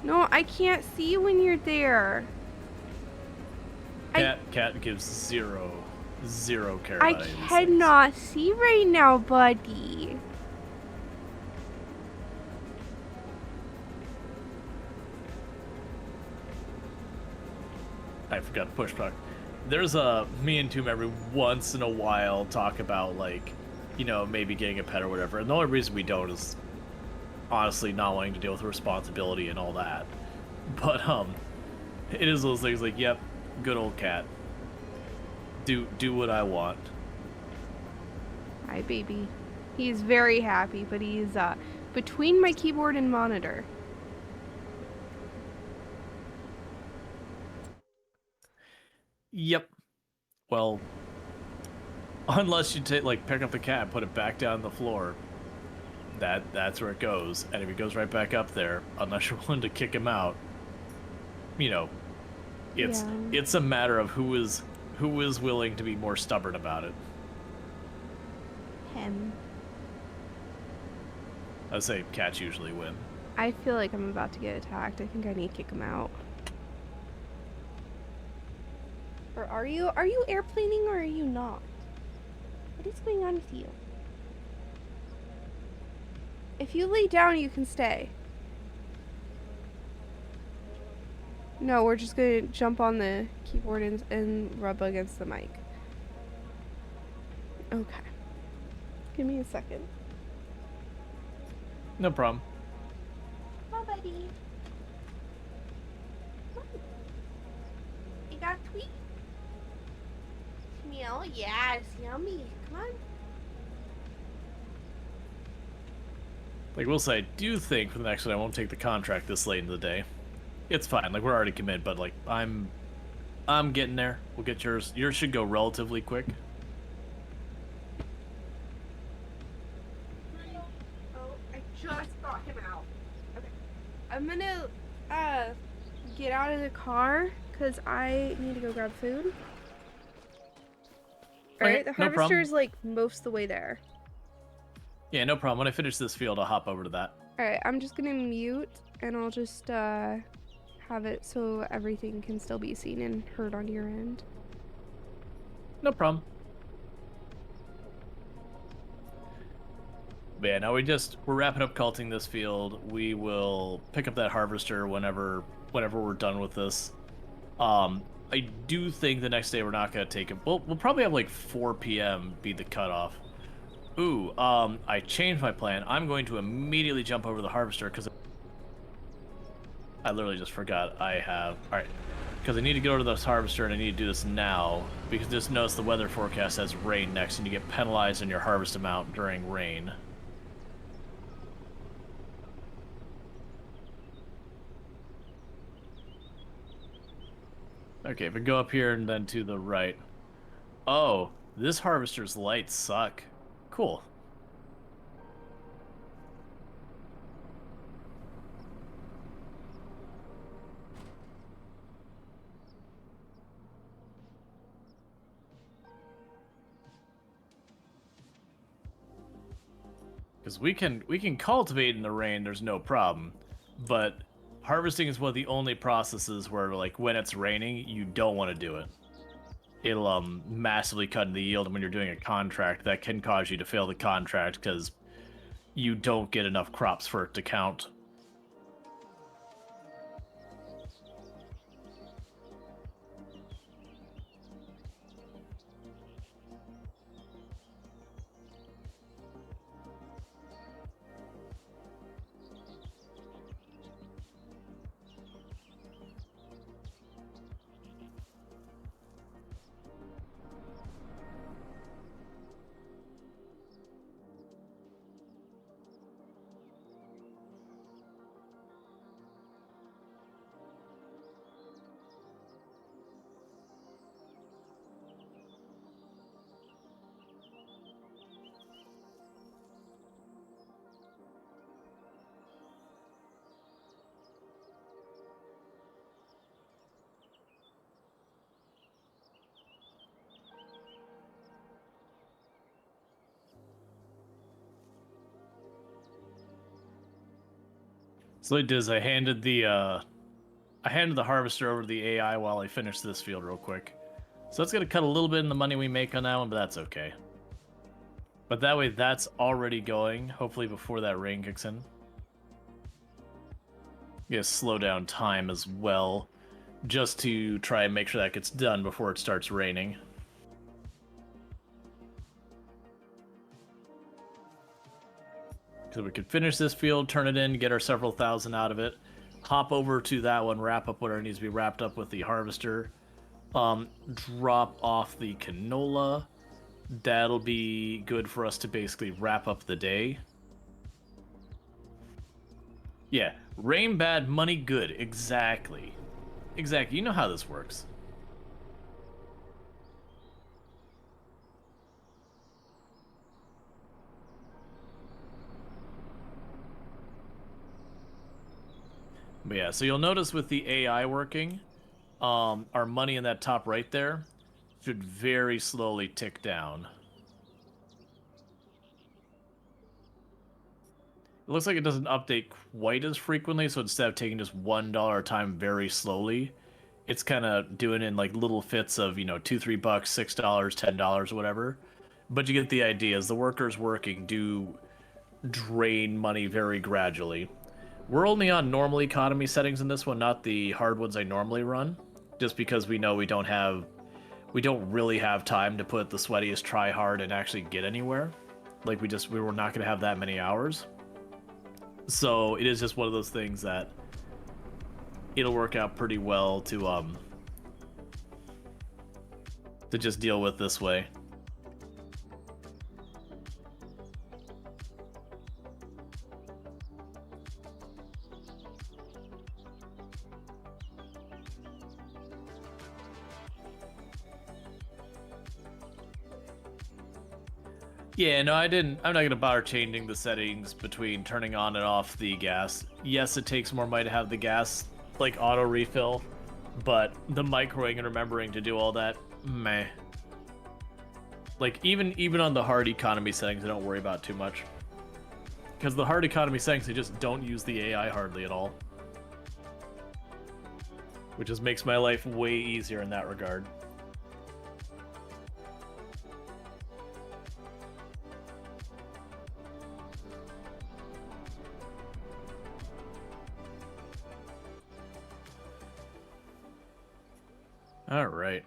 No, I can't see when you're there. Cat gives zero care I about any of these things. cannot see right now, buddy. I forgot to push back. There's me and Toom every once in a while talk about like you know, maybe getting a pet or whatever. And the only reason we don't is honestly not wanting to deal with responsibility and all that. But it is those things like, yep, good old cat. Do what I want. Hi, baby. He's very happy, but he's between my keyboard and monitor. Yep. Well, unless you pick up the cat and put it back down on the floor, that's where it goes. And if he goes right back up there, unless you're willing to kick him out, you know, it's a matter of who is willing to be more stubborn about it. Him. I'd say cats usually win. I feel like I'm about to get attacked. I think I need to kick him out. Or are you airplaning or are you not? What is going on with you? If you lay down, you can stay. No, we're just gonna jump on the keyboard and rub against the mic. Okay. Give me a second. No problem. Come on, buddy. Come on. You got a tweet? Meow, yes, yummy. Come on. Like, we'll say, I do think for the next one I won't take the contract this late in the day. It's fine, like, we're already committed, but, like, I'm getting there. We'll get yours. Yours should go relatively quick. Oh, I just got him out. Okay. I'm gonna, get out of the car, because I need to go grab food. Alright, the harvester's, like, most of the way there. Yeah, no problem. When I finish this field, I'll hop over to that. Alright, I'm just gonna mute, and I'll just, have it so everything can still be seen and heard on your end. No problem. But yeah, now we're wrapping up culting this field. We will pick up that harvester whenever we're done with this. I do think the next day we're not gonna take it. We'll probably have like 4 p.m. be the cutoff. Ooh, I changed my plan. I'm going to immediately jump over the harvester because I literally just forgot I have. All right, because I need to go to this harvester and I need to do this now because just notice the weather forecast has rain next and you get penalized in your harvest amount during rain. Okay, if we go up here and then to the right. Oh, this harvester's lights suck. Cool. Because we can cultivate in the rain, there's no problem. But harvesting is one of the only processes where, like, when it's raining, you don't want to do it. It'll massively cut in the yield, and when you're doing a contract, that can cause you to fail the contract because you don't get enough crops for it to count. So what I did is I handed the harvester over to the AI while I finished this field real quick. So that's gonna cut a little bit in the money we make on that one, but that's okay. But that way, that's already going. Hopefully, before that rain kicks in. Yeah, slow down time as well, just to try and make sure that gets done before it starts raining. So we could finish this field, turn it in, get our several thousand out of it, hop over to that one, wrap up whatever needs to be wrapped up with the harvester, drop off the canola. That'll be good for us to basically wrap up the day. Yeah, rain bad, money good. Exactly. Exactly. You know how this works. But yeah, so you'll notice with the AI working, our money in that top right there should very slowly tick down. It looks like it doesn't update quite as frequently, so instead of taking just $1 a time very slowly, it's kind of doing it in like little fits of, you know, $2, $3, $6, $10, whatever. But you get the idea. As the workers working do drain money very gradually. We're only on normal economy settings in this one, not the hard ones I normally run, just because we know we don't really have time to put the sweatiest try hard and actually get anywhere. Like we were not going to have that many hours. So it is just one of those things that it'll work out pretty well to just deal with this way. Yeah, no, I'm not going to bother changing the settings between turning on and off the gas. Yes, it takes more money to have the gas, like, auto refill, but the microwaving and remembering to do all that, meh. Like, even on the hard economy settings, I don't worry about too much. Because the hard economy settings, they just don't use the AI hardly at all. Which just makes my life way easier in that regard. Alright.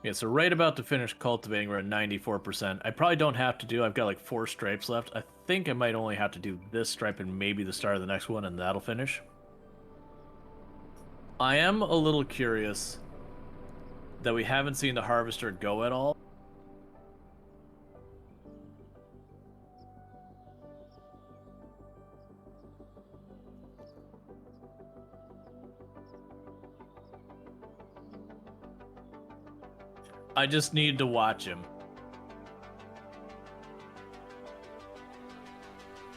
Yeah, so right about to finish cultivating, we're at 94%. I probably don't have to I've got like 4 stripes left. I think I might only have to do this stripe and maybe the start of the next one, and that'll finish. I am a little curious that we haven't seen the harvester go at all. I just need to watch him.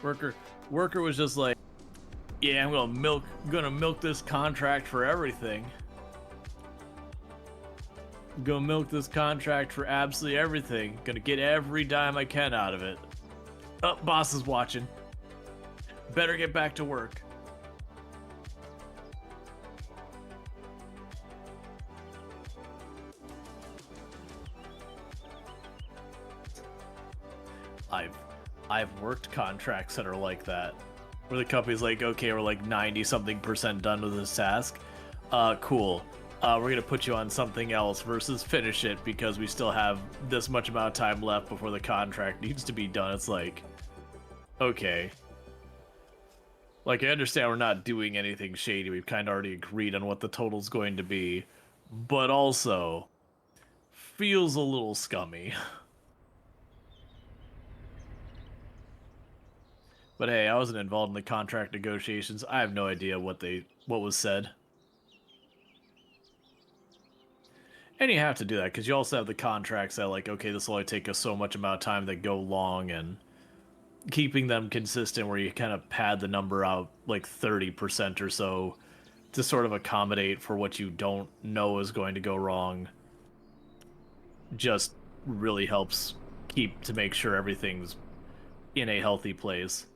Worker was just like, yeah, I'm gonna milk this contract for everything. Gonna milk this contract for absolutely everything. Gonna get every dime I can out of it. Oh, boss is watching. Better get back to work. I've worked contracts that are like that, where the company's like, okay, we're like 90-something% done with this task. Cool. We're gonna put you on something else versus finish it because we still have this much amount of time left before the contract needs to be done. It's like, okay. Like, I understand we're not doing anything shady. We've kind of already agreed on what the total's going to be, but also feels a little scummy. But hey, I wasn't involved in the contract negotiations. I have no idea what was said. And you have to do that, because you also have the contracts that, like, okay, this will only take us so much amount of time that go long, and keeping them consistent where you kind of pad the number out, like, 30% or so, to sort of accommodate for what you don't know is going to go wrong, just really helps to make sure everything's in a healthy place.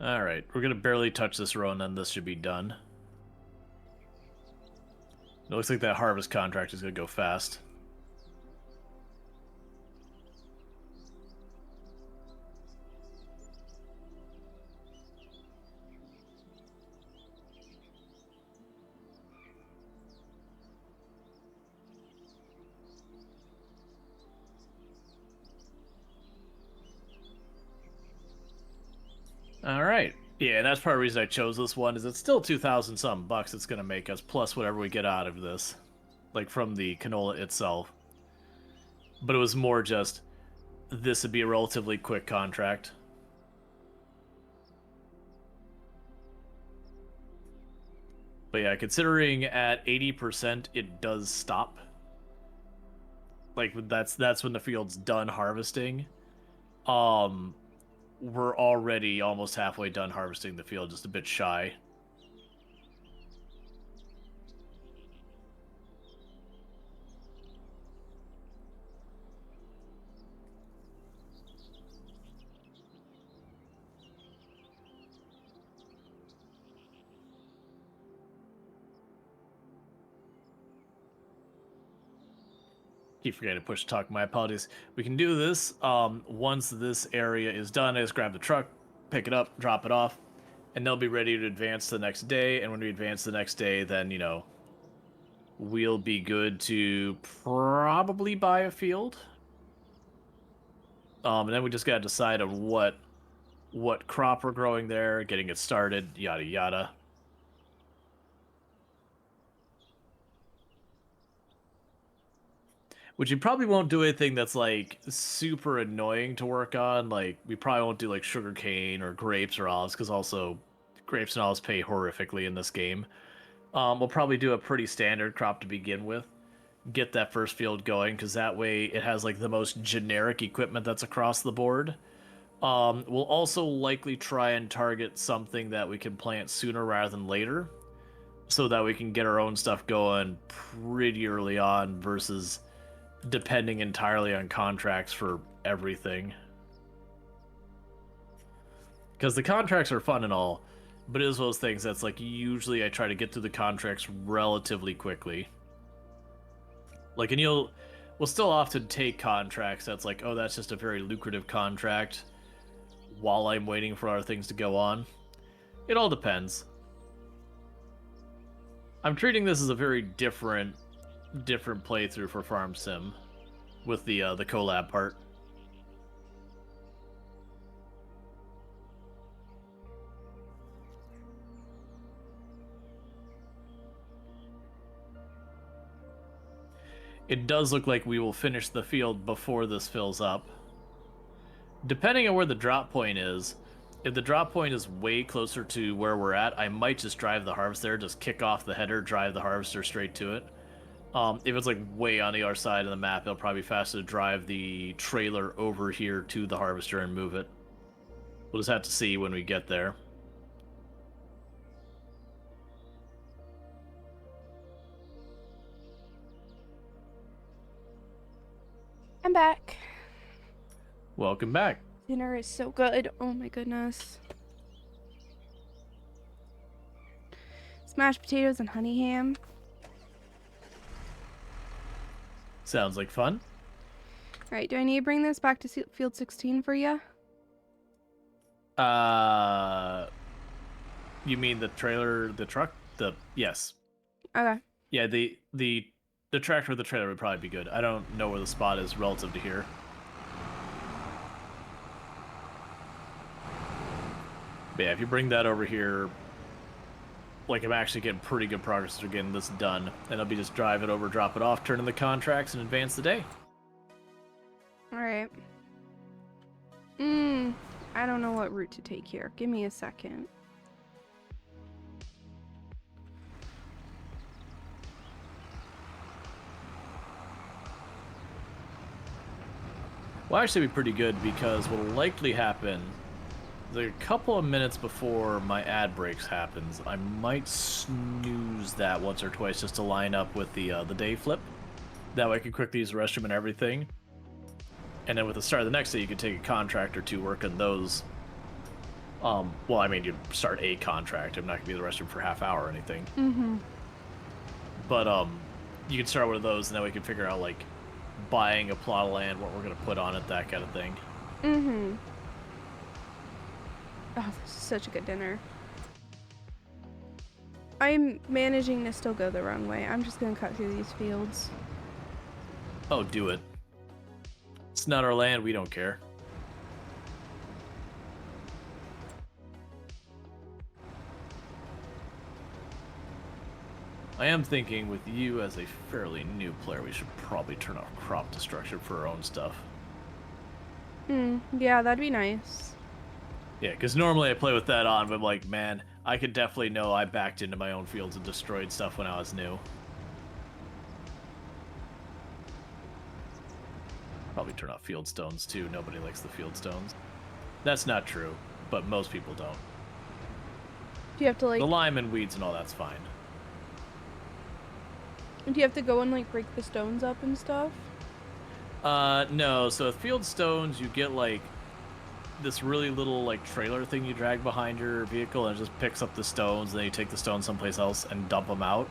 Alright, we're gonna barely touch this row and then this should be done. It looks like that harvest contract is gonna go fast. All right. Yeah, that's part of the reason I chose this one is it's still 2,000 something bucks it's gonna make us plus whatever we get out of this, like from the canola itself. But it was more just this would be a relatively quick contract. But yeah, considering at 80% it does stop. Like that's when the field's done harvesting. Um we're already almost halfway done harvesting the field, just a bit shy. Keep forgetting to push talk. My apologies. We can do this. Once this area is done, I just grab the truck, pick it up, drop it off, and they'll be ready to advance the next day. And when we advance the next day, then we'll be good to probably buy a field. And then we just gotta decide on what crop we're growing there, getting it started, yada yada. Which you probably won't do anything that's like super annoying to work on. Like we probably won't do like sugarcane or grapes or olives, because also grapes and olives pay horrifically in this game. We'll probably do a pretty standard crop to begin with. Get that first field going, because that way it has like the most generic equipment that's across the board. We'll also likely try and target something that we can plant sooner rather than later, so that we can get our own stuff going pretty early on versus depending entirely on contracts for everything. Because the contracts are fun and all, but it is one of those things that's like usually I try to get through the contracts relatively quickly. Like, and we'll still often take contracts that's like, oh, that's just a very lucrative contract while I'm waiting for other things to go on. It all depends. I'm treating this as a very different playthrough for Farm Sim with the collab part. It does look like we will finish the field before this fills up. Depending on where the drop point is, if the drop point is way closer to where we're at, I might just drive the harvester, just kick off the header, drive the harvester straight to it. If it's like way on the other side of the map, it'll probably be faster to drive the trailer over here to the harvester and move it. We'll just have to see when we get there. I'm back. Welcome back. Dinner is so good. Oh my goodness. Smashed potatoes and honey ham. Sounds like fun. Alright, do I need to bring this back to field 16 for you? You mean the trailer, the truck? Yes. Okay. Yeah, the tractor or the trailer would probably be good. I don't know where the spot is relative to here. But yeah, if you bring that over here, like I'm actually getting pretty good progress to getting this done. And I'll be just drive it over, drop it off, turn in the contracts, and advance the day. Alright. I don't know what route to take here. Give me a second. Well, actually, be pretty good because what will likely happen, a couple of minutes before my ad breaks happens, I might snooze that once or twice just to line up with the day flip. That way I can quickly use the restroom and everything. And then with the start of the next day, you can take a contract or two work on those. Well, I mean, you'd start a contract. I'm not going to be in the restroom for a half hour or anything. Mm-hmm. But you can start with those, and then we can figure out, like, buying a plot of land, what we're going to put on it, that kind of thing. Mm-hmm. Oh, this is such a good dinner. I'm managing to still go the wrong way. I'm just going to cut through these fields. Oh, do it. It's not our land, we don't care. I am thinking with you as a fairly new player, we should probably turn off crop destruction for our own stuff. Yeah, that'd be nice. Yeah, because normally I play with that on, but I'm like, man, I could definitely know I backed into my own fields and destroyed stuff when I was new. Probably turn off field stones too. Nobody likes the field stones. That's not true, but most people don't. Do you have to like? The lime and weeds and all that's fine. Do you have to go and like break the stones up and stuff? No. So with field stones, you get like this really little like trailer thing you drag behind your vehicle, and it just picks up the stones. And then you take the stones someplace else and dump them out.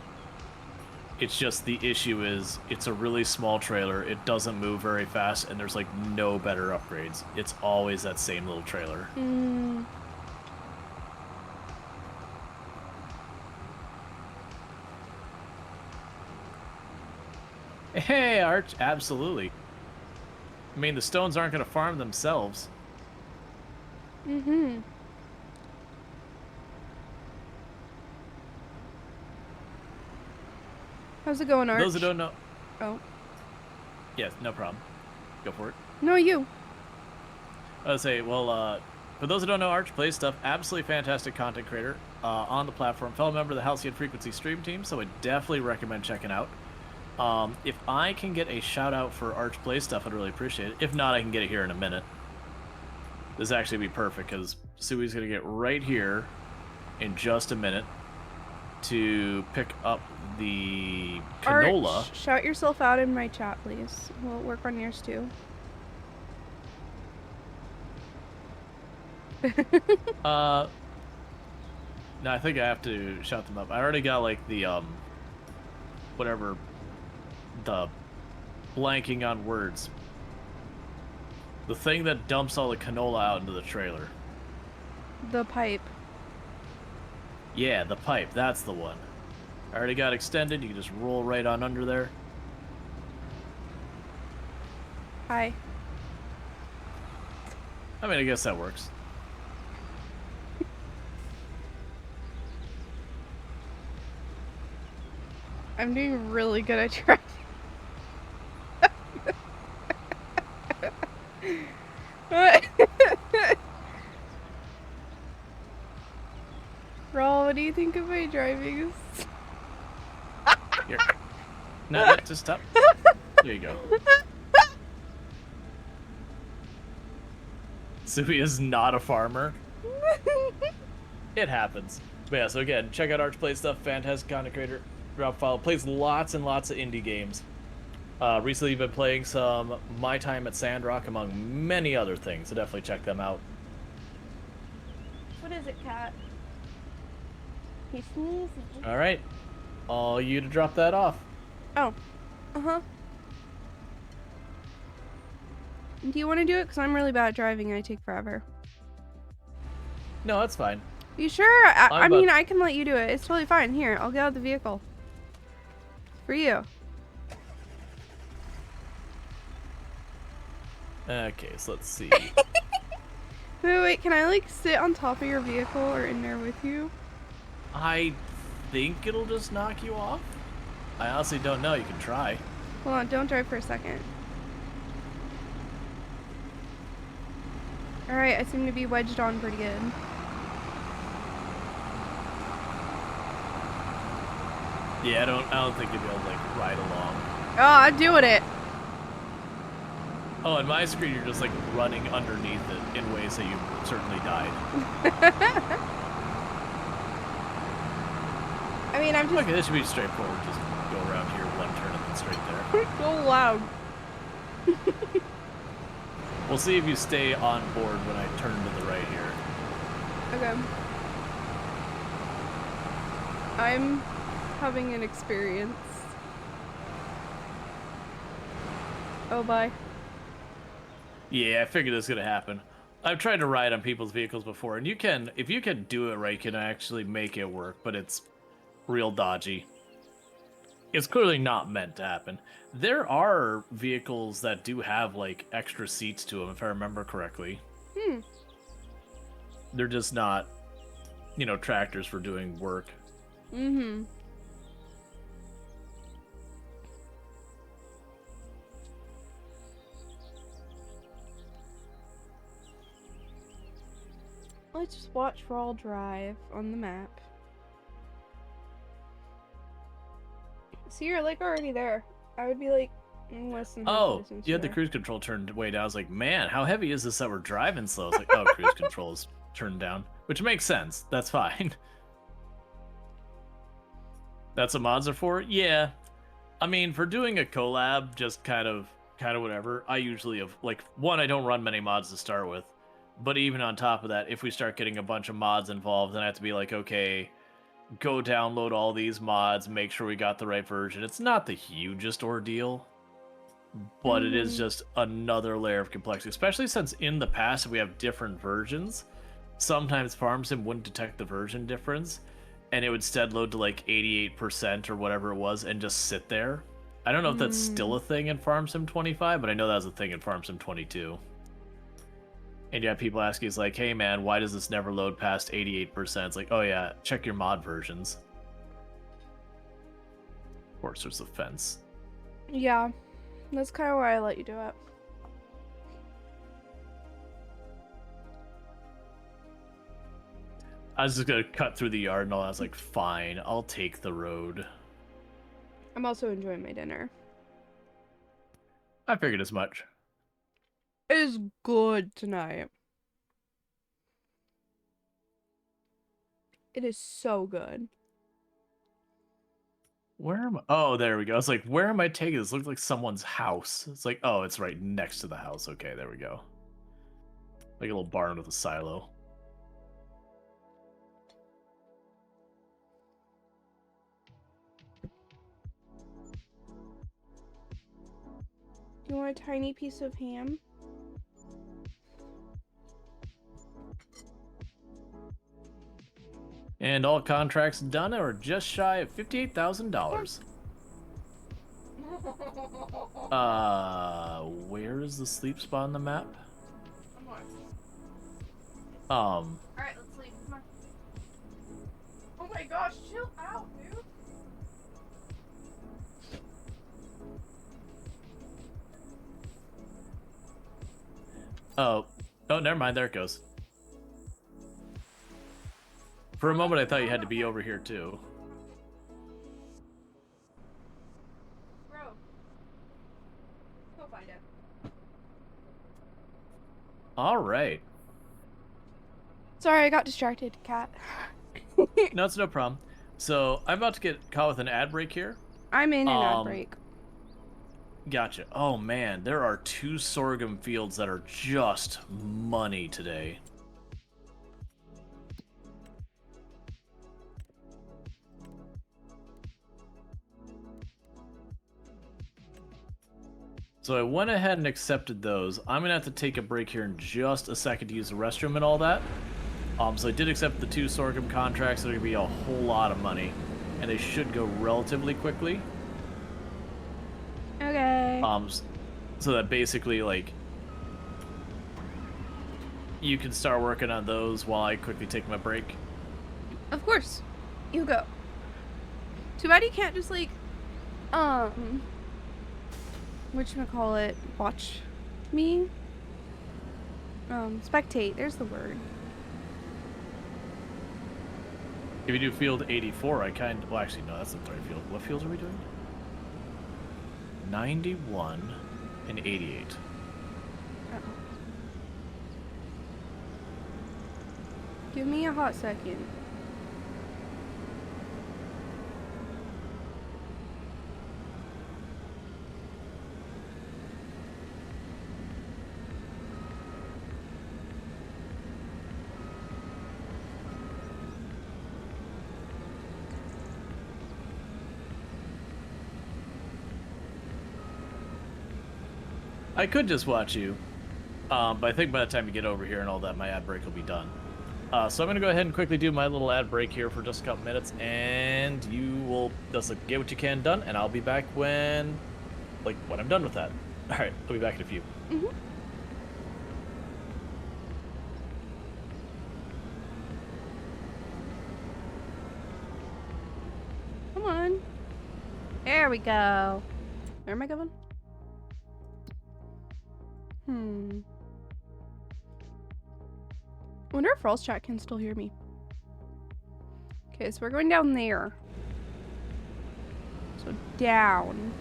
It's just the issue is it's a really small trailer. It doesn't move very fast, and there's like no better upgrades. It's always that same little trailer. Hey, Arch, absolutely. I mean, the stones aren't going to farm themselves. How's it going, Arch? Those who don't know... Oh. Yes, no problem. Go for it. No, you. I would say, well, for those who don't know, Arch plays stuff. Absolutely fantastic content creator on the platform. Fellow member of the Halcyon Frequency stream team, so I definitely recommend checking out. If I can get a shout out for Arch Play Stuff, I'd really appreciate it. If not, I can get it here in a minute. This actually be perfect because Suwey's going to get right here in just a minute to pick up the canola. Arch, shout yourself out in my chat, please. We'll work on yours too. No, I think I have to shout them up. I already got like the whatever, the blanking on words. The thing that dumps all the canola out into the trailer. The pipe. Yeah, the pipe. That's the one. I already got extended. You can just roll right on under there. Hi. I mean, I guess that works. I'm doing really good at driving. Raul, what do you think of my driving? Here. No, just stop. There you go. Suwey is not a farmer. It happens. But yeah, so again, check out Arch Play Stuff. Fantastic content creator. Drop file. Plays lots and lots of indie games. Recently been playing some My Time at Sandrock, among many other things, so definitely check them out. What is it, cat? He's sneezing. Alright. All you to drop that off. Oh. Uh-huh. Do you want to do it? Because I'm really bad at driving and I take forever. No, that's fine. You sure? I mean, I can let you do it. It's totally fine. Here, I'll get out of the vehicle. For you. Okay, so let's see. Wait, can I, like, sit on top of your vehicle or in there with you? I think it'll just knock you off. I honestly don't know. You can try. Hold on, don't drive for a second. Alright, I seem to be wedged on pretty good. Yeah, I don't think you'll be able to, like, ride along. Oh, I'm doing it. Oh, on my screen, you're just, like, running underneath it in ways that you certainly died. I mean, I'm just... Okay, this should be straightforward. Just go around here, one turn, and then straight there. so loud. We'll see if you stay on board when I turn to the right here. Okay. I'm having an experience. Oh, bye. Yeah, I figured this was gonna happen. I've tried to ride on people's vehicles before, and if you can do it right, you can actually make it work, but it's real dodgy. It's clearly not meant to happen. There are vehicles that do have, like, extra seats to them, if I remember correctly. They're just not, you know, tractors for doing work. Let's just watch Rawl Drive on the map. See, you're like already there. I would be like less than half the Oh, distance you had the there. cruise control turned way down. I was like, man, how heavy is this that we're driving slow? It's like, oh, cruise control's turned down, which makes sense. That's fine. That's what mods are for? Yeah. I mean, for doing a collab, just kind of whatever. I usually have like one, I don't run many mods to start with, but even on top of that, if we start getting a bunch of mods involved, then I have to be like, okay, go download all these mods, make sure we got the right version. It's not the hugest ordeal, but it is just another layer of complexity, especially since in the past we have different versions. Sometimes FarmSim wouldn't detect the version difference, and it would instead load to like 88% or whatever it was and just sit there. I don't know if that's still a thing in FarmSim 25, but I know that was a thing in FarmSim 22. And you have people asking, it's like, hey man, why does this never load past 88%? It's like, oh yeah, check your mod versions. Of course, there's a fence. Yeah, that's kind of why I let you do it. I was just gonna cut through the yard and all. I was like, fine, I'll take the road. I'm also enjoying my dinner. I figured as much. It is good tonight. It is so good. Where am I? Oh, there we go. I was like, where am I taking this? Looks like someone's house. It's like, oh, it's right next to the house. Okay, there we go. Like a little barn with a silo. You want a tiny piece of ham? And all contracts done are just shy of $58,000. Where is the sleep spot on the map? Alright, let's leave. Come on. Oh my gosh, chill out, dude. Oh, never mind. There it goes. For a moment, I thought you had to be over here too. Bro. Go find it. All right. Sorry, I got distracted, cat. No, it's no problem. So I'm about to get caught with an ad break here. I'm in an ad break. Gotcha. Oh man, there are 2 sorghum fields that are just money today. So I went ahead and accepted those. I'm gonna have to take a break here in just a second to use the restroom and all that. So I did accept the 2 sorghum contracts that are gonna be a whole lot of money, and they should go relatively quickly. Okay. So that basically, like, you can start working on those while I quickly take my break. Of course. You go. Too bad you can't just, like, whatchamacallit, watch me? Spectate, there's the word. If you do field 84, well, actually, no, that's not the right field. What fields are we doing? 91 and 88. Uh-oh. Give me a hot second. I could just watch you, but I think by the time you get over here and all that, my ad break will be done. So I'm going to go ahead and quickly do my little ad break here for just a couple minutes, and you will just get what you can done, and I'll be back when I'm done with that. All right, I'll be back in a few. Mm-hmm. Come on. There we go. Where am I going? wonder if Rawls chat can still hear me. Okay, so we're going down there. So down.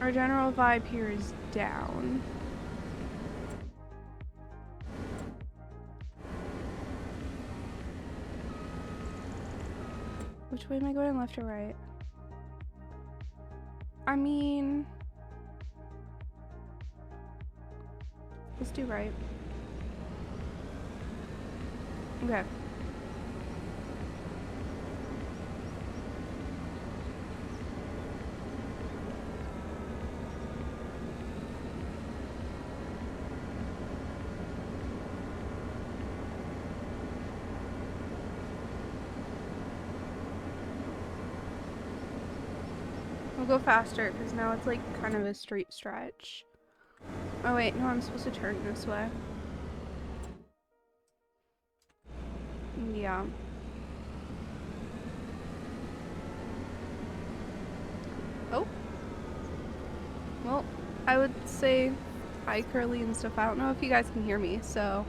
Our general vibe here is down. Which way am I going, left or right? I mean, let's do right. Okay. We'll go faster because now it's like kind of a straight stretch. Oh wait, no, I'm supposed to turn this way. Yeah. Oh. Well, I would say hi Curly and stuff. I don't know if you guys can hear me, so.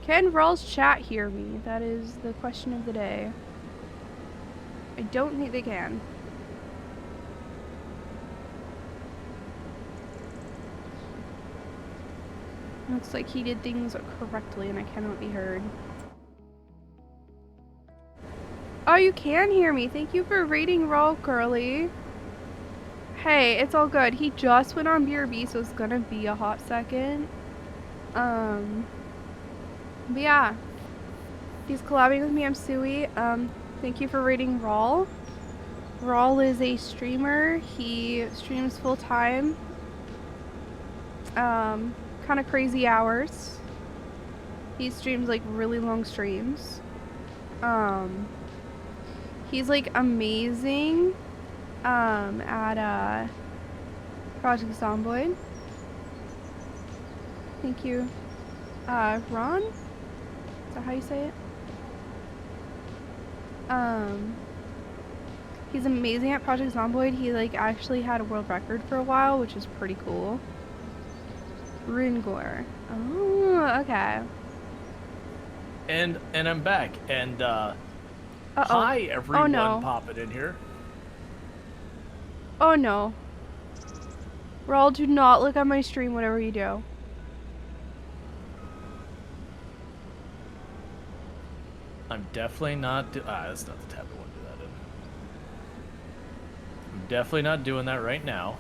Can Rawls chat hear me? That is the question of the day. I don't think they can. Looks like he did things correctly and I cannot be heard. Oh, you can hear me. Thank you for rating Raw Curly. Hey, it's all good. He just went on BRB, so it's gonna be a hot second. But yeah. He's collabing with me. I'm Suwey. Thank you for rating Raw. Raw is a streamer. He streams full time. Kind of crazy hours. He streams like really long streams. He's like amazing at Project Zomboid. Thank you. Ron? Is that how you say it? He's amazing at Project Zomboid. He like actually had a world record for a while, which is pretty cool. Rungor. Oh, okay. And I'm back. And hi everyone, no. popping in here. Oh no. Rawl, do not look at my stream whatever you do. I'm definitely not that's not the tab I want to do that in. I'm definitely not doing that right now.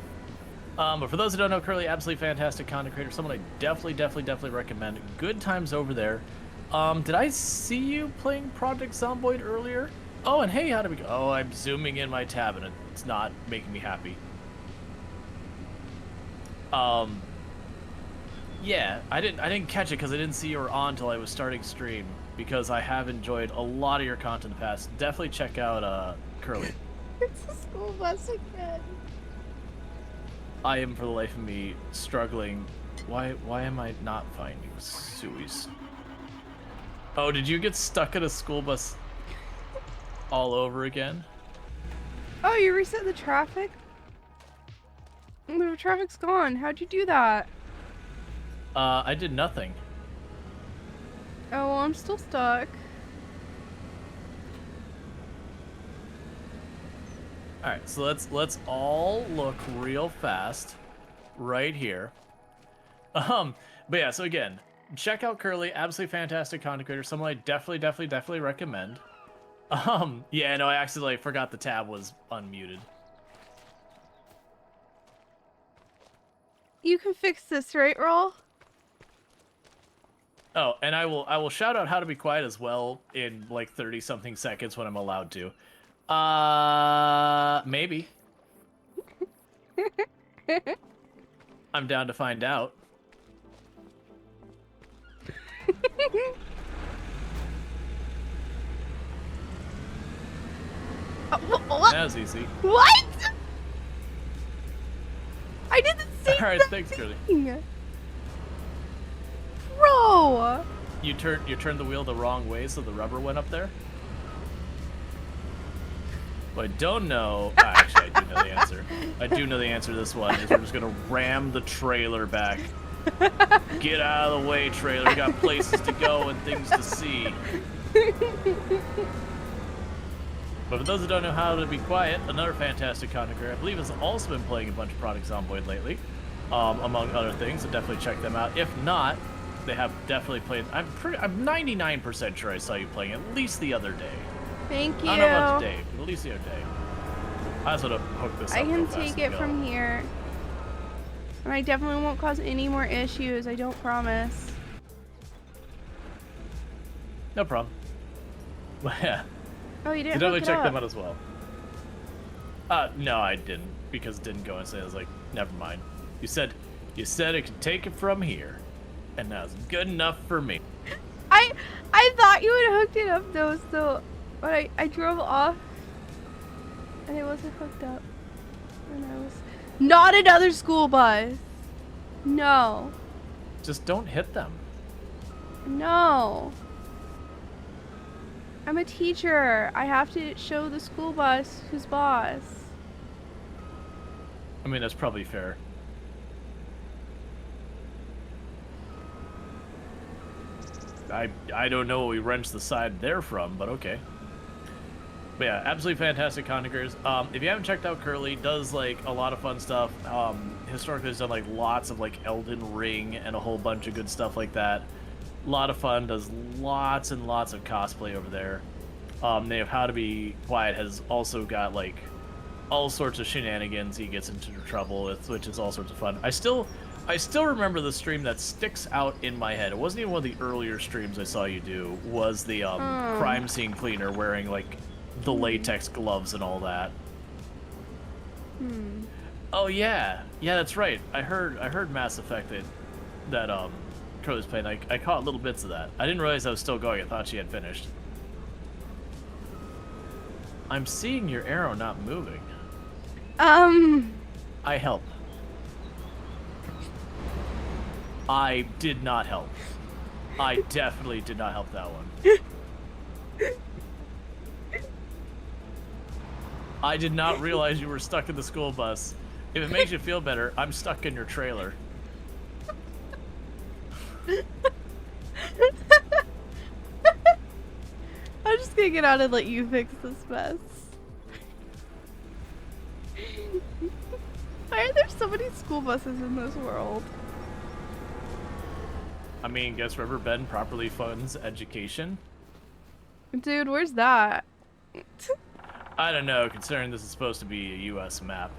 But for those who don't know, Curly, absolutely fantastic content creator. Someone I definitely recommend. Good times over there. Did I see you playing Project Zomboid earlier? Oh, and hey, how did we go? Oh, I'm zooming in my tab and it's not making me happy. Yeah, I didn't catch it because I didn't see you were on until I was starting stream, because I have enjoyed a lot of your content in the past. Definitely check out Curly. It's a school bus again. I am, for the life of me, struggling. Why am I not finding Suwey's? Oh, did you get stuck at a school bus all over again? Oh, you reset the traffic? The traffic's gone. How'd you do that? I did nothing. Oh, well, I'm still stuck. Alright, so let's all look real fast right here. But yeah, so again, check out Curly, absolutely fantastic content creator, someone I definitely recommend. Yeah, no, I accidentally forgot the tab was unmuted. You can fix this, right, Rawl? Oh, and I will shout out How to Be Quiet as well in like 30-something seconds when I'm allowed to. Maybe. I'm down to find out. What? That was easy. What? I did the same Alright, thanks, Curly. Bro! You turned the wheel the wrong way, so the rubber went up there? What I don't know... actually, I do know the answer. I do know the answer to this one, is we're just gonna ram the trailer back. Get out of the way, trailer. We got places to go and things to see. But for those who don't know how to be quiet, another fantastic content creator, I believe, has also been playing a bunch of Project Zomboid lately, among other things, so definitely check them out. If not, they have definitely played... I'm 99% sure I saw you playing at least the other day. Thank you. I don't know about today, but at least the other day. I just want to hook this up. I can real fast take and it go. from here. And I definitely won't cause any more issues, I don't promise. No problem. Well, yeah. Oh, you So didn't definitely hook it check up. them out as well. No, I didn't, because it didn't go insane. I was like, never mind. You said it could take it from here, and that was good enough for me. I thought you had hooked it up though, so but I drove off and it wasn't hooked up. And I was not another school bus. No. Just don't hit them. No. I'm a teacher. I have to show the school bus who's boss. I mean, that's probably fair. I don't know what we wrenched the side there from, but okay. But yeah, absolutely fantastic content creators. If you haven't checked out Curly, does like a lot of fun stuff. Historically has done like lots of like Elden Ring and a whole bunch of good stuff like that. A lot of fun, does lots and lots of cosplay over there. They have How to Be Quiet has also got like all sorts of shenanigans he gets into trouble with, which is all sorts of fun. I still remember the stream that sticks out in my head. It wasn't even one of the earlier streams I saw you do. Was the crime scene cleaner wearing like the latex gloves and all that. Oh yeah, that's right. I heard Mass Effect that Curly's playing. I caught little bits of that. I didn't realize I was still going. I thought she had finished. I'm seeing your arrow not moving. I help. I did not help. I definitely did not help that one. I did not realize you were stuck in the school bus. If it makes you feel better, I'm stuck in your trailer. I'm just gonna get out and let you fix this mess. Why are there so many school buses in this world? I mean, guess River Bend properly funds education? Dude, where's that? I don't know, considering this is supposed to be a U.S. map.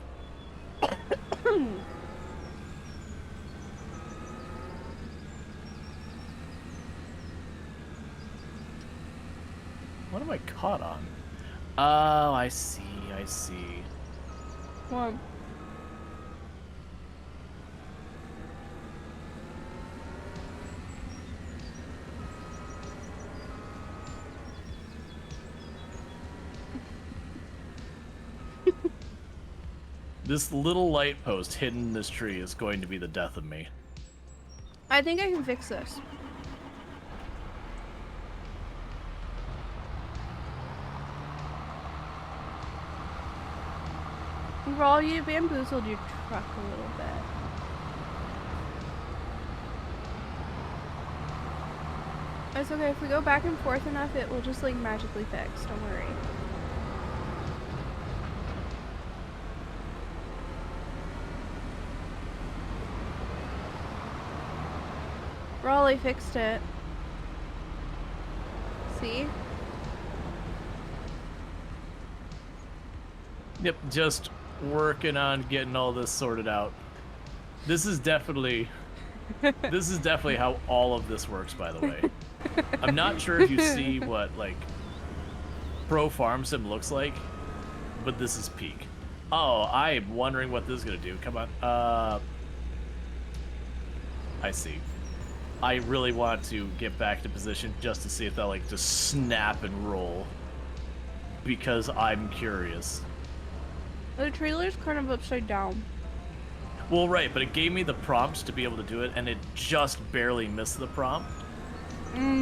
What am I caught on? Oh, I see. Come on. This little light post hidden in this tree is going to be the death of me. I think I can fix this. Overall, you bamboozled your truck a little bit. It's okay, if we go back and forth enough, it will just like magically fix, don't worry. Raleigh fixed it. See? Yep, just working on getting all this sorted out. This is definitely how all of this works, by the way. I'm not sure if you see what like Pro Farm Sim looks like, but this is peak. Oh, I'm wondering what this is gonna do. Come on. I see. I really want to get back to position just to see if they'll like just snap and roll, because I'm curious. The trailer's kind of upside down. Well, right, but it gave me the prompt to be able to do it, and it just barely missed the prompt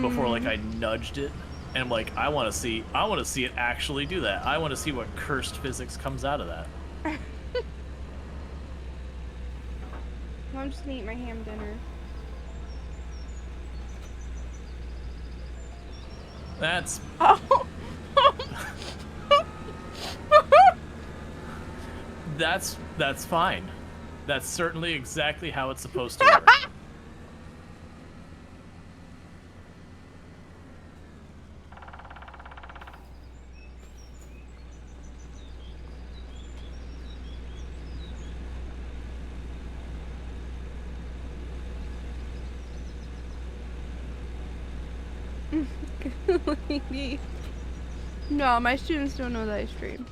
before, like, I nudged it. And I'm like, I want to see it actually do that. I want to see what cursed physics comes out of that. Well, I'm just gonna eat my ham dinner. That's... Oh! That's fine. That's certainly exactly how it's supposed to work. Lady. No, my students don't know that I stream.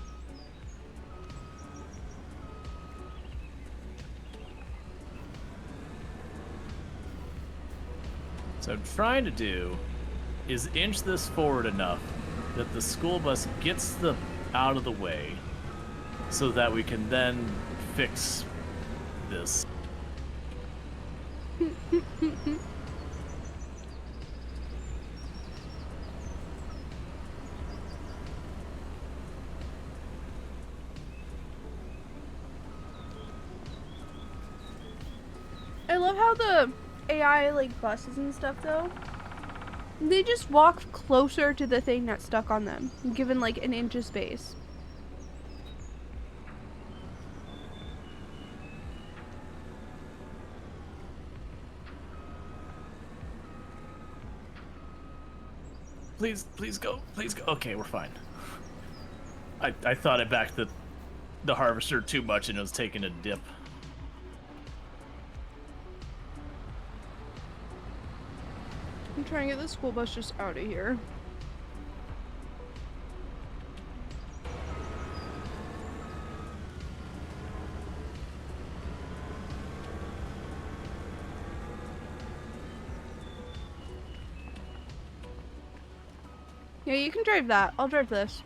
So what I'm trying to do is inch this forward enough that the school bus gets out of the way so that we can then fix this. I love how the AI, like, buses and stuff, though, they just walk closer to the thing that's stuck on them, given, like, an inch of space. Please go. Okay, we're fine. I thought I backed the harvester too much and it was taking a dip. I'm trying to get the school bus just out of here. Yeah, you can drive that. I'll drive this.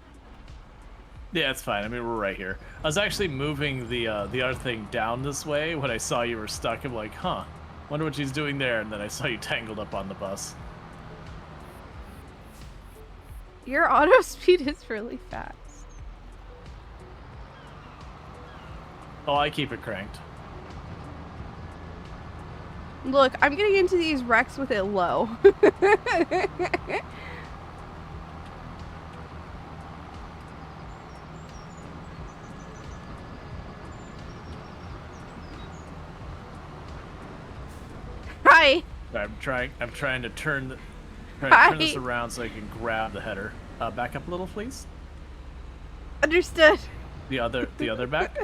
Yeah, it's fine. I mean, we're right here. I was actually moving the other thing down this way when I saw you were stuck. I'm like, huh, wonder what she's doing there. And then I saw you tangled up on the bus. Your auto speed is really fast. Oh, I keep it cranked. Look, I'm getting into these wrecks with it low. Hi. I'm trying to turn this around so I can grab the header. Back up a little, please. Understood. The other back.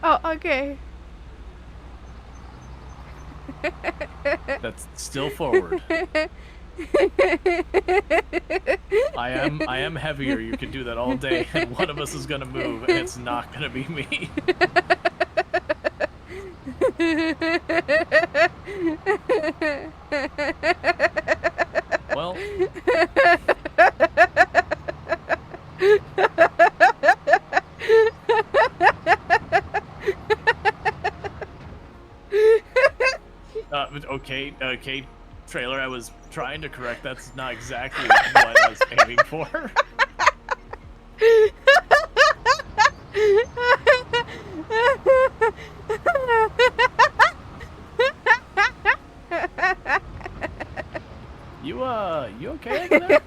Oh, okay. That's still forward. I am heavier. You can do that all day, and one of us is gonna move, and it's not gonna be me. Well. Okay, trailer, I was trying to correct. That's not exactly what I was aiming for. You okay over there?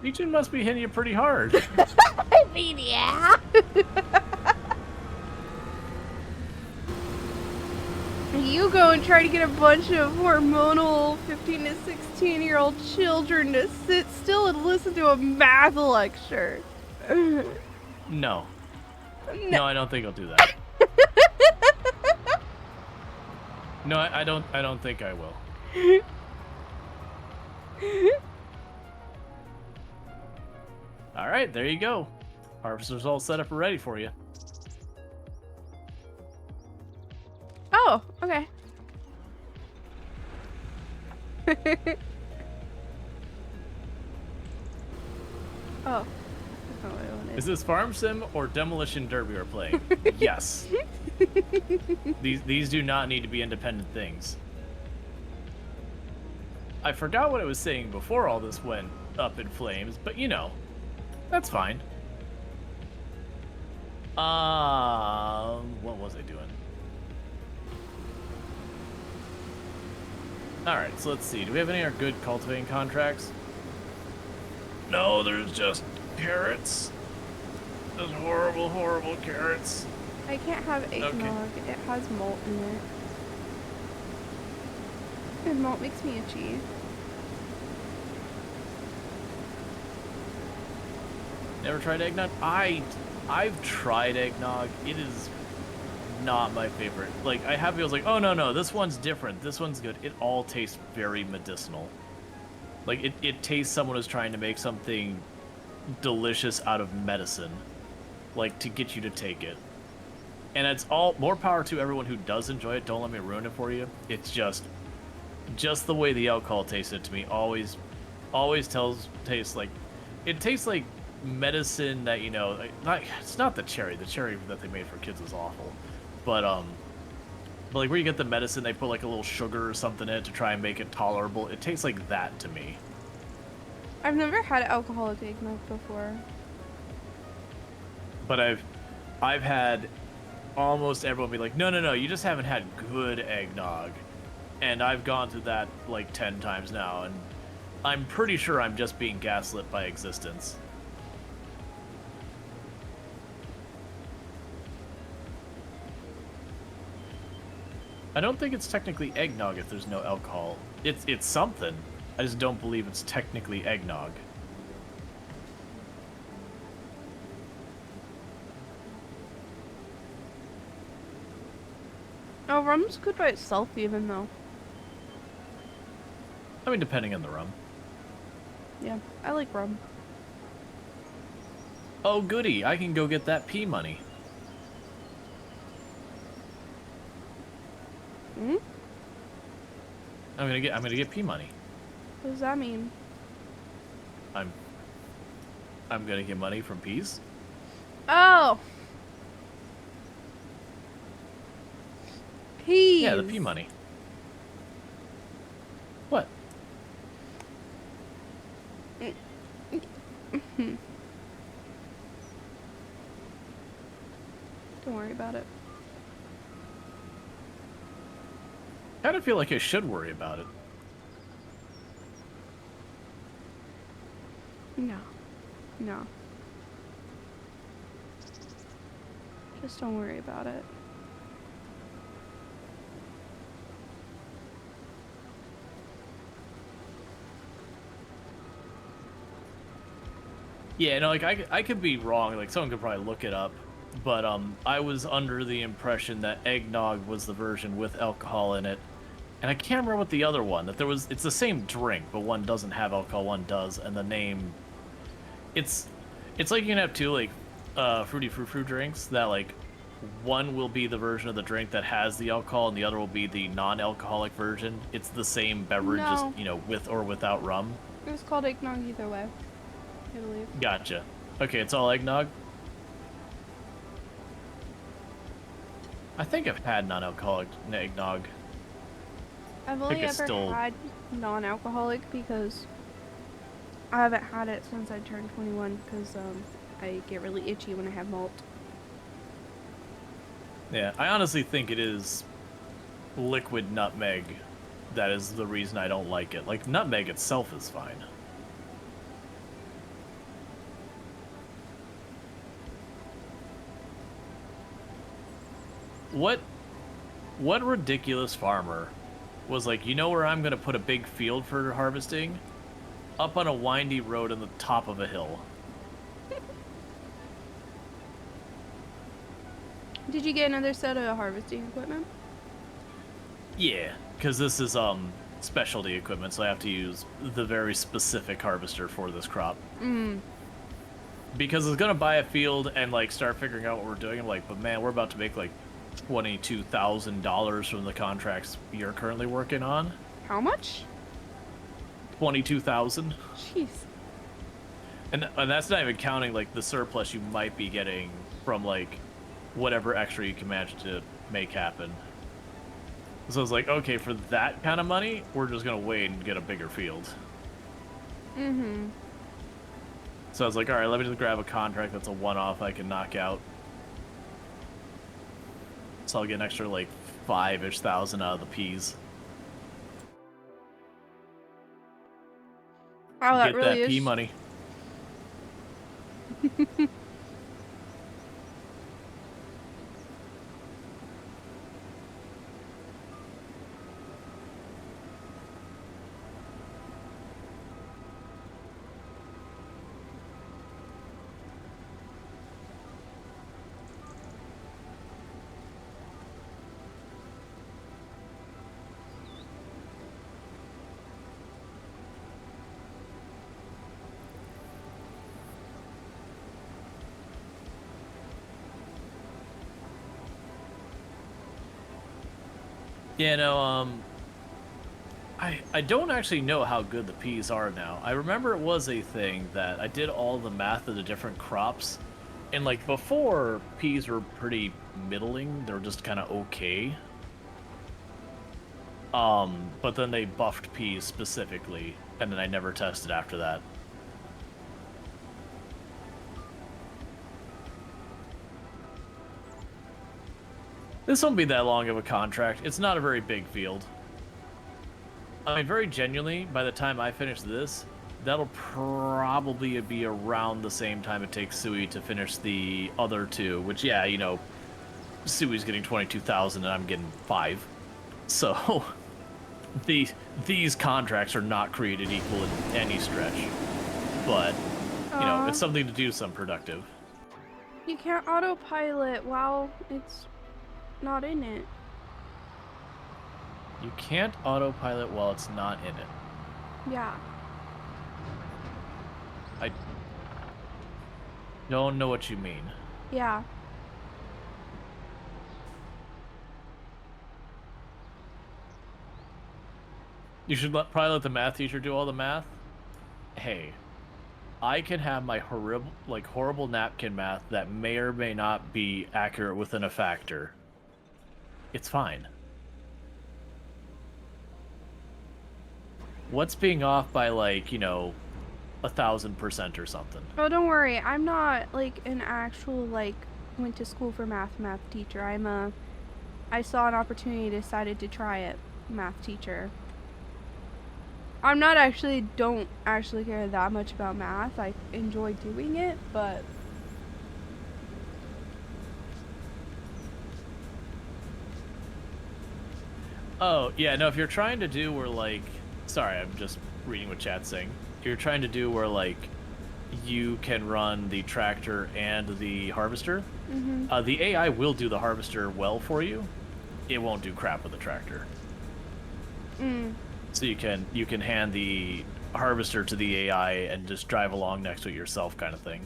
Teaching must be hitting you pretty hard. I mean, yeah. You go and try to get a bunch of hormonal 15 to 16-year-old children to sit still and listen to a math lecture. No, I don't think I'll do that. No, I don't think I will. All right, there you go. Harvester's all set up and ready for you. Oh, okay. Oh. not what I wanted. Is this Farm Sim or Demolition Derby we're playing? Yes. These do not need to be independent things. I forgot what I was saying before all this went up in flames, but you know, that's fine. What was I doing? Alright, so let's see. Do we have any other good cultivating contracts? No, there's just carrots. Those horrible, horrible carrots. I can't have eggnog. Okay. It has malt in it. And malt makes me itchy. Never tried eggnog? I've tried eggnog. It is not my favorite. Like, I have feels like, oh no, this one's different. This one's good. It all tastes very medicinal. Like, it tastes someone who's trying to make something delicious out of medicine. Like, to get you to take it. And it's all, more power to everyone who does enjoy it. Don't let me ruin it for you. It's just the way the alcohol tasted to me always tastes like, it tastes like medicine that, you know, it's not the cherry that they made for kids was awful, but like where you get the medicine, they put like a little sugar or something in it to try and make it tolerable. It tastes like that to me. I've never had alcoholic eggnog before. But I've had almost everyone be like, no, you just haven't had good eggnog. And I've gone through that like 10 times now, and I'm pretty sure I'm just being gaslit by existence. I don't think it's technically eggnog if there's no alcohol. It's something. I just don't believe it's technically eggnog. Oh, rum's good by itself even though. I mean, depending on the rum. Yeah, I like rum. Oh, goody! I can go get that pea money. Hmm? I'm gonna get pea money. What does that mean? I'm gonna get money from peas. Oh! Peas! Yeah, the pea money. What? Don't worry about it. I kind of feel like I should worry about it. No. No. Just don't worry about it. Yeah, no, like I could be wrong. Like someone could probably look it up, but I was under the impression that eggnog was the version with alcohol in it, and I can't remember what the other one. That there was. It's the same drink, but one doesn't have alcohol, one does, and the name. It's like you can have two like fruity frou-frou drinks that like one will be the version of the drink that has the alcohol, and the other will be the non-alcoholic version. It's the same beverage, No. just you know, with or without rum. It was called eggnog either way, I believe. Gotcha. Okay, it's all eggnog. I think I've had non-alcoholic eggnog. I've only it's ever still- had non-alcoholic because I haven't had it since I turned 21 because I get really itchy when I have malt. Yeah, I honestly think it is liquid nutmeg that is the reason I don't like it. Like, nutmeg itself is fine. What ridiculous farmer was like, you know where I'm going to put a big field for harvesting? Up on a windy road on the top of a hill. Did you get another set of harvesting equipment? Yeah, because this is specialty equipment, so I have to use the very specific harvester for this crop. Because I was gonna buy a field and like start figuring out what we're doing. I'm like, but man, we're about to make like $22,000 from the contracts you're currently working on. How much? 22,000. Jeez. And that's not even counting like the surplus you might be getting from like whatever extra you can manage to make happen. So it's like, okay, for that kind of money, we're just gonna wait and get a bigger field. Mm-hmm. So I was like, all right, let me just grab a contract that's a one-off I can knock out. So I'll get an extra like 5-ish thousand out of the peas. Oh, that Get really that is. pea money. Yeah, no, I don't actually know how good the peas are now. I remember it was a thing that I did all the math of the different crops, and like before, peas were pretty middling. They were just kind of okay. But then they buffed peas specifically, and then I never tested after that. This won't be that long of a contract. It's not a very big field. I mean, very genuinely, by the time I finish this, that'll probably be around the same time it takes Suwey to finish the other two, which, yeah, you know, Suwey's getting 22,000 and I'm getting 5. So, these contracts are not created equal in any stretch. But, you know, it's something to do some productive. You can't autopilot while it's not in it. You can't autopilot while it's not in it. Yeah. I don't know what you mean. Yeah. You should probably let the math teacher do all the math. Hey, I can have my horrible napkin math that may or may not be accurate within a factor. It's fine. What's being off by like, you know, 1,000% or something? Oh, don't worry. I'm not like an actual like went to school for math teacher. I saw an opportunity, decided to try it, math teacher. I'm not actually, don't actually care that much about math. I enjoy doing it, but Oh, yeah, no, if you're trying to do where like, sorry, I'm just reading what chat's saying. If you're trying to do where like you can run the tractor and the harvester, the AI will do the harvester well for you. It won't do crap with the tractor. So you can hand the harvester to the AI and just drive along next to it yourself, kind of thing.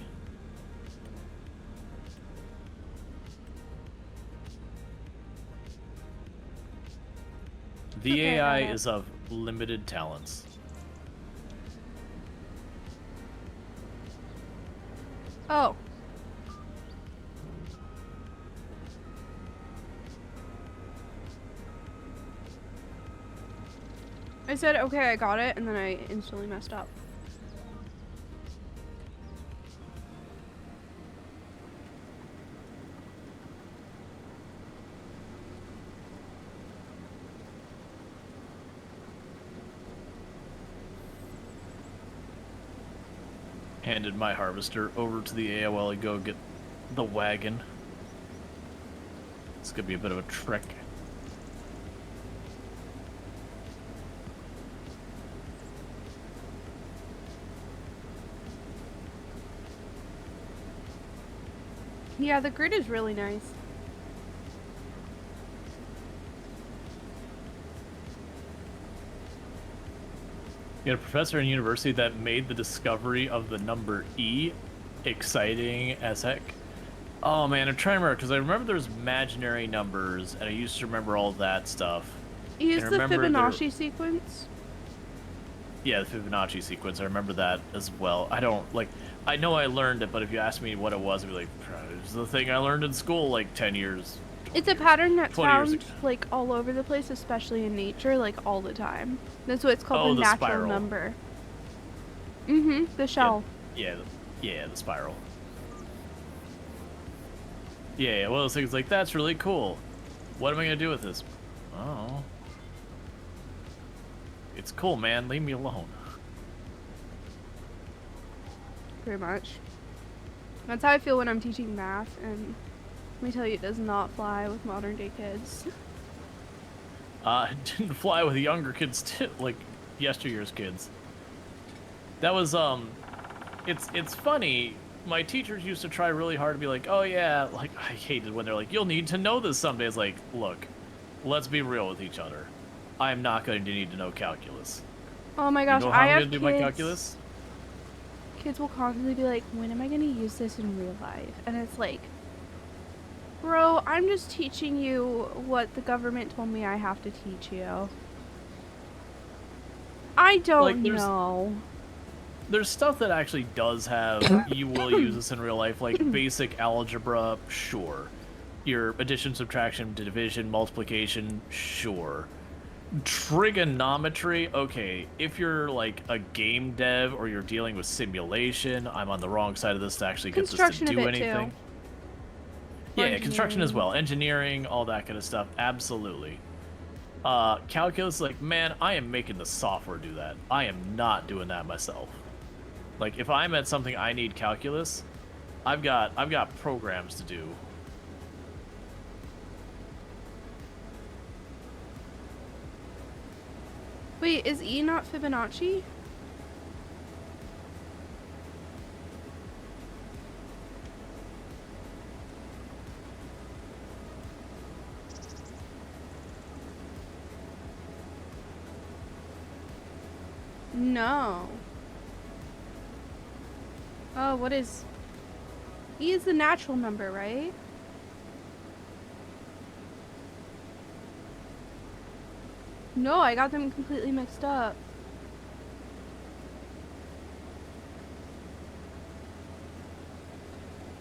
The Okay, AI is of limited talents. oh. I said, okay, I got it, and then I instantly messed up. Handed my harvester over to the AI while I go get the wagon. It's gonna be a bit of a trek. Yeah, the grid is really nice. You had a professor in university that made the discovery of the number E exciting as heck. Oh man, I'm trying to remember, because I remember there's imaginary numbers, and I used to remember all that stuff. Use And the remember Fibonacci sequence. Yeah, the Fibonacci sequence. I remember that as well. I don't like. I know I learned it, but if you asked me what it was, I'd be like, "It's the thing I learned in school like 10 years." It's a pattern that's 20 years found ago. like all over the place, especially in nature, like all the time. That's what it's called, Oh, the the natural spiral. number. Mm-hmm. The shell. Yeah, yeah, the spiral. Yeah, one of those things like that's really cool. What am I gonna do with this? Oh, it's cool, man. Leave me alone. Pretty much. That's how I feel when I'm teaching math, and let me tell you, it does not fly with modern day kids. It didn't fly with younger kids too, like yesteryear's kids. That was it's funny. My teachers used to try really hard to be like, oh yeah, like I hated when they're like, you'll need to know this someday. It's like, look, let's be real with each other. I'm not going to need to know calculus. Oh my You gosh, know how I I'm have going to do my calculus? Kids will constantly be like, when am I going to use this in real life? And it's like, bro, I'm just teaching you what the government told me I have to teach you. I don't know. There's stuff that actually does have, you will use this in real life, like basic algebra, sure. Your addition, subtraction, division, multiplication, sure. Trigonometry, okay. If you're like a game dev or you're dealing with simulation, I'm on the wrong side of this to actually get this to do anything. Yeah, construction as well. Engineering, all that kind of stuff, absolutely. Calculus, like, man, I am making the software do that. I am not doing that myself. Like, if I'm at something I need calculus, I've got programs to do. Wait, is E not Fibonacci? No. Oh, what is... E is the natural number, right? No, I got them completely mixed up.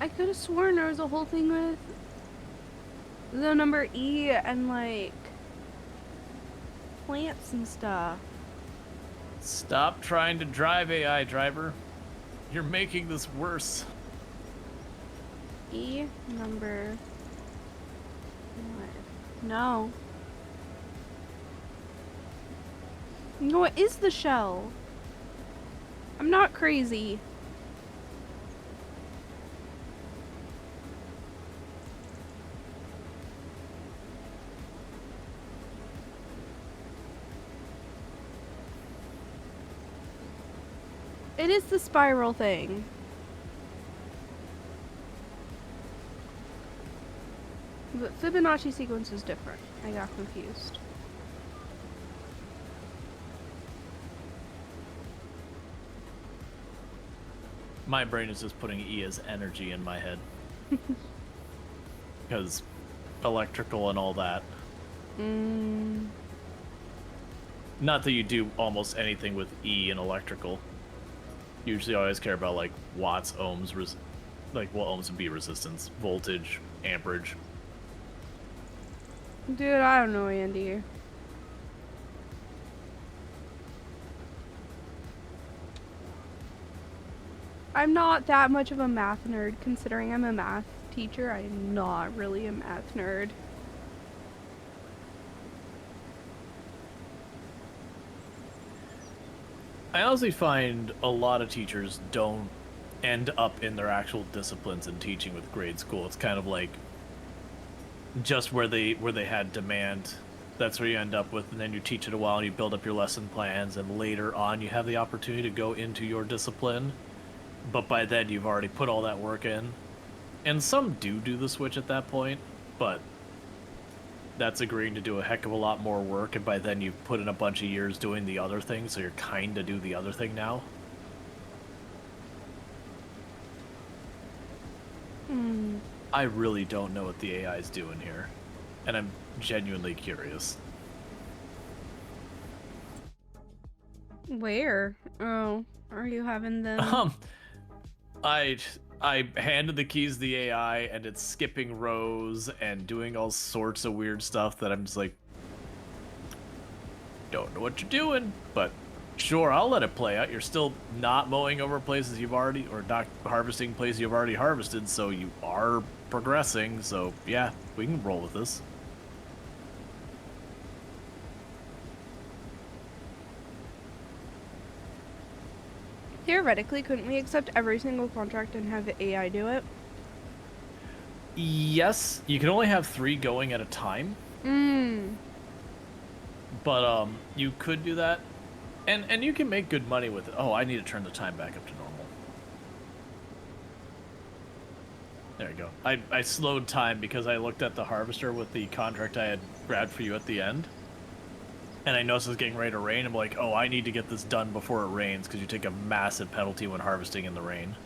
I could have sworn there was a whole thing with the number E and like plants and stuff. Stop trying to drive, AI driver. You're making this worse. E number... No. No, it is the shell. I'm not crazy. It is the spiral thing. But Fibonacci sequence is different. I got confused. My brain is just putting E as energy in my head. Because electrical and all that. Not that you do almost anything with E in electrical. Usually I always care about like watts, ohms, like what ohms would be resistance, voltage, amperage. Dude, I don't know, Andy. I'm not that much of a math nerd, considering I'm a math teacher. I'm not really a math nerd. I honestly find a lot of teachers don't end up in their actual disciplines in teaching with grade school. It's kind of like just where they had demand. That's where you end up with, and then you teach it a while and you build up your lesson plans, and later on you have the opportunity to go into your discipline. But by then you've already put all that work in. And some do the switch at that point, but that's agreeing to do a heck of a lot more work, and by then you've put in a bunch of years doing the other thing, so you're kind of do the other thing now. I really don't know what the AI is doing here, and I'm genuinely curious. Where? Oh, are you having them? I I handed the keys to the AI, and it's skipping rows and doing all sorts of weird stuff that I'm just like, don't know what you're doing, but sure, I'll let it play out. You're still not mowing over places you've already, or not harvesting places you've already harvested, so you are progressing. So yeah, we can roll with this. Theoretically, couldn't we accept every single contract and have the AI do it? Yes, you can only have 3 going at a time. But you could do that, and you can make good money with it. Oh, I need to turn the time back up to normal. There you go. I slowed time because I looked at the harvester with the contract I had grabbed for you at the end, and I noticed it was getting ready to rain. I'm like, oh, I need to get this done before it rains because you take a massive penalty when harvesting in the rain.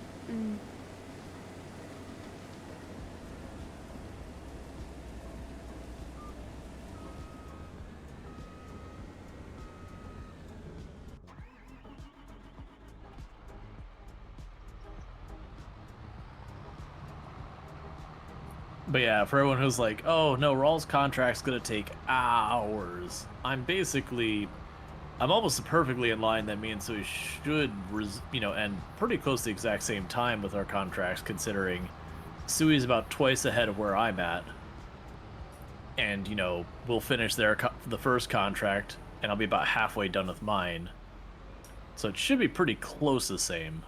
But yeah, for everyone who's like, oh no, Rawls contract's gonna take hours. I'm almost perfectly in line that me and Suwey should, end pretty close to the exact same time with our contracts, considering Suwey's about twice ahead of where I'm at. And, we'll finish the first contract, and I'll be about halfway done with mine. So it should be pretty close the same.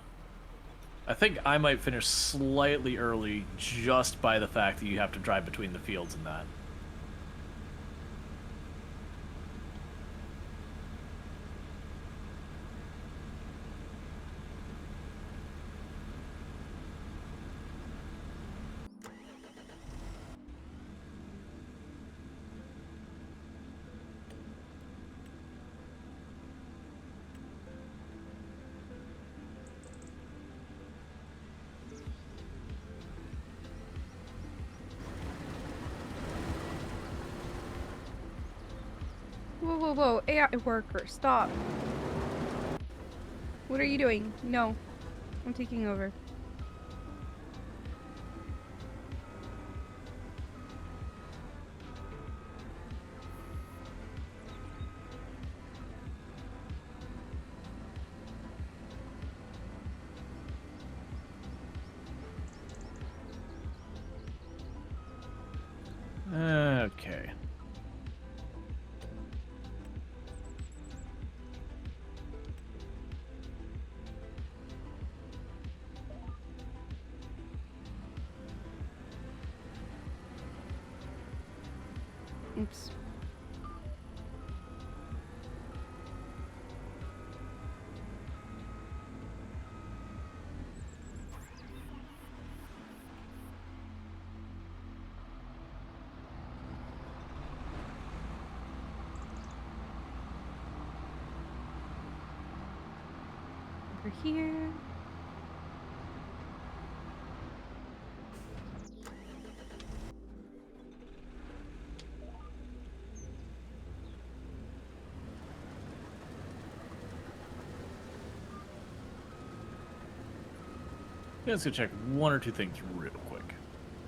I think I might finish slightly early just by the fact that you have to drive between the fields and that. Whoa, whoa, whoa. AI worker, stop. What are you doing? No. I'm taking over. Okay. Oops. Over here. Let's go check 1 or 2 things real quick.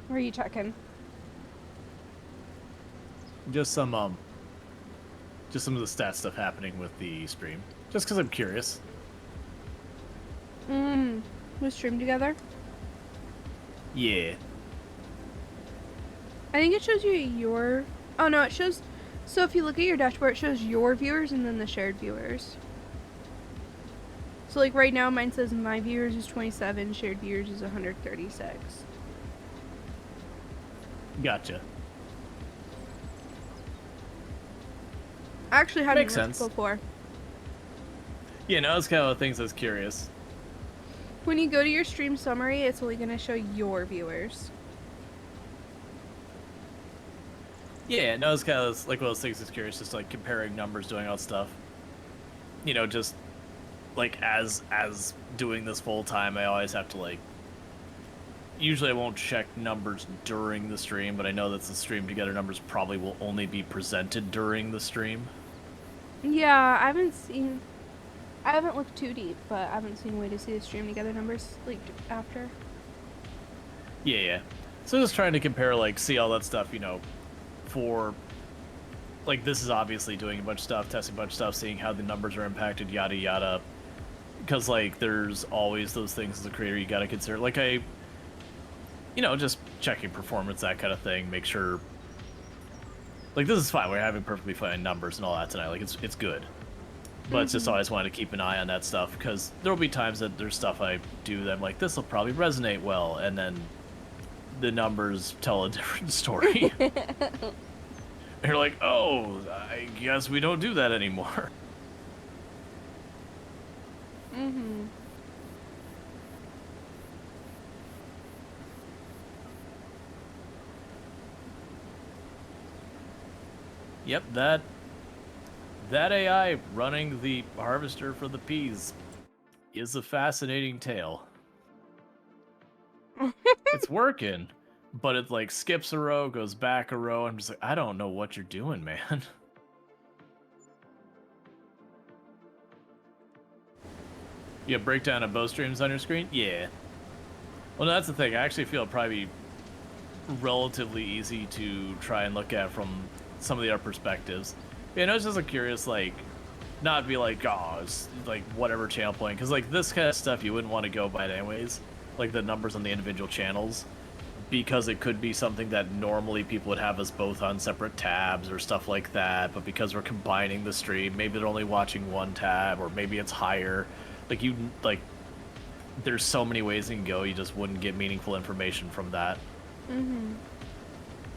Where are you checking? Just some of the stat stuff happening with the stream. Just because I'm curious. We stream together? Yeah. I think it shows you your... Oh no, it shows... So if you look at your dashboard, it shows your viewers and then the shared viewers. So like right now mine says my viewers is 27, shared viewers is 136. Gotcha. I actually hadn't Makes looked sense. before. Yeah, no, that's kind of things I was curious. When you go to your stream summary, it's only going to show your viewers. Yeah, no, it's kind of like one of those things that's curious, just like comparing numbers, doing all that stuff. Just like as doing this full time, I always have to like. Usually, I won't check numbers during the stream, but I know that the stream together numbers probably will only be presented during the stream. Yeah, I haven't seen... I haven't looked too deep, but I haven't seen a way to see the stream together numbers like after. Yeah, yeah. So just trying to compare, like, see all that stuff, you know, for, like, this is obviously doing a bunch of stuff, testing a bunch of stuff, seeing how the numbers are impacted, yada yada. Because, like, there's always those things as a creator you gotta consider. Like, you know, just checking performance, that kind of thing, make sure. Like, this is fine. We're having perfectly fine numbers and all that tonight. Like, it's good. But it's just always wanted to keep an eye on that stuff, because there'll be times that there's stuff I do that I'm like, this will probably resonate well, and then the numbers tell a different story. You're like, oh, I guess we don't do that anymore. Mm-hmm. Yep, that AI running the harvester for the peas is a fascinating tale. It's working, but it like skips a row, goes back a row. I'm just like, I don't know what you're doing, man. You have breakdown of both streams on your screen? Yeah. Well, that's the thing. I actually feel it'd probably be relatively easy to try and look at from some of the other perspectives. Yeah, no, it's just like curious, like, not be like, oh, it's like whatever channel playing, because like this kind of stuff you wouldn't want to go by it anyways, like the numbers on the individual channels, because it could be something that normally people would have us both on separate tabs or stuff like that, but because we're combining the stream, maybe they're only watching one tab, or maybe it's higher. Like, there's so many ways you can go, you just wouldn't get meaningful information from that. Mm-hmm.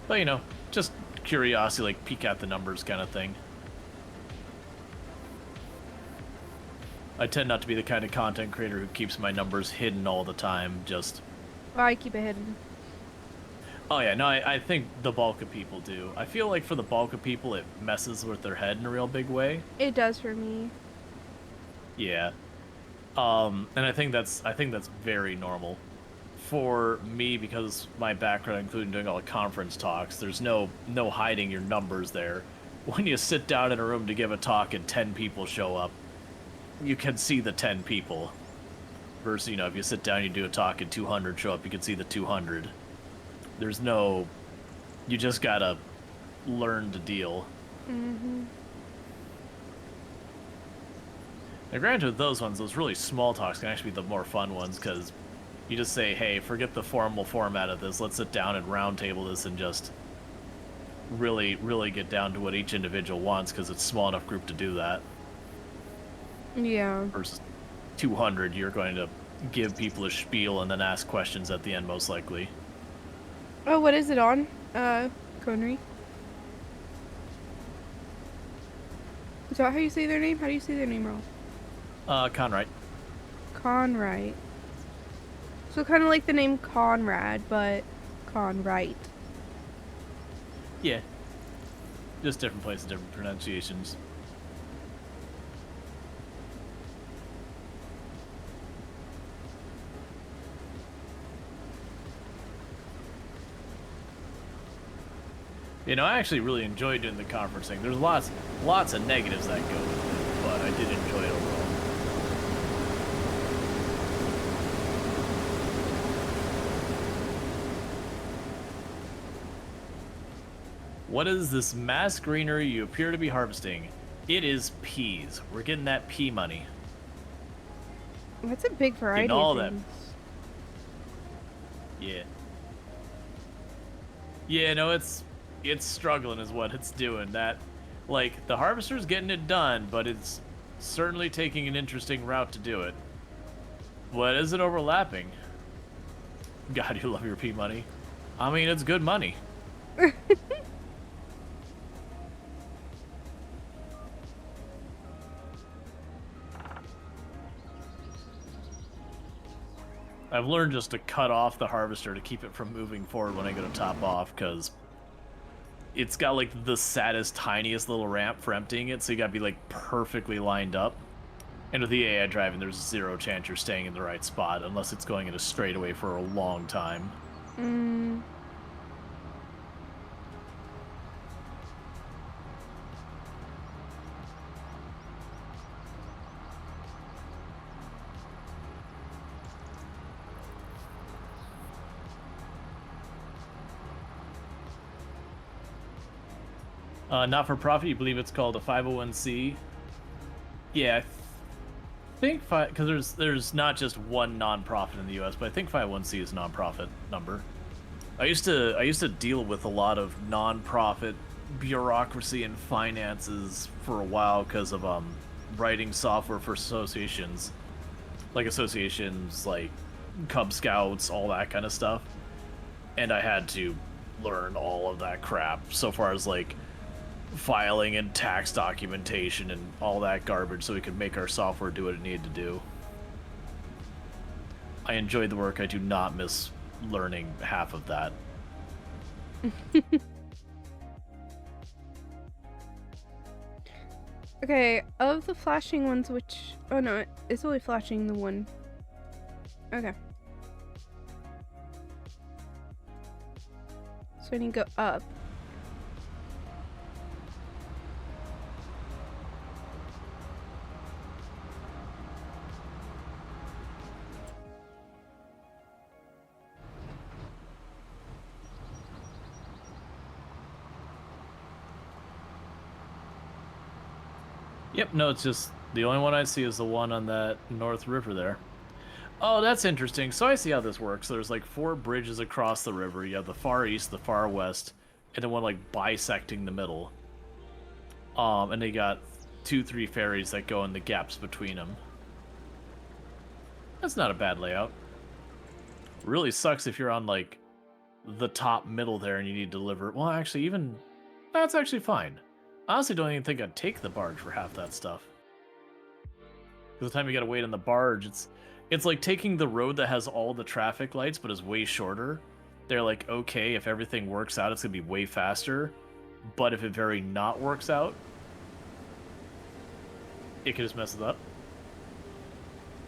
But, you know, just curiosity, like, peek at the numbers kind of thing. I tend not to be the kind of content creator who keeps my numbers hidden all the time, just... Well, I keep it hidden. Oh yeah, no, I think the bulk of people do. I feel like for the bulk of people, it messes with their head in a real big way. It does for me. Yeah. And I think that's very normal. For me, because my background, including doing all the conference talks, there's no hiding your numbers there. When you sit down in a room to give a talk and 10 people show up, you can see the 10 people. Versus, you know, if you sit down and you do a talk and 200 show up, you can see the 200. There's no... You just gotta learn to deal. Mm-hmm. Now, granted, those really small talks can actually be the more fun ones, because you just say, hey, forget the formal format of this, let's sit down and round table this and just really, really get down to what each individual wants, because it's a small enough group to do that. Yeah. Versus 200, you're going to give people a spiel and then ask questions at the end, most likely. Oh, what is it on? Conry? Is that how you say their name? How do you say their name, Ro? Conrad. Conrad. So kind of like the name Conrad, but Conrad. Yeah. Just different places, different pronunciations. You know, I actually really enjoyed doing the conference thing. There's lots of negatives that go with it, but I did enjoy it overall. What is this mass greenery you appear to be harvesting? It is peas. We're getting that pea money. That's a big variety all of that. things. Yeah. Yeah, no, it's struggling is what it's doing. That, like, the harvester's getting it done, but it's certainly taking an interesting route to do it. What is it overlapping? God, you love your pea money. I mean, it's good money. I've learned just to cut off the harvester to keep it from moving forward when I go to top off, because it's got like the saddest, tiniest little ramp for emptying it, so you gotta be like perfectly lined up. And with the AI driving, there's zero chance you're staying in the right spot unless it's going in a straightaway for a long time. Mm. Not for profit. You believe it's called a 501c? Yeah, I think because there's not just one nonprofit in the U.S., but I think 501c is a nonprofit number. I used to deal with a lot of nonprofit bureaucracy and finances for a while because of writing software for associations like Cub Scouts, all that kind of stuff. And I had to learn all of that crap so far as like filing and tax documentation and all that garbage so we could make our software do what it needed to do. I enjoyed the work. I do not miss learning half of that. Okay, of the flashing ones, which... Oh no, it's only flashing the one. Okay. So I need to go up. Yep, no, it's just the only one I see is the one on that North River there. Oh, that's interesting. So I see how this works. There's like 4 bridges across the river. You have the far east, the far west, and then one like bisecting the middle. And they got 2-3 ferries that go in the gaps between them. That's not a bad layout. Really sucks if you're on like the top middle there and you need to deliver. Well, actually, even that's actually fine. I honestly don't even think I'd take the barge for half that stuff. Because the time you gotta wait on the barge, it's like taking the road that has all the traffic lights but is way shorter. They're like, okay, if everything works out, it's gonna be way faster. But if it very not works out, it could just mess it up.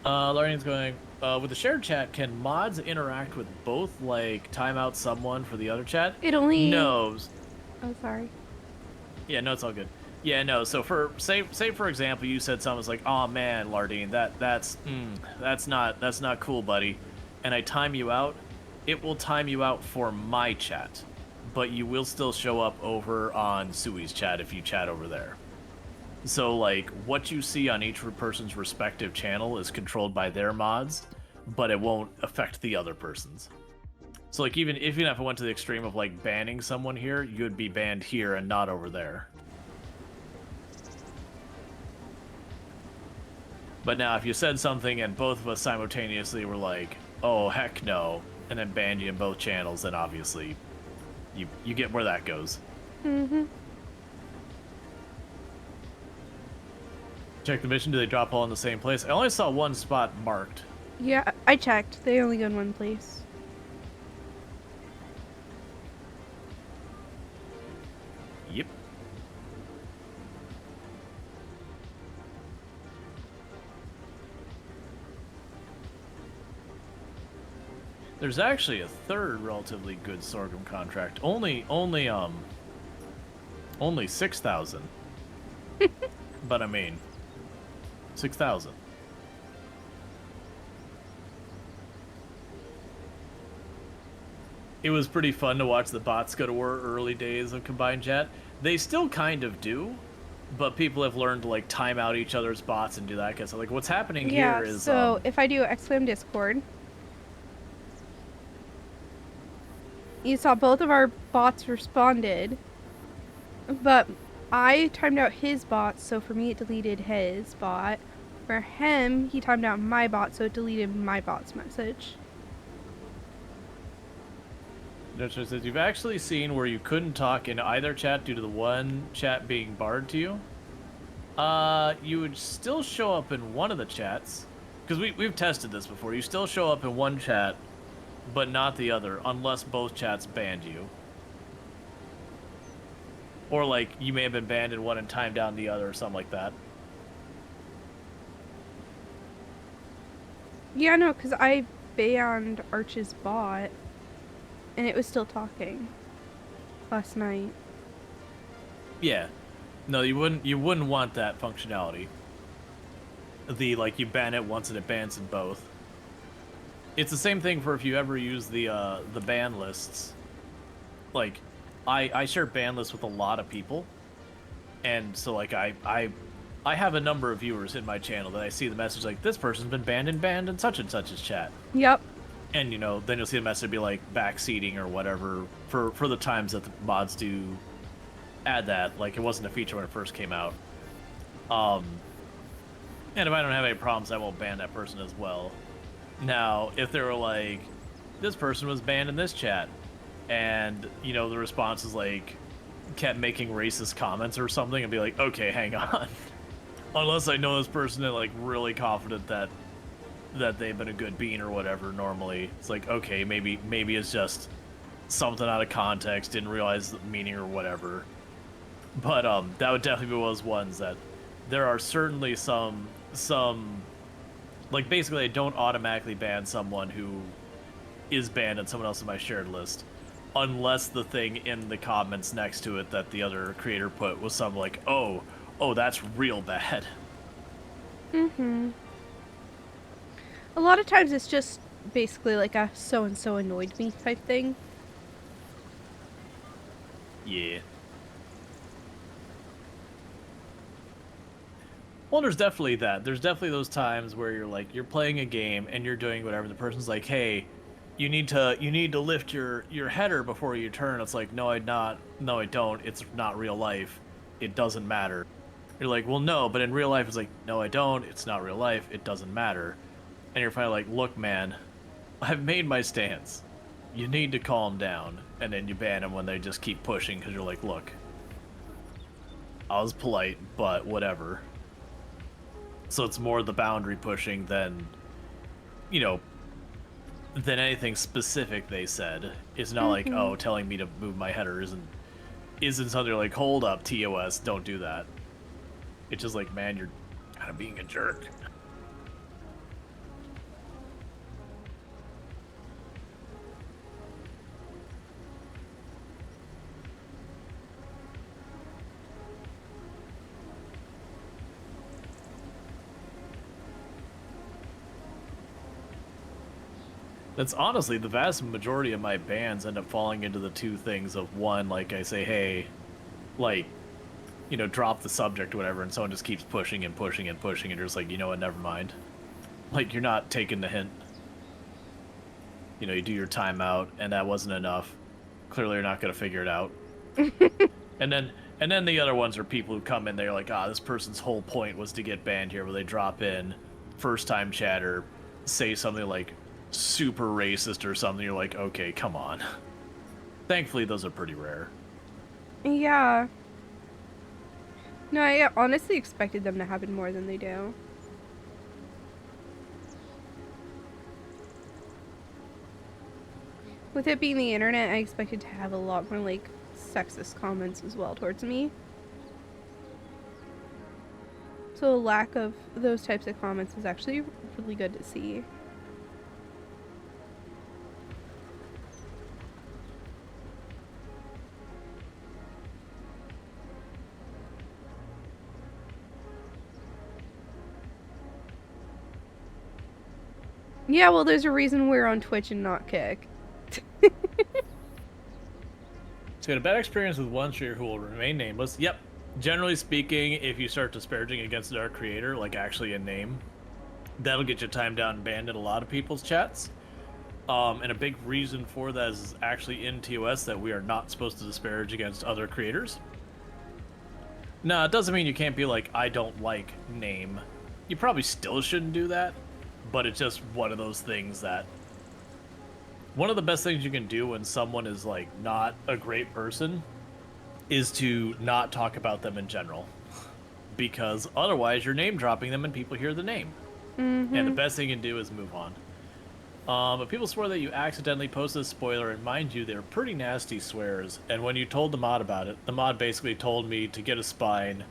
Larian's going, with the shared chat, can mods interact with both, like, time out someone for the other chat? It only... No. Oh, sorry. Yeah, no, it's all good. Yeah, no. So for say for example, you said something was like, "Oh man, Lardine, that's not cool, buddy," and I time you out. It will time you out for my chat, but you will still show up over on Suwey's chat if you chat over there. So like what you see on each person's respective channel is controlled by their mods, but it won't affect the other person's. So like even if I went to the extreme of like banning someone here, you'd be banned here and not over there. But now if you said something and both of us simultaneously were like, oh heck no, and then banned you in both channels, then obviously you get where that goes. Mm-hmm. Check the mission, do they drop all in the same place? I only saw one spot marked. Yeah, I checked. They only go in one place. Yep. There's actually a third relatively good sorghum contract. Only 6,000. But I mean, 6,000. It was pretty fun to watch the bots go to war early days of Combined Chat. They still kind of do, but people have learned to like time out each other's bots and do that. Cause like what's happening here is so if I do XFAM Discord, you saw both of our bots responded, but I timed out his bot, so for me it deleted his bot. For him, he timed out my bot, so it deleted my bot's message. Nurture says, you've actually seen where you couldn't talk in either chat due to the one chat being barred to you? You would still show up in one of the chats. Because we've tested this before. You still show up in one chat, but not the other, unless both chats banned you. Or, like, you may have been banned in one and timed down the other, or something like that. Yeah, no, because I banned Arch's bot, and it was still talking last night. Yeah. No, you wouldn't want that functionality. The, like, you ban it once and it bans in both. It's the same thing for if you ever use the ban lists. Like, I share ban lists with a lot of people, And so like I have a number of viewers in my channel that I see the message like, this person's been banned and such and such's chat. Yep. And you know, then you'll see the message be like backseating or whatever for the times that the mods do add that. Like, it wasn't a feature when it first came out. And if I don't have any problems, I won't ban that person as well. Now, if they were like, this person was banned in this chat, and you know the response is like, kept making racist comments or something, I'd be like, okay, hang on. Unless I know this person and like really confident that they've been a good bean or whatever. Normally, it's like, okay, maybe it's just something out of context, didn't realize the meaning or whatever. But that would definitely be one of those ones that there are certainly some like, basically I don't automatically ban someone who is banned on someone else in my shared list, unless the thing in the comments next to it that the other creator put was something like, oh, that's real bad. Mm-hmm. A lot of times it's just basically like a so-and-so annoyed me type thing. Yeah. Well, there's definitely that. There's definitely those times where you're like, you're playing a game and you're doing whatever. The person's like, hey, you need to lift your header before you turn. It's like, no, I don't. It's not real life. It doesn't matter. You're like, well, no, but in real life, it's like, no, I don't. It's not real life. It doesn't matter. And you're finally like, look, man, I've made my stance. You need to calm down. And then you ban them when they just keep pushing because you're like, look, I was polite, but whatever. So it's more the boundary pushing than, you know, than anything specific they said. It's not like, oh, telling me to move my header isn't something like, hold up, TOS, don't do that. It's just like, man, you're kind of being a jerk. That's honestly the vast majority of my bans end up falling into the two things of, one, like I say, hey, like, you know, drop the subject or whatever, and someone just keeps pushing and pushing and pushing, and you're just like, you know what, never mind. Like, you're not taking the hint. You know, you do your timeout, and that wasn't enough. Clearly you're not going to figure it out. And then the other ones are people who come in, they're like, this person's whole point was to get banned here, where they drop in, first-time chatter, say something like, super racist or something, you're like, okay, come on. Thankfully, those are pretty rare. Yeah. No, I honestly expected them to happen more than they do. With it being the internet, I expected to have a lot more, like, sexist comments as well towards me. So a lack of those types of comments is actually really good to see. Yeah, well, there's a reason we're on Twitch and not Kick. So you had a bad experience with one streamer who will remain nameless. Yep. Generally speaking, if you start disparaging against our creator, like actually a name, that'll get you timed down and banned in a lot of people's chats. And a big reason for that is actually in TOS that we are not supposed to disparage against other creators. Now, it doesn't mean you can't be like, I don't like name. You probably still shouldn't do that, but it's just one of those things that... One of the best things you can do when someone is, like, not a great person is to not talk about them in general. Because otherwise you're name dropping them and people hear the name. And the best thing you can do is move on. But people swear that you accidentally posted a spoiler, and mind you, they're pretty nasty swears. And when you told the mod about it, the mod basically told me to get a spine.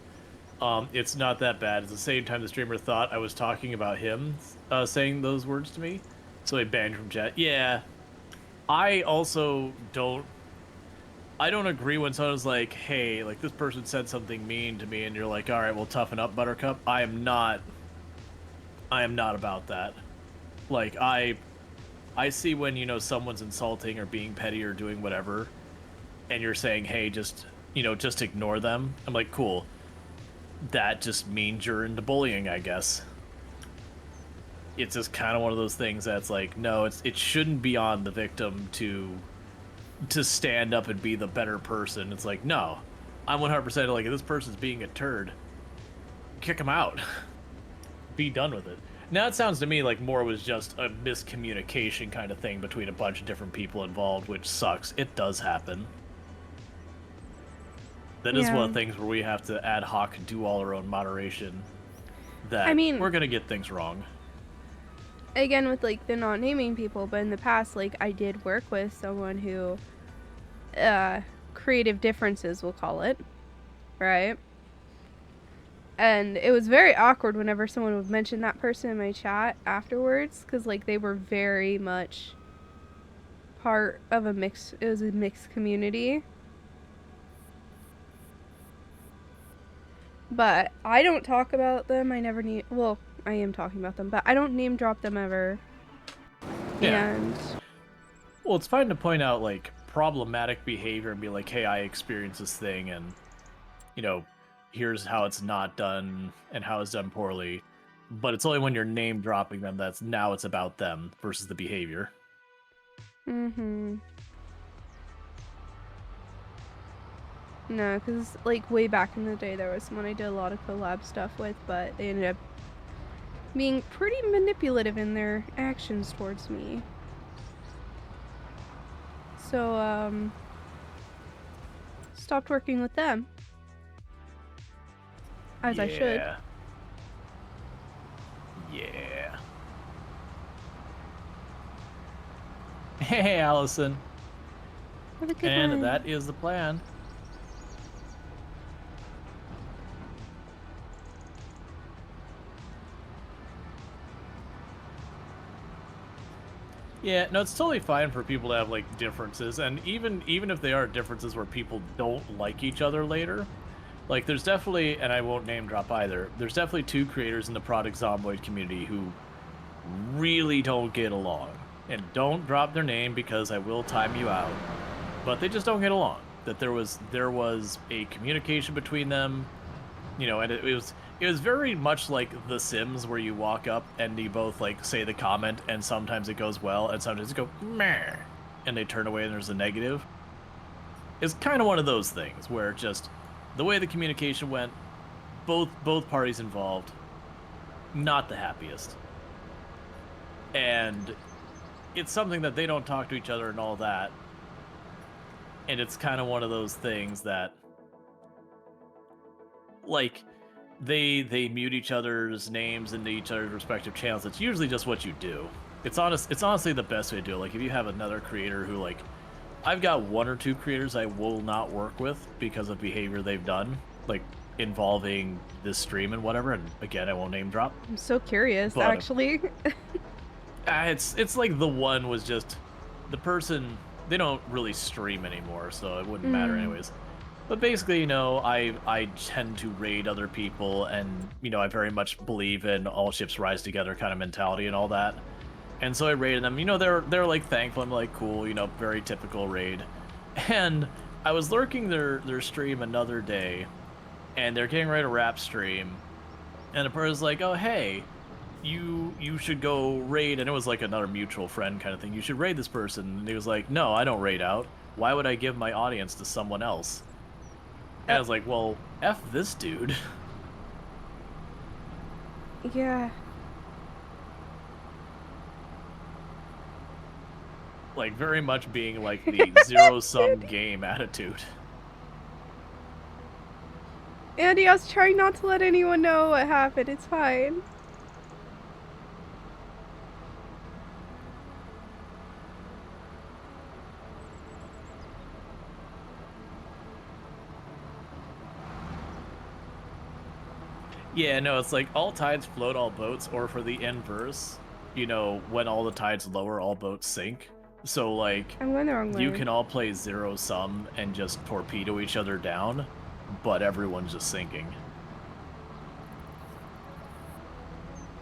It's not that bad. At the same time, the streamer thought I was talking about him saying those words to me. So he banned from chat. Yeah. I also don't agree when someone's like, hey, like, this person said something mean to me, and you're like, alright, well, toughen up, Buttercup. I am not about that. Like, I see when, you know, someone's insulting or being petty or doing whatever, and you're saying, hey, just ignore them. I'm like, cool. that just means you're into bullying, I guess. It's just kind of one of those things that's like, no, it shouldn't be on the victim to stand up and be the better person. It's like, no, I'm 100% like, if this person's being a turd, kick him out. Be done with it. Now it sounds to me like more was just a miscommunication kind of thing between a bunch of different people involved, which sucks. It does happen. That is one of the things where we have to ad hoc do all our own moderation. That, I mean, we're gonna get things wrong. Again, with like the not naming people, but in the past, like I did work with someone who, creative differences, we'll call it, right? And it was very awkward whenever someone would mention that person in my chat afterwards, because like they were very much part of a mix. It was a mixed community. But I don't talk about them. I never need. Well, I am talking about them, but I don't name drop them ever. Yeah. And well, it's fine to point out like problematic behavior and be like, hey, I experienced this thing, and you know, here's how it's not done and how it's done poorly. But it's only when you're name dropping them that's now it's about them versus the behavior. Mm-hmm. No, because like way back in the day there was someone I did a lot of collab stuff with, but they ended up being pretty manipulative in their actions towards me. So, stopped working with them. As I should. Yeah. Hey, Allison. Have a good and one. That is the plan. Yeah, no, it's totally fine for people to have like differences, and even if they are differences where people don't like each other later, like there's definitely, and I won't name drop either, there's definitely two creators in the Product Zomboid community who really don't get along, and don't drop their name because I will time you out, but they just don't get along. That there was a communication between them, you know, and it was very much like The Sims, where you walk up and you both like say the comment, and sometimes it goes well, and sometimes it go meh, and they turn away and there's a negative. It's kind of one of those things where just the way the communication went, both parties involved, not the happiest, and it's something that they don't talk to each other and all that, and it's kind of one of those things that, like, they mute each other's names into each other's respective channels. It's usually just what you do. It's honestly the best way to do it. Like, if you have another creator who, like, I've got one or two creators I will not work with because of behavior they've done, like involving this stream and whatever, and again, I won't name drop. I'm so curious, but, actually. it's like the one was just the person, they don't really stream anymore, so it wouldn't matter anyways. But basically, you know, I tend to raid other people, and, you know, I very much believe in all ships rise together kind of mentality and all that. And so I raided them. You know, they're like thankful. I'm like, cool, you know, very typical raid. And I was lurking their stream another day, and they're getting ready to wrap stream, and the person's like, oh, hey, you should go raid, and it was like another mutual friend kind of thing. You should raid this person. And he was like, no, I don't raid out. Why would I give my audience to someone else? And I was like, well, F this dude. Yeah. Like, very much being like the zero-sum game attitude. Andy, I was trying not to let anyone know what happened. It's fine. Yeah, no, it's like all tides float all boats, or for the inverse, you know, when all the tides lower, all boats sink. So, like, I'm going the wrong way. You can all play zero-sum and just torpedo each other down, but everyone's just sinking.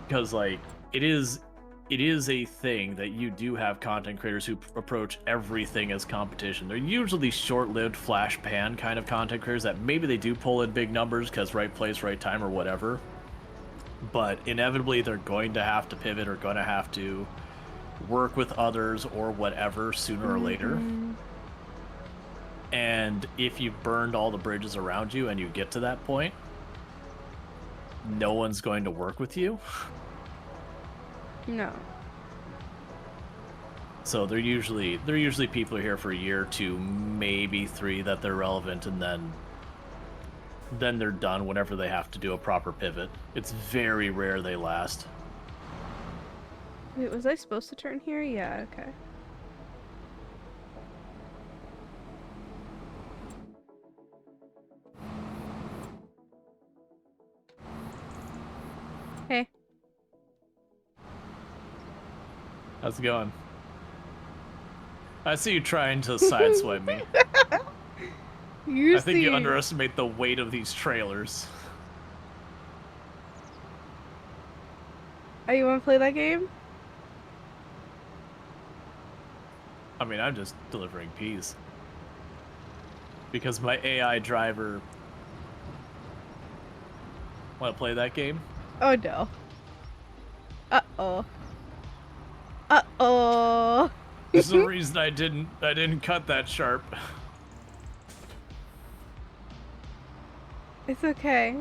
Because, like, it is it is a thing that you do have content creators who approach everything as competition. They're usually short-lived flash pan kind of content creators that maybe they do pull in big numbers because right place, right time, or whatever. But inevitably, they're going to have to pivot or going to have to work with others or whatever sooner or later. And if you've burned all the bridges around you and you get to that point, no one's going to work with you. No. So they're usually people who are here for a year or two, maybe 3 that they're relevant, and then they're done whenever they have to do a proper pivot. It's very rare they last. Wait, was I supposed to turn here? Yeah, okay. Hey. How's it going? I see you trying to sideswipe me. I think you underestimate the weight of these trailers. Oh, you want to play that game? I mean, I'm just delivering peas. Because my AI driver... Want to play that game? Oh no. Uh-oh. Uh-oh. There's a reason I didn't cut that sharp. It's okay.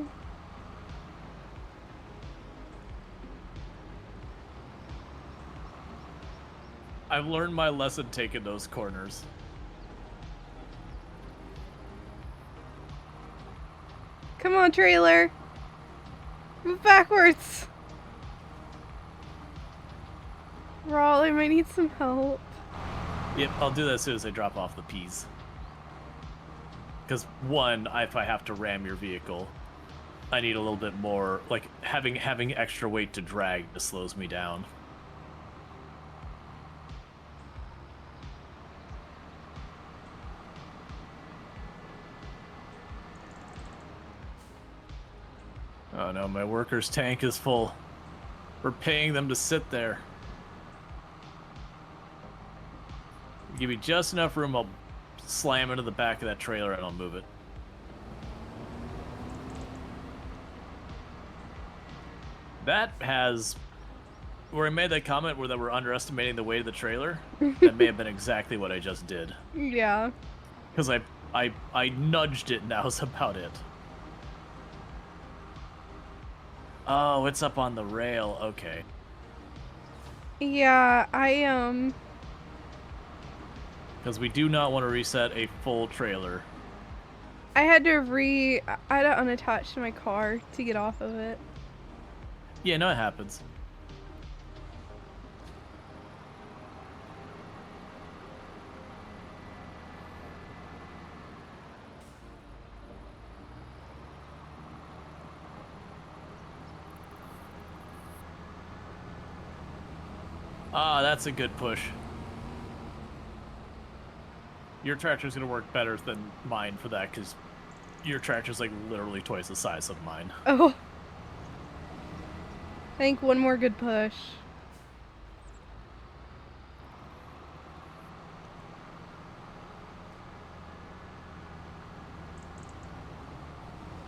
I've learned my lesson taking those corners. Come on, trailer. Move backwards. Rawl, I might need some help. Yep, I'll do that as soon as I drop off the peas. Because one, if I have to ram your vehicle, I need a little bit more, like, having extra weight to drag just slows me down. Oh no, my worker's tank is full. We're paying them to sit there. Give me just enough room, I'll slam into the back of that trailer and I'll move it. That has... Where I made that comment where that we're underestimating the weight of the trailer, that may have been exactly what I just did. Yeah. Because I nudged it and that was about it. Oh, it's up on the rail. Okay. Yeah, Because we do not want to reset a full trailer. I had to unattach my car to get off of it. Yeah, no, it happens. Ah, that's a good push. Your tractor's gonna work better than mine for that, because your tractor's like literally twice the size of mine. Oh. I think one more good push.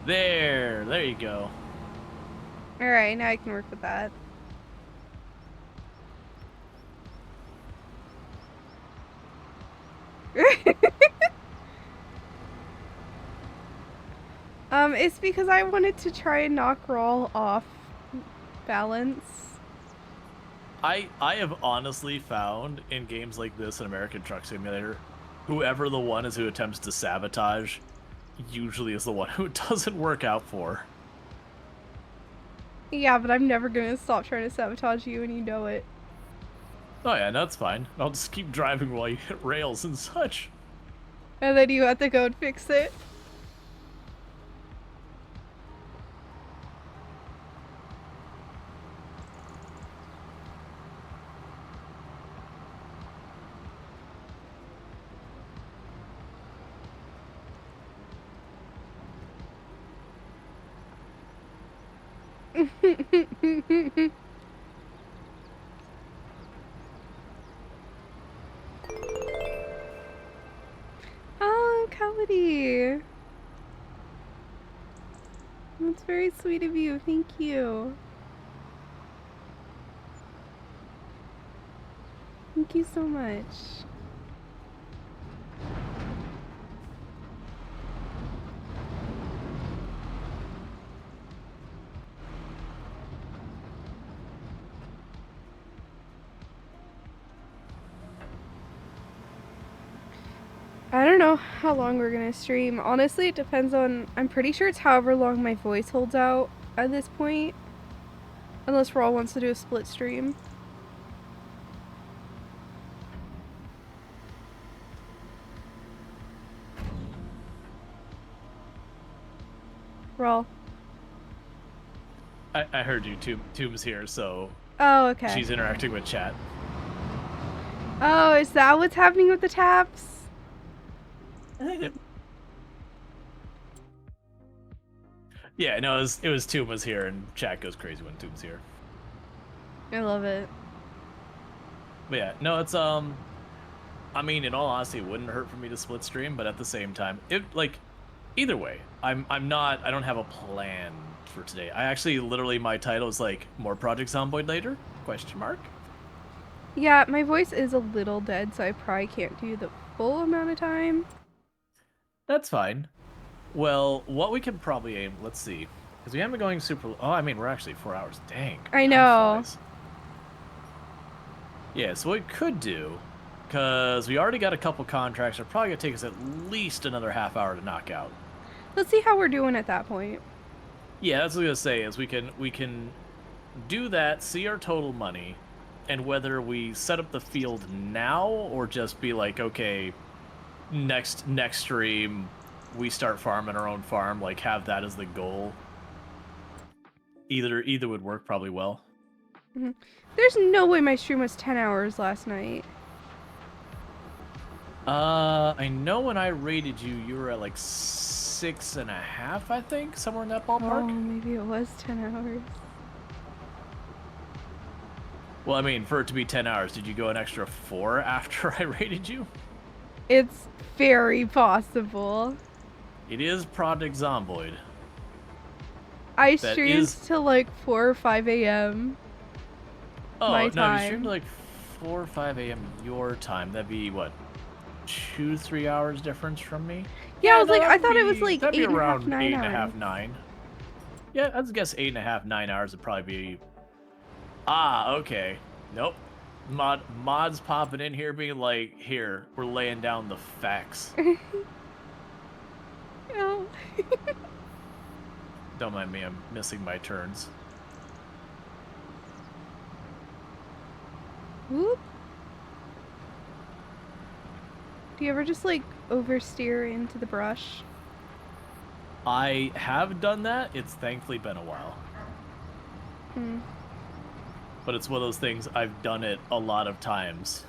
There you go. Alright, now I can work with that. It's because I wanted to try and knock Rawl off balance. I have honestly found in games like this in American Truck Simulator, whoever the one is who attempts to sabotage usually is the one who it doesn't work out for. Yeah, but I'm never gonna stop trying to sabotage you and you know it. Oh yeah, no, that's fine. I'll just keep driving while you hit rails and such. And then you have to go and fix it. very sweet of you. Thank you. Thank you so much. I don't know how long we're gonna stream. Honestly, it depends on... I'm pretty sure it's however long my voice holds out at this point. Unless Raw wants to do a split stream. Raw. I heard you. Tomb's here, so... Oh, okay. She's interacting with chat. Oh, is that what's happening with the taps? Yep. Yeah, no, it was Tomb was here, and chat goes crazy when Tomb's here. I love it. But yeah, no, it's I mean, in all honesty, it wouldn't hurt for me to split stream, but at the same time, either way, I don't have a plan for today. I actually literally my title is like more Project Zomboid later? Question mark. Yeah, my voice is a little dead, so I probably can't do the full amount of time. That's fine. Well, what we can probably aim, let's see. Because we haven't been going super... Oh, I mean, we're actually 4 hours. Dang. I know. Yeah, so what we could do, because we already got a couple contracts, are probably going to take us at least another half hour to knock out. Let's see how we're doing at that point. Yeah, that's what I was going to say, is we can do that, see our total money, and whether we set up the field now, or just be like, okay, next stream... we start farming our own farm, like have that as the goal. Either would work probably well. Mm-hmm. There's no way my stream was 10 hours last night. I know when I rated you, you were at like 6.5, I think, somewhere in that ballpark. Oh, maybe it was 10 hours. Well, I mean, for it to be 10 hours, did you go an extra 4 after I rated you? It's very possible. It is Project Zomboid. I streamed till like 4 or 5 a.m. Oh, my no, time. you streamed like 4 or 5 a.m. your time. That'd be, what, 2-3 hours difference from me? Yeah, I was like, I thought it was like 8.5, 9 hours. 8.5, 9. Yeah, I'd guess 8.5, 9 hours would probably be... Ah, okay. Nope. Mods popping in here being like, here, we're laying down the facts. No. Don't mind me, I'm missing my turns. Whoop. Do you ever just like oversteer into the brush? I have done that. It's thankfully been a while. Hmm. But it's one of those things, I've done it a lot of times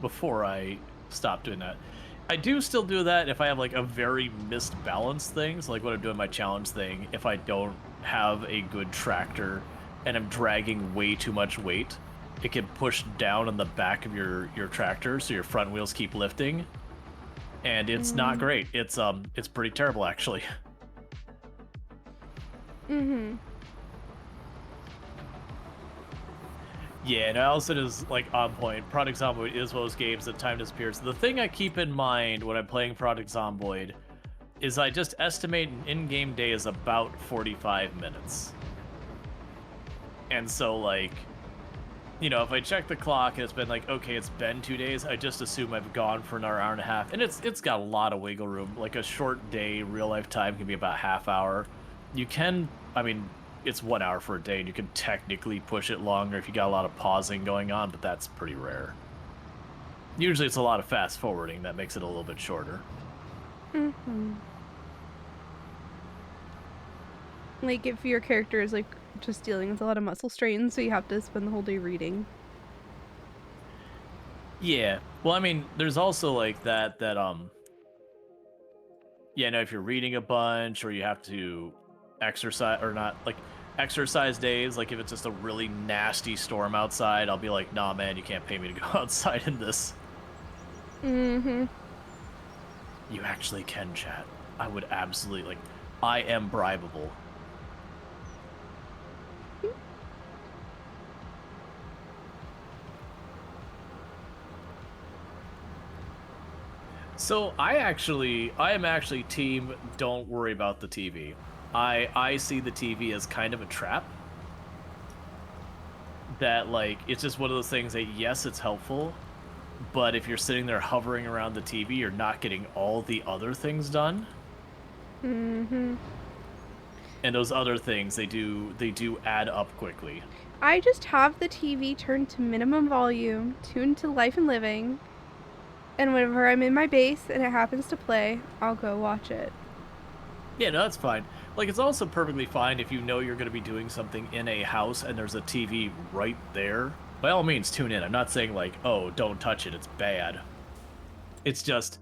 before I stopped doing that. I do still do that if I have like a very misbalanced things, like when I'm doing my challenge thing, if I don't have a good tractor and I'm dragging way too much weight, it can push down on the back of your tractor so your front wheels keep lifting. And it's not great. It's pretty terrible actually. Mm-hmm. Yeah, and Allison is like on point. Project Zomboid is one of those games that time disappears. The thing I keep in mind when I'm playing Project Zomboid is I just estimate an in-game day is about 45 minutes. And so, like, you know, if I check the clock and it's been like, okay, it's been 2 days, I just assume I've gone for another hour and a half. And it's got a lot of wiggle room. Like, a short day, real-life time can be about half hour. You can, I mean... it's 1 hour for a day, and you can technically push it longer if you got a lot of pausing going on, but that's pretty rare. Usually it's a lot of fast forwarding that makes it a little bit shorter. Mm-hmm. Like, if your character is, like, just dealing with a lot of muscle strain, so you have to spend the whole day reading. Yeah. Well, I mean, there's also, like, that, yeah, no, if you're reading a bunch, or you have to exercise, or not, like, exercise days, like, if it's just a really nasty storm outside, I'll be like, nah, man, you can't pay me to go outside in this. Mm-hmm. You actually can, chat. I would absolutely, like, I am bribable. So I am actually team don't worry about the TV. I see the TV as kind of a trap. That like it's just one of those things that yes, it's helpful, but if you're sitting there hovering around the TV, you're not getting all the other things done. Mm-hmm. And those other things they do add up quickly. I just have the TV turned to minimum volume, tuned to life and living, and whenever I'm in my base and it happens to play, I'll go watch it. Yeah, no, that's fine. Like, it's also perfectly fine if you know you're going to be doing something in a house and there's a TV right there. By all means, tune in. I'm not saying, like, oh, don't touch it, it's bad. It's just,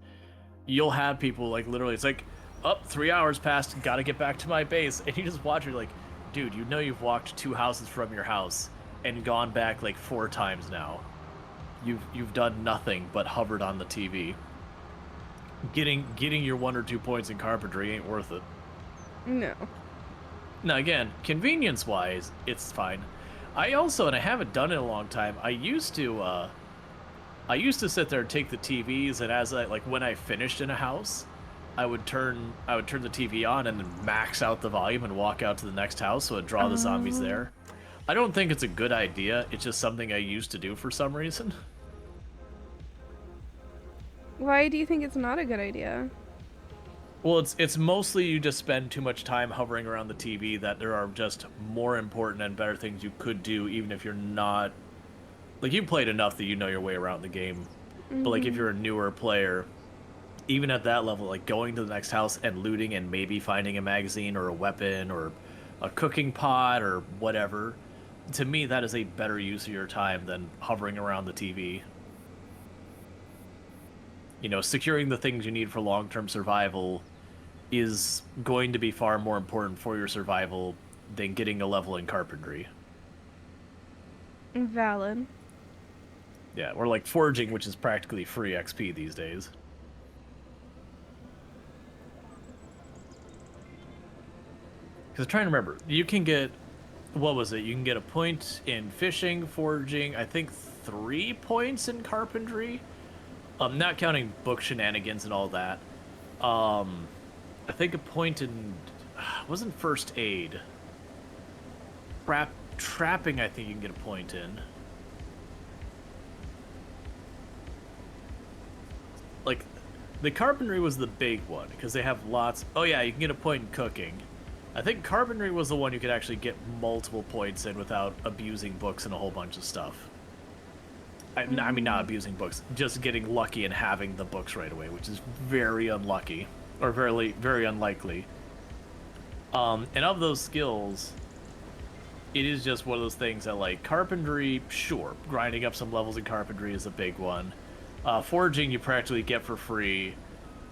you'll have people, like, literally, it's like, up 3 hours passed, gotta get back to my base. And you just watch it, like, dude, you know you've walked 2 houses from your house and gone back, like, 4 times now. You've done nothing but hovered on the TV. Getting your 1 or 2 points in carpentry ain't worth it. No. Now again, convenience-wise, it's fine. I also, and I haven't done it in a long time, I used to sit there and take the TVs, and as when I finished in a house, I would turn the TV on and then max out the volume and walk out to the next house so it'd draw the zombies there. I don't think it's a good idea, it's just something I used to do for some reason. Why do you think it's not a good idea? Well, it's mostly you just spend too much time hovering around the TV that there are just more important and better things you could do even if you're not... Like, you've played enough that you know your way around the game. Mm-hmm. But, like, if you're a newer player, even at that level, like, going to the next house and looting and maybe finding a magazine or a weapon or a cooking pot or whatever, to me, that is a better use of your time than hovering around the TV. You know, securing the things you need for long-term survival is going to be far more important for your survival than getting a level in carpentry. Valid. Yeah, or like foraging, which is practically free XP these days. Because I'm trying to remember, you can get, what was it? You can get a point in fishing, foraging, I think 3 points in carpentry. Not counting book shenanigans and all that. I think a point in... wasn't first aid. Trapping, I think you can get a point in. Like, the carpentry was the big one, because they have lots... Oh yeah, you can get a point in cooking. I think carpentry was the one you could actually get multiple points in without abusing books and a whole bunch of stuff. I mean, not abusing books, just getting lucky and having the books right away, which is very unlucky, or very, very unlikely. And of those skills, it is just one of those things that, like, carpentry, sure, grinding up some levels in carpentry is a big one. Foraging you practically get for free.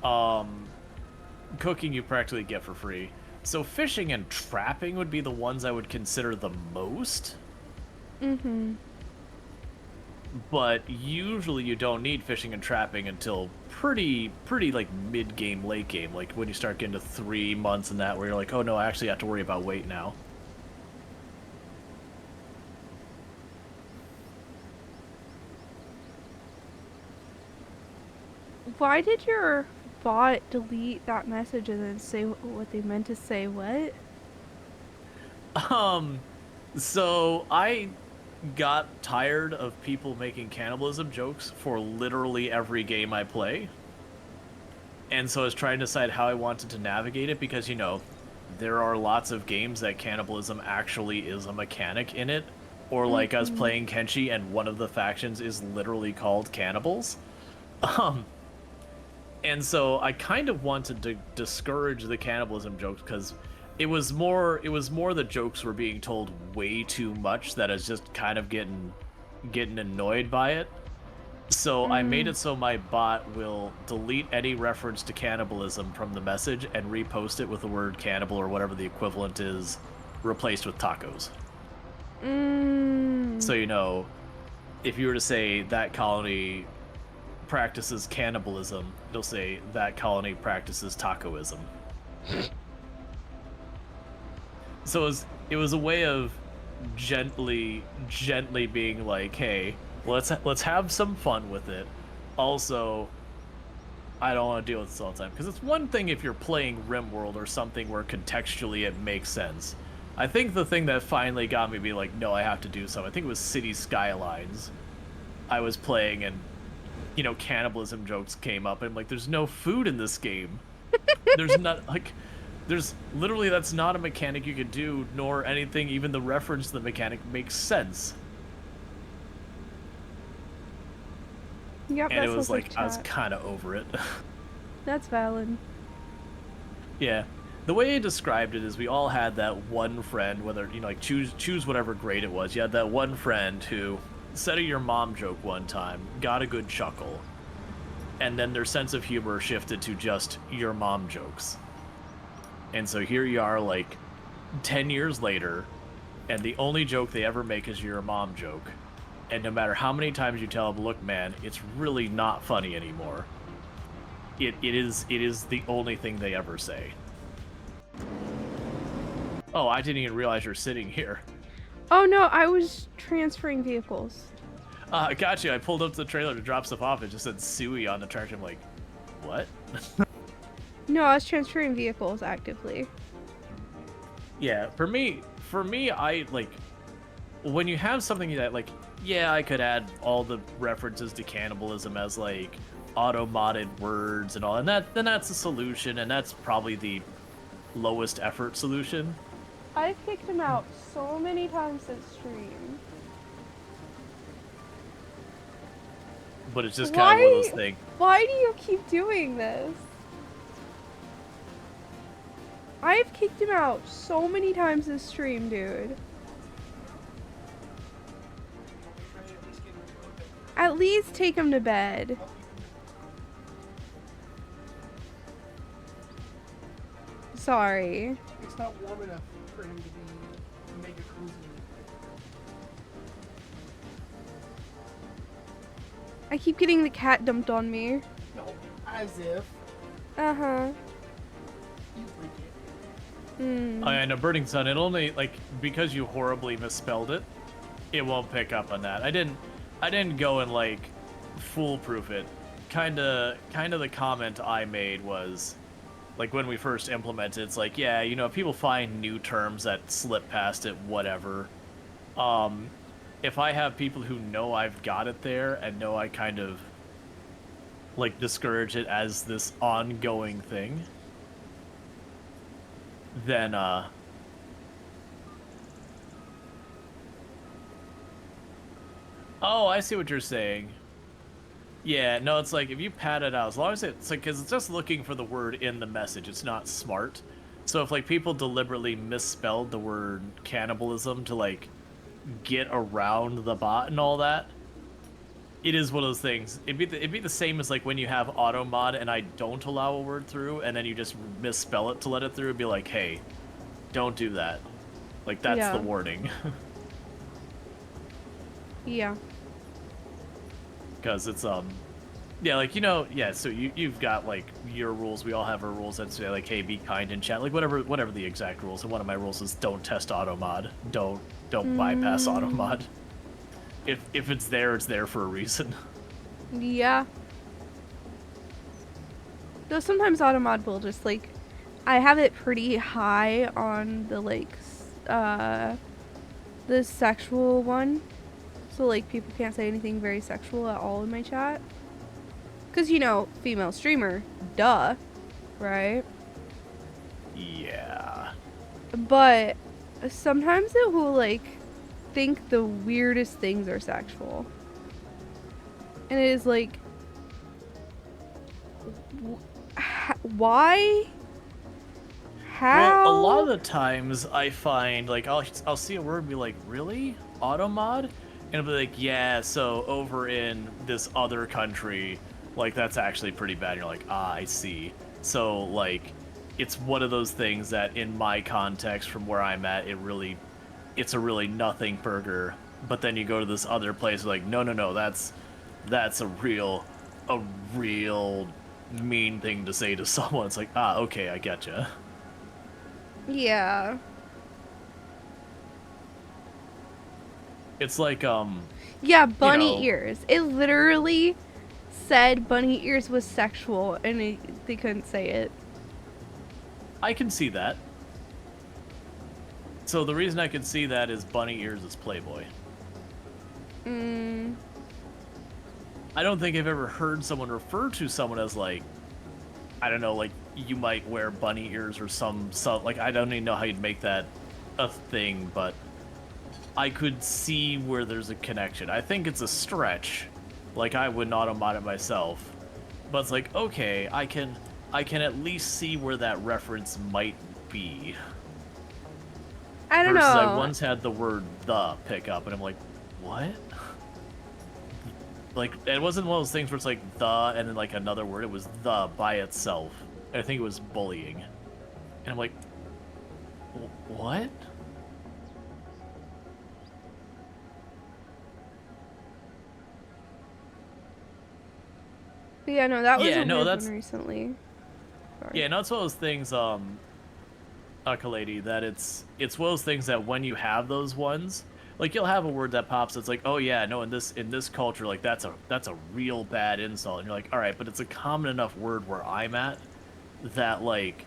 Cooking you practically get for free. So fishing and trapping would be the ones I would consider the most. Mm-hmm. But usually you don't need fishing and trapping until pretty like mid-game, late game. Like when you start getting to 3 months and that, where you're like, oh no, I actually have to worry about weight now. Why did your bot delete that message and then say what they meant to say? What? So I got tired of people making cannibalism jokes for literally every game I play. And so I was trying to decide how I wanted to navigate it because, you know, there are lots of games that cannibalism actually is a mechanic in it. Or like us playing Kenshi and one of the factions is literally called cannibals. And so I kind of wanted to discourage the cannibalism jokes because it was more the jokes were being told way too much that I was just kind of getting annoyed by it. So I made it so my bot will delete any reference to cannibalism from the message and repost it with the word cannibal or whatever the equivalent is, replaced with tacos. So, you know, if you were to say that colony practices cannibalism, it'll say that colony practices tacoism. So it was a way of gently being like, hey, let's have some fun with it. Also, I don't want to deal with this all the time. Because it's one thing if you're playing RimWorld or something where contextually it makes sense. I think the thing that finally got me to be like, no, I have to do something. I think it was City Skylines. I was playing and, you know, cannibalism jokes came up. And I'm like, there's no food in this game. There's not, like, there's literally, that's not a mechanic you could do, nor anything, even the reference to the mechanic makes sense. Yep, And it that's was like, I was chat. kind of over it. That's valid. Yeah. The way he described it is we all had that one friend, whether, you know, like choose whatever grade it was. You had that one friend who said a your mom joke one time, got a good chuckle, and then their sense of humor shifted to just your mom jokes. And so here you are, like, 10 years later, and the only joke they ever make is your mom joke. And no matter how many times you tell them, look, man, it's really not funny anymore. It is the only thing they ever say. Oh, I didn't even realize you're sitting here. Oh no, I was transferring vehicles. Gotcha. I pulled up to the trailer to drop stuff off. It just said Suwey on the tractor. I'm like, what? No, I was transferring vehicles actively. Yeah, for me, I, like, when you have something that, like, yeah, I could add all the references to cannibalism as, like, auto-modded words and all, and then that's a solution, and that's probably the lowest effort solution. I've kicked him out so many times this stream. But it's just kind of one of those Why? things. Why do you keep doing this? I've kicked him out so many times this stream, dude. At least take him to bed. Sorry. It's not warm enough for him to be mega cozy. I keep getting the cat dumped on me. No, as if. Uh-huh. You freak it. Oh, yeah, no, Burning Sun, it only, like, because you horribly misspelled it, it won't pick up on that. I didn't go and, like, foolproof it. Kinda the comment I made was, like, when we first implemented, it's like, yeah, you know, if people find new terms that slip past it, whatever. If I have people who know I've got it there and know I kind of, like, discourage it as this ongoing thing, then, oh, I see what you're saying. Yeah, no, it's like, if you pad it out, as long as it's like, because it's just looking for the word in the message, it's not smart. So if, like, people deliberately misspelled the word cannibalism to, like, get around the bot and all that, it is one of those things. It'd be the same as, like, when you have auto mod and I don't allow a word through, and then you just misspell it to let it through, it'd be like, hey, don't do that. Like, that's Yeah. the warning. Yeah. Because it's, yeah, like, you know, yeah, so you've got, like, your rules, we all have our rules that say, like, hey, be kind in chat, like, whatever the exact rules, and one of my rules is don't test auto mod, don't bypass auto mod. If it's there for a reason. Yeah. Though sometimes Automod will just, like, I have it pretty high on the, like, the sexual one. So, like, people can't say anything very sexual at all in my chat. Because, you know, female streamer. Duh. Right? Yeah. But sometimes it will, like, think the weirdest things are sexual. And it is like, why? How? Well, a lot of the times I find, like, I'll see a word and be like, really? Automod? And it'll be like, yeah, so over in this other country, like, that's actually pretty bad. And you're like, ah, I see. So, like, it's one of those things that in my context from where I'm at, it's a really nothing burger. But then you go to this other place, like, no, that's a real mean thing to say to someone. It's like, ah, okay, I getcha. Yeah. It's like, Yeah, bunny know, ears. It literally said bunny ears was sexual and they couldn't say it. I can see that. So the reason I can see that is bunny ears is Playboy. I don't think I've ever heard someone refer to someone as like, I don't know, like you might wear bunny ears or some like I don't even know how you'd make that a thing, but I could see where there's a connection. I think it's a stretch. Like I would not have bought it myself. But it's like, okay, I can at least see where that reference might be. I don't know. Versus I once had the word the pick up and I'm like, what? Like, it wasn't one of those things where it's like the and then like another word. It was the by itself. I think it was bullying. And I'm like, what? But yeah, no, that was Yeah, a no, weird that's- one recently. Sorry. Yeah, no, it's one of those things, Lady, that it's one of those things that when you have those ones, like you'll have a word that pops that's like, oh yeah, no, in this culture, like that's a real bad insult, and you're like, all right, but it's a common enough word where I'm at that like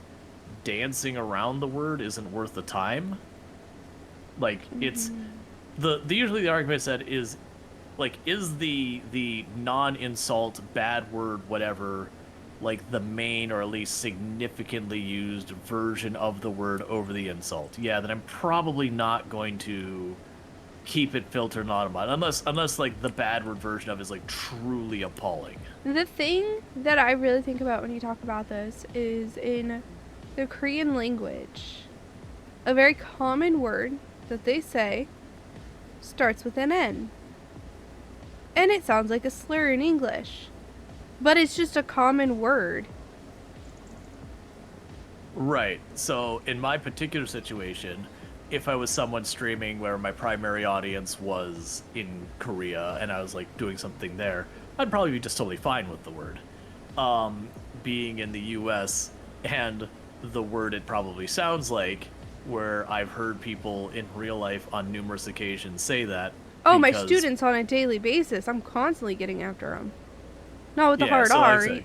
dancing around the word isn't worth the time. Like it's the usually the argument said is like is the non-insult bad word whatever like the main or at least significantly used version of the word over the insult. Yeah, then I'm probably not going to keep it filtered and automated unless like the bad word version of it is like truly appalling. The thing that I really think about when you talk about this is in the Korean language, a very common word that they say starts with an N. And it sounds like a slur in English. But it's just a common word. Right. So in my particular situation, if I was someone streaming where my primary audience was in Korea and I was like doing something there, I'd probably be just totally fine with the word. Being in the US and the word it probably sounds like, where I've heard people in real life on numerous occasions say that. Oh, my because- students on a daily basis, I'm constantly getting after them. Not with the Yeah, hard so like I R. say-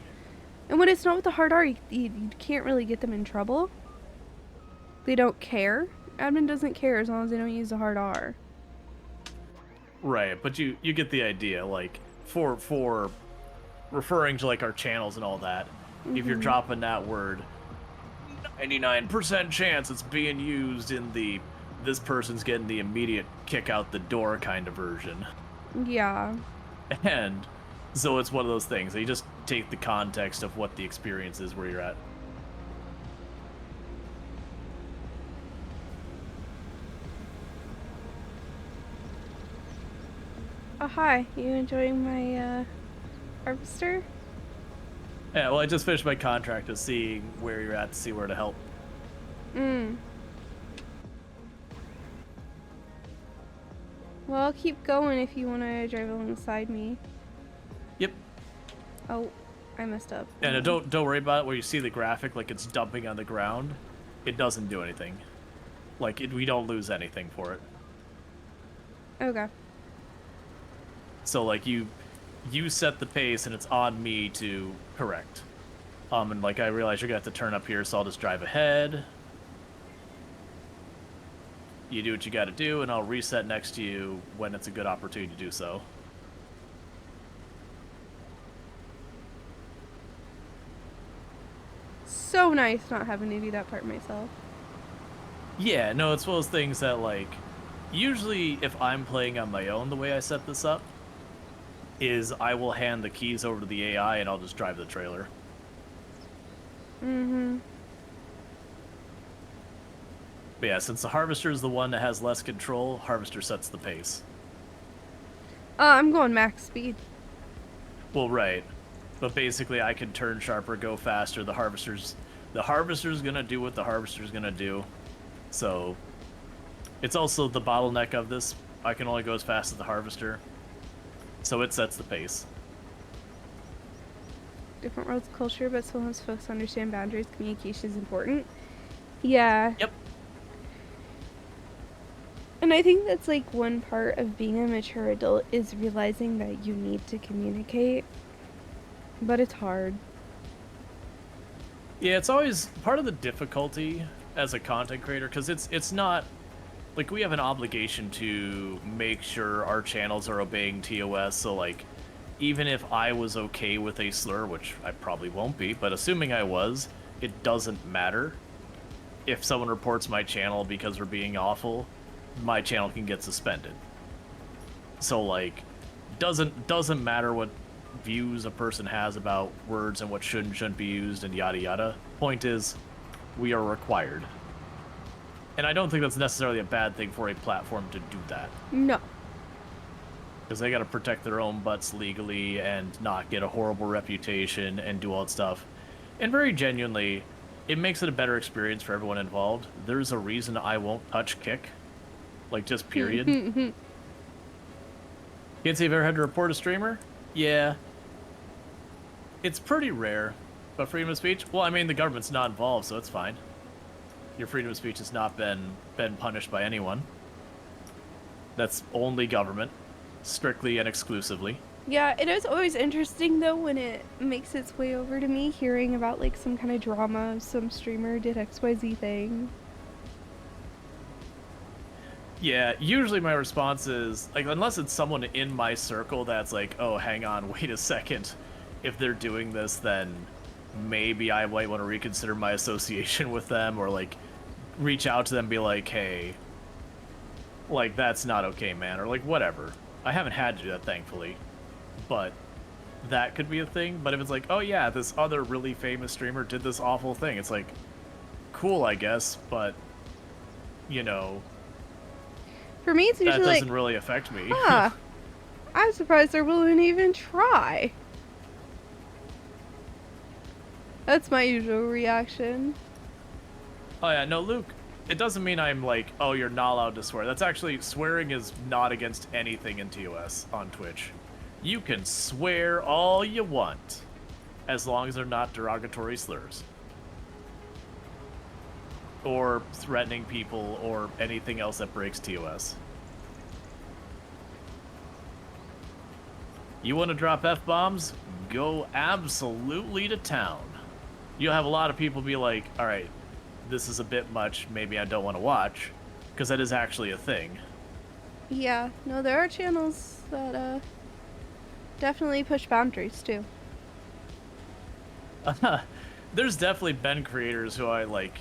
And when it's not with the hard R, you can't really get them in trouble. They don't care. Admin doesn't care as long as they don't use the hard R. Right, but you get the idea. Like for referring to like our channels and all that, if you're dropping that word, 99% chance it's being used in the this person's getting the immediate kick out the door kind of version. Yeah. And so it's one of those things. You just take the context of what the experience is where you're at. Oh, hi. You enjoying my, harvester? Yeah, well, I just finished my contract of seeing where you're at to see where to help. Well, I'll keep going if you want to drive alongside me. Yep. Oh, I messed up. And don't worry about it where you see the graphic like it's dumping on the ground. It doesn't do anything. Like we don't lose anything for it. Okay. So like you set the pace and it's on me to correct. And like I realize you're gonna have to turn up here, so I'll just drive ahead. You do what you gotta do, and I'll reset next to you when it's a good opportunity to do so. So nice not having to do that part myself. Yeah, no, it's one of those things that like usually if I'm playing on my own the way I set this up is I will hand the keys over to the AI and I'll just drive the trailer. But yeah, since the Harvester is the one that has less control, Harvester sets the pace. I'm going max speed. Well, right. But basically I can turn sharper, go faster. The Harvester's gonna do what the Harvester's gonna do. So it's also the bottleneck of this. I can only go as fast as the Harvester. So it sets the pace. Different world's culture, but still helps folks understand boundaries. Communication is important. Yeah. Yep. And I think that's like one part of being a mature adult is realizing that you need to communicate. but it's hard. Yeah, it's always part of the difficulty as a content creator, because it's not like we have an obligation to make sure our channels are obeying TOS. So like, even if I was okay with a slur, which I probably won't be, but assuming I was, it doesn't matter. If someone reports my channel because we're being awful, my channel can get suspended. So like, doesn't matter what views a person has about words and what should and shouldn't be used and yada yada. Point is, we are required. And I don't think that's necessarily a bad thing for a platform to do that. No. Because they got to protect their own butts legally and not get a horrible reputation and do all that stuff. And very genuinely, it makes it a better experience for everyone involved. There's a reason I won't touch kick. Like, just period. Can't say I've ever had to report a streamer? Yeah. It's pretty rare. But freedom of speech? Well, I mean, the government's not involved, so it's fine. Your freedom of speech has not been punished by anyone. That's only government. Strictly and exclusively. Yeah, it is always interesting though when it makes its way over to me, hearing about like some kind of drama, some streamer did XYZ thing. Yeah, usually my response is, like, unless it's someone in my circle that's like, oh, hang on, wait a second. If they're doing this, then maybe I might want to reconsider my association with them, or like reach out to them and be like, hey, like, that's not okay, man, or like, whatever. I haven't had to do that, thankfully, but that could be a thing. But if it's like, oh yeah, this other really famous streamer did this awful thing, it's like, cool, I guess, but, you know, For me, it's usually that doesn't like, really affect me. huh, I'm surprised they're willing to even try. That's my usual reaction. Oh yeah, no, Luke, it doesn't mean I'm like, oh, you're not allowed to swear. That's actually, swearing is not against anything in TOS on Twitch. You can swear all you want, as long as they're not derogatory slurs. Or threatening people, or anything else that breaks TOS. You want to drop F-bombs? Go absolutely to town. You'll have a lot of people be like, alright, this is a bit much, maybe I don't want to watch, because that is actually a thing. Yeah, no, there are channels that definitely push boundaries too. There's definitely been creators who I like,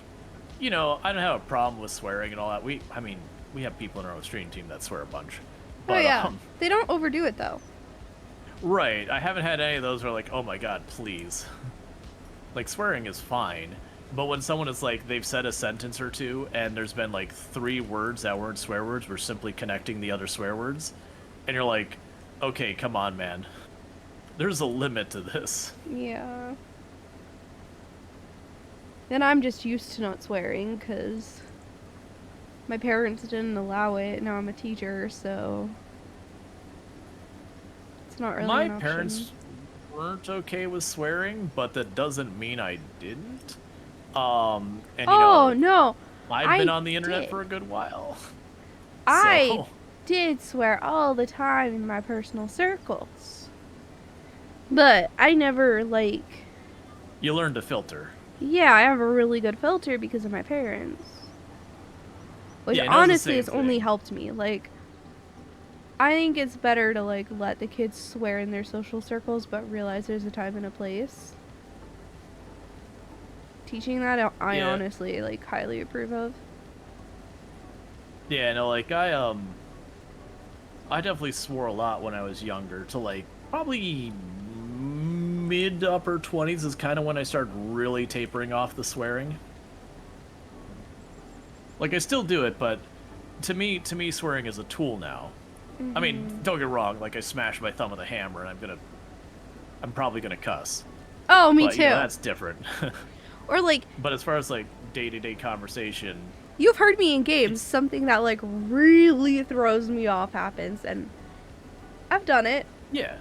you know, I don't have a problem with swearing and all that. I mean, we have people in our own stream team that swear a bunch. But, oh yeah, they don't overdo it though. Right, I haven't had any of those where like, oh my god, please. Like, swearing is fine. But when someone is like, they've said a sentence or two, and there's been like 3 words that weren't swear words, we're simply connecting the other swear words, and you're like, okay, come on, man. There's a limit to this. Yeah. Then I'm just used to not swearing, because my parents didn't allow it. Now I'm a teacher, so it's not really My an option. parents weren't okay with swearing, but that doesn't mean I didn't. And you Oh, know, no. I've been I on the internet did. for a good while. I So, did swear all the time in my personal circles. But I never, like... you learn to filter. Yeah, I have a really good filter because of my parents. Which Yeah, no, it's the honestly same has only thing. helped me. Like, I think it's better to, like, let the kids swear in their social circles, but realize there's a time and a place. Teaching that, I Yeah. honestly, like, highly approve of. Yeah, no, like, I definitely swore a lot when I was younger, to, like, probably mid to upper 20s is kind of when I started really tapering off the swearing. Like, I still do it, but to me, swearing is a tool now. I mean, don't get wrong, like, I smash my thumb with a hammer, and I'm probably gonna cuss. Oh, me But, too. you know, that's different. Or, like, But as far as, like, day-to-day conversation, you've heard me in games, something that, like, really throws me off happens, and I've done it. yeah.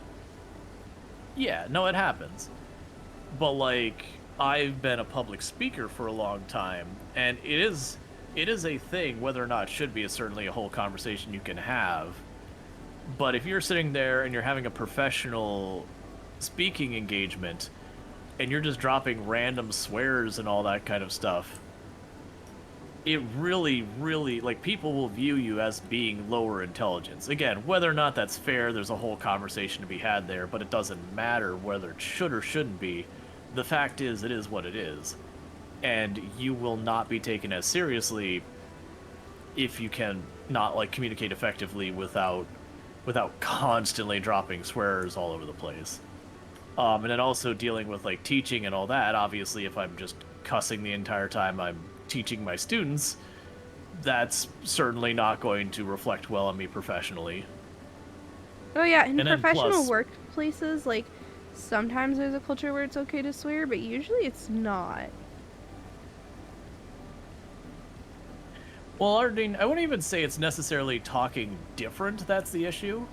Yeah, no, it happens. But, like, I've been a public speaker for a long time, and it is a thing. Whether or not it should be is certainly a whole conversation you can have. But if you're sitting there and you're having a professional speaking engagement and you're just dropping random swears and all that kind of stuff, it really, really, like, people will view you as being lower intelligence. Again, whether or not that's fair, there's a whole conversation to be had there, but it doesn't matter whether it should or shouldn't be. The fact is, it is what it is. And you will not be taken as seriously if you can not, like, communicate effectively without constantly dropping swears all over the place. And then also dealing with, like, teaching and all that. Obviously, if I'm just cussing the entire time I'm teaching my students, that's certainly not going to reflect well on me professionally. Oh yeah, in And then professional plus, workplaces, like sometimes there's a culture where it's okay to swear, but usually it's not. well, Ardine, I wouldn't even say it's necessarily talking different that's the issue.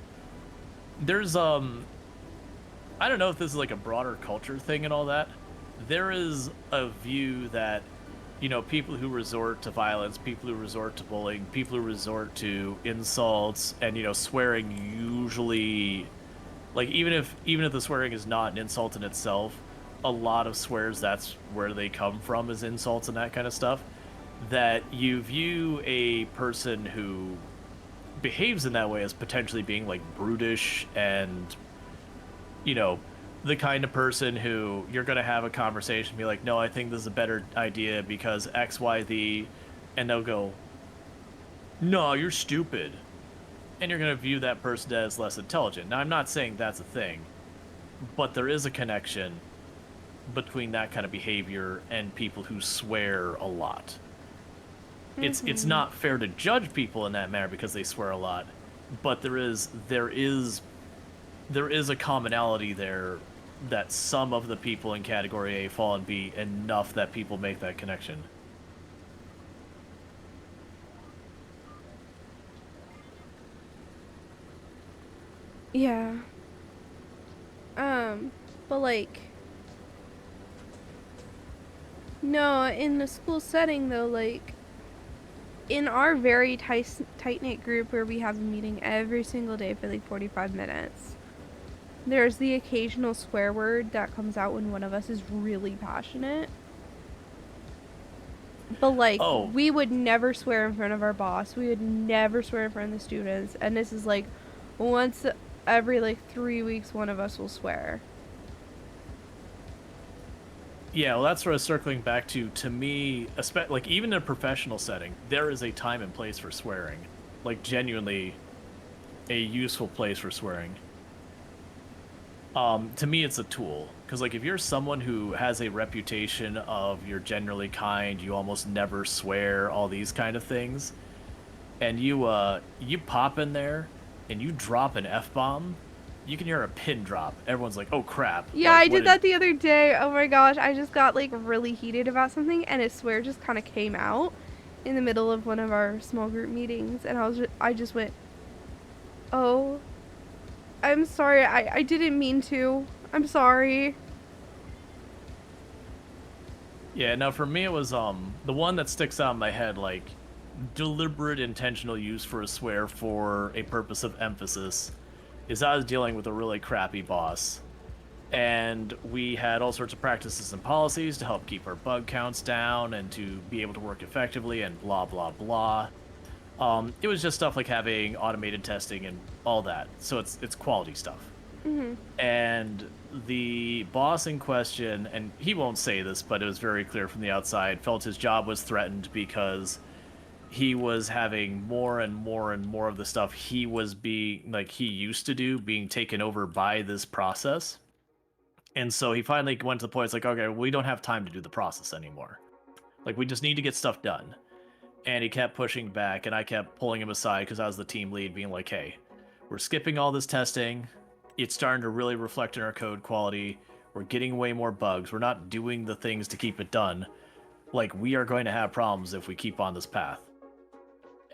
There's, I don't know if this is like a broader culture thing and all that. There is a view that, you know, people who resort to violence, people who resort to bullying, people who resort to insults and, you know, swearing usually, like, even if the swearing is not an insult in itself, a lot of swears, that's where they come from, is insults and that kind of stuff. That you view a person who behaves in that way as potentially being, like, brutish and, you know, the kind of person who you're going to have a conversation, be like, no, I think this is a better idea because X, Y, Z, and they'll go, no, you're stupid. And you're going to view that person as less intelligent. Now, I'm not saying that's a thing, but there is a connection between that kind of behavior and people who swear a lot. It's not fair to judge people in that manner because they swear a lot, but there is a commonality there that some of the people in category A fall in B enough that people make that connection. Yeah. But like, no, in the school setting though, like, in our very tight-knit group where we have a meeting every single day for like 45 minutes, there's the occasional swear word that comes out when one of us is really passionate. But like, Oh, we would never swear in front of our boss. We would never swear in front of the students. And this is like once every like 3 weeks, one of us will swear. yeah, well, that's sort of circling back to me, like, even in a professional setting, there is a time and place for swearing. Like, genuinely a useful place for swearing. To me, it's a tool. Because, like, if you're someone who has a reputation of you're generally kind, you almost never swear, all these kind of things, and you pop in there and you drop an F-bomb, you can hear a pin drop. Everyone's like, oh crap. Yeah, Like, I what did that the other day. Oh my gosh, I just got like really heated about something, and a swear just kind of came out in the middle of one of our small group meetings, and I just went, "Oh, I'm sorry. I didn't mean to. I'm sorry." Yeah, now for me it was the one that sticks out in my head, like, deliberate intentional use for a swear for a purpose of emphasis, is I was dealing with a really crappy boss. And we had all sorts of practices and policies to help keep our bug counts down and to be able to work effectively and blah blah blah. It was just stuff like having automated testing and all that. So it's quality stuff. Mhm. And the boss in question, and he won't say this, but it was very clear from the outside, felt his job was threatened because he was having more and more and more of the stuff he was being, like, he used to do, being taken over by this process. And so he finally went to the point, it's like, okay, we don't have time to do the process anymore. Like, we just need to get stuff done. And he kept pushing back, and I kept pulling him aside because I was the team lead, being like, hey, we're skipping all this testing. It's starting to really reflect in our code quality. We're getting way more bugs. We're not doing the things to keep it done. Like, we are going to have problems if we keep on this path.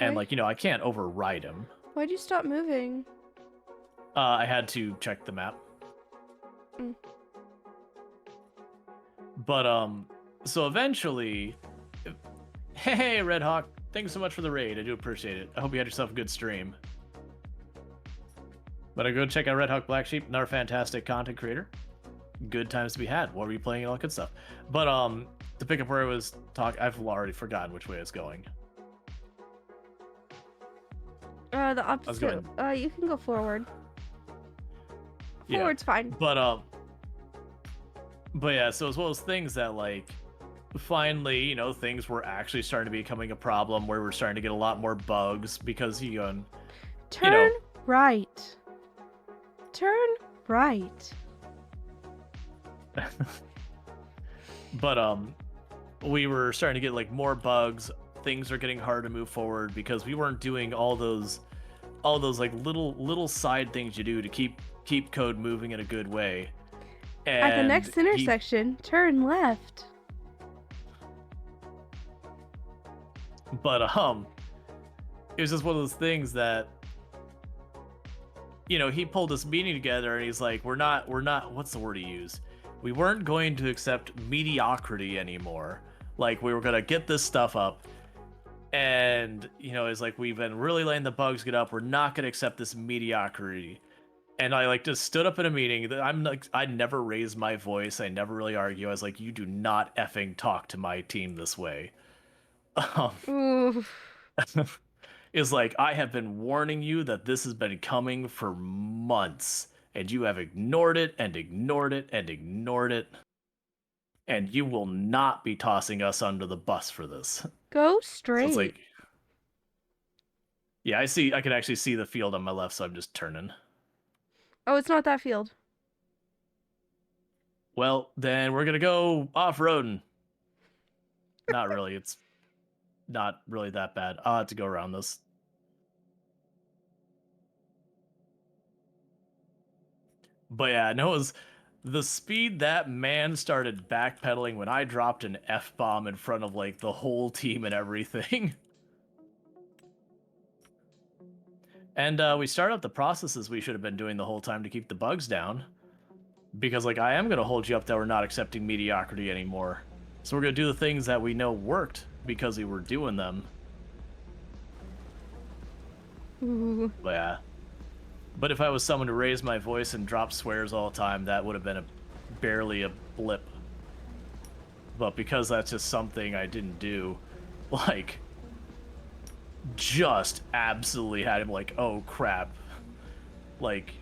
And, Why? like, you know, I can't override him. Why'd you stop moving? I had to check the map. Mm. But, so eventually, hey, Red Hawk, thanks so much for the raid. I do appreciate it. I hope you had yourself a good stream. But I go check out Red Hawk Black Sheep, another fantastic content creator. Good times to be had. What were you playing and all that good stuff. But to pick up where I was talking, I've already forgotten which way it's going. The opposite. You can go forward. Forward's fine. But yeah, so as well as things that like finally, you know, things were actually starting to be becoming a problem where we're starting to get a lot more bugs because Turn right. Turn right. But we were starting to get like more bugs. Things are getting hard to move forward because we weren't doing all those like little side things you do to keep code moving in a good way. And at the next intersection, turn left. But it was just one of those things that, you know, he pulled this meeting together and he's like, we're not what's the word he used? We weren't going to accept mediocrity anymore. Like, we were gonna get this stuff up. And, you know, it's like, we've been really letting the bugs get up. We're not gonna accept this mediocrity. And I like just stood up in a meeting. I'm like, I never raised my voice. I never really argue. I was like, you do not effing talk to my team this way. Is like, I have been warning you that this has been coming for months, and you have ignored it and ignored it and ignored it, and you will not be tossing us under the bus for this. Go straight. So it's like, yeah, I can actually see the field on my left, so I'm just turning. Oh, it's not that field. Well, then we're gonna go off-roading. Not really, it's not really that bad. I'll have to go around this. But yeah, no, it was the speed that man started backpedaling when I dropped an F-bomb in front of like the whole team and everything. And we started up the processes we should have been doing the whole time to keep the bugs down. Because like, I am going to hold you up that we're not accepting mediocrity anymore. So we're going to do the things that we know worked because we were doing them. Ooh. But yeah. But if I was someone to raise my voice and drop swears all the time, that would have been barely a blip. But because that's just something I didn't do, like, just absolutely had him like, oh crap. Like,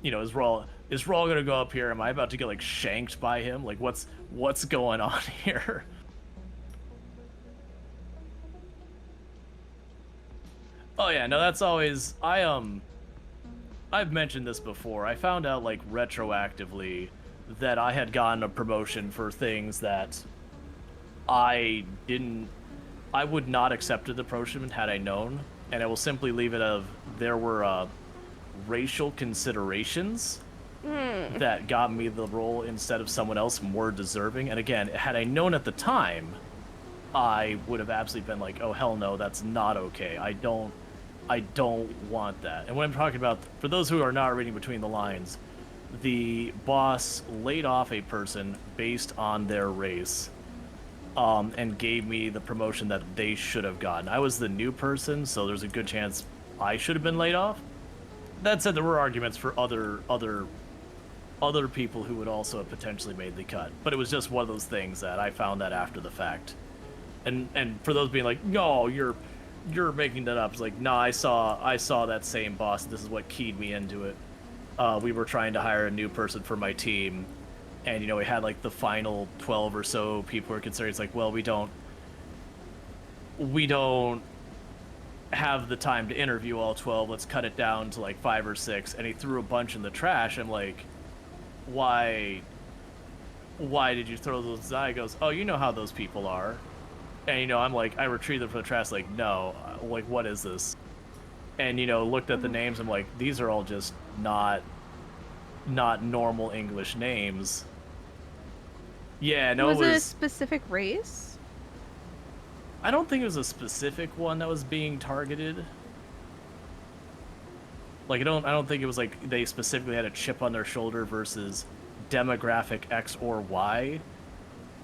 you know, is Raw gonna go up here? Am I about to get like shanked by him? Like, what's going on here? Oh yeah, no, that's always I've mentioned this before. I found out like retroactively that I had gotten a promotion for things that I would not accepted the promotion had I known, and I will simply leave it of there were racial considerations that got me the role instead of someone else more deserving. And again, had I known at the time, I would have absolutely been like, oh hell no, that's not okay. I don't want that. And what I'm talking about, for those who are not reading between the lines, the boss laid off a person based on their race, and gave me the promotion that they should have gotten. I was the new person, so there's a good chance I should have been laid off. That said, there were arguments for other people who would also have potentially made the cut. But it was just one of those things that I found that after the fact. And for those being like, no, you're making that up. It's like, nah, I saw that same boss. This is what keyed me into it. We were trying to hire a new person for my team, and you know, we had like the final 12 or so people were considering. It's like, well, we don't have the time to interview all 12. Let's cut it down to like 5 or 6. And he threw a bunch in the trash. I'm like, why did you throw those aside? He goes, oh, you know how those people are. And, you know, I'm like, I retrieved them from the trash, like, no, like, what is this? And, you know, looked at the names, I'm like, these are all just not normal English names. Yeah, no, Was it a specific race? I don't think it was a specific one that was being targeted. Like, I don't think it was like they specifically had a chip on their shoulder versus demographic X or Y.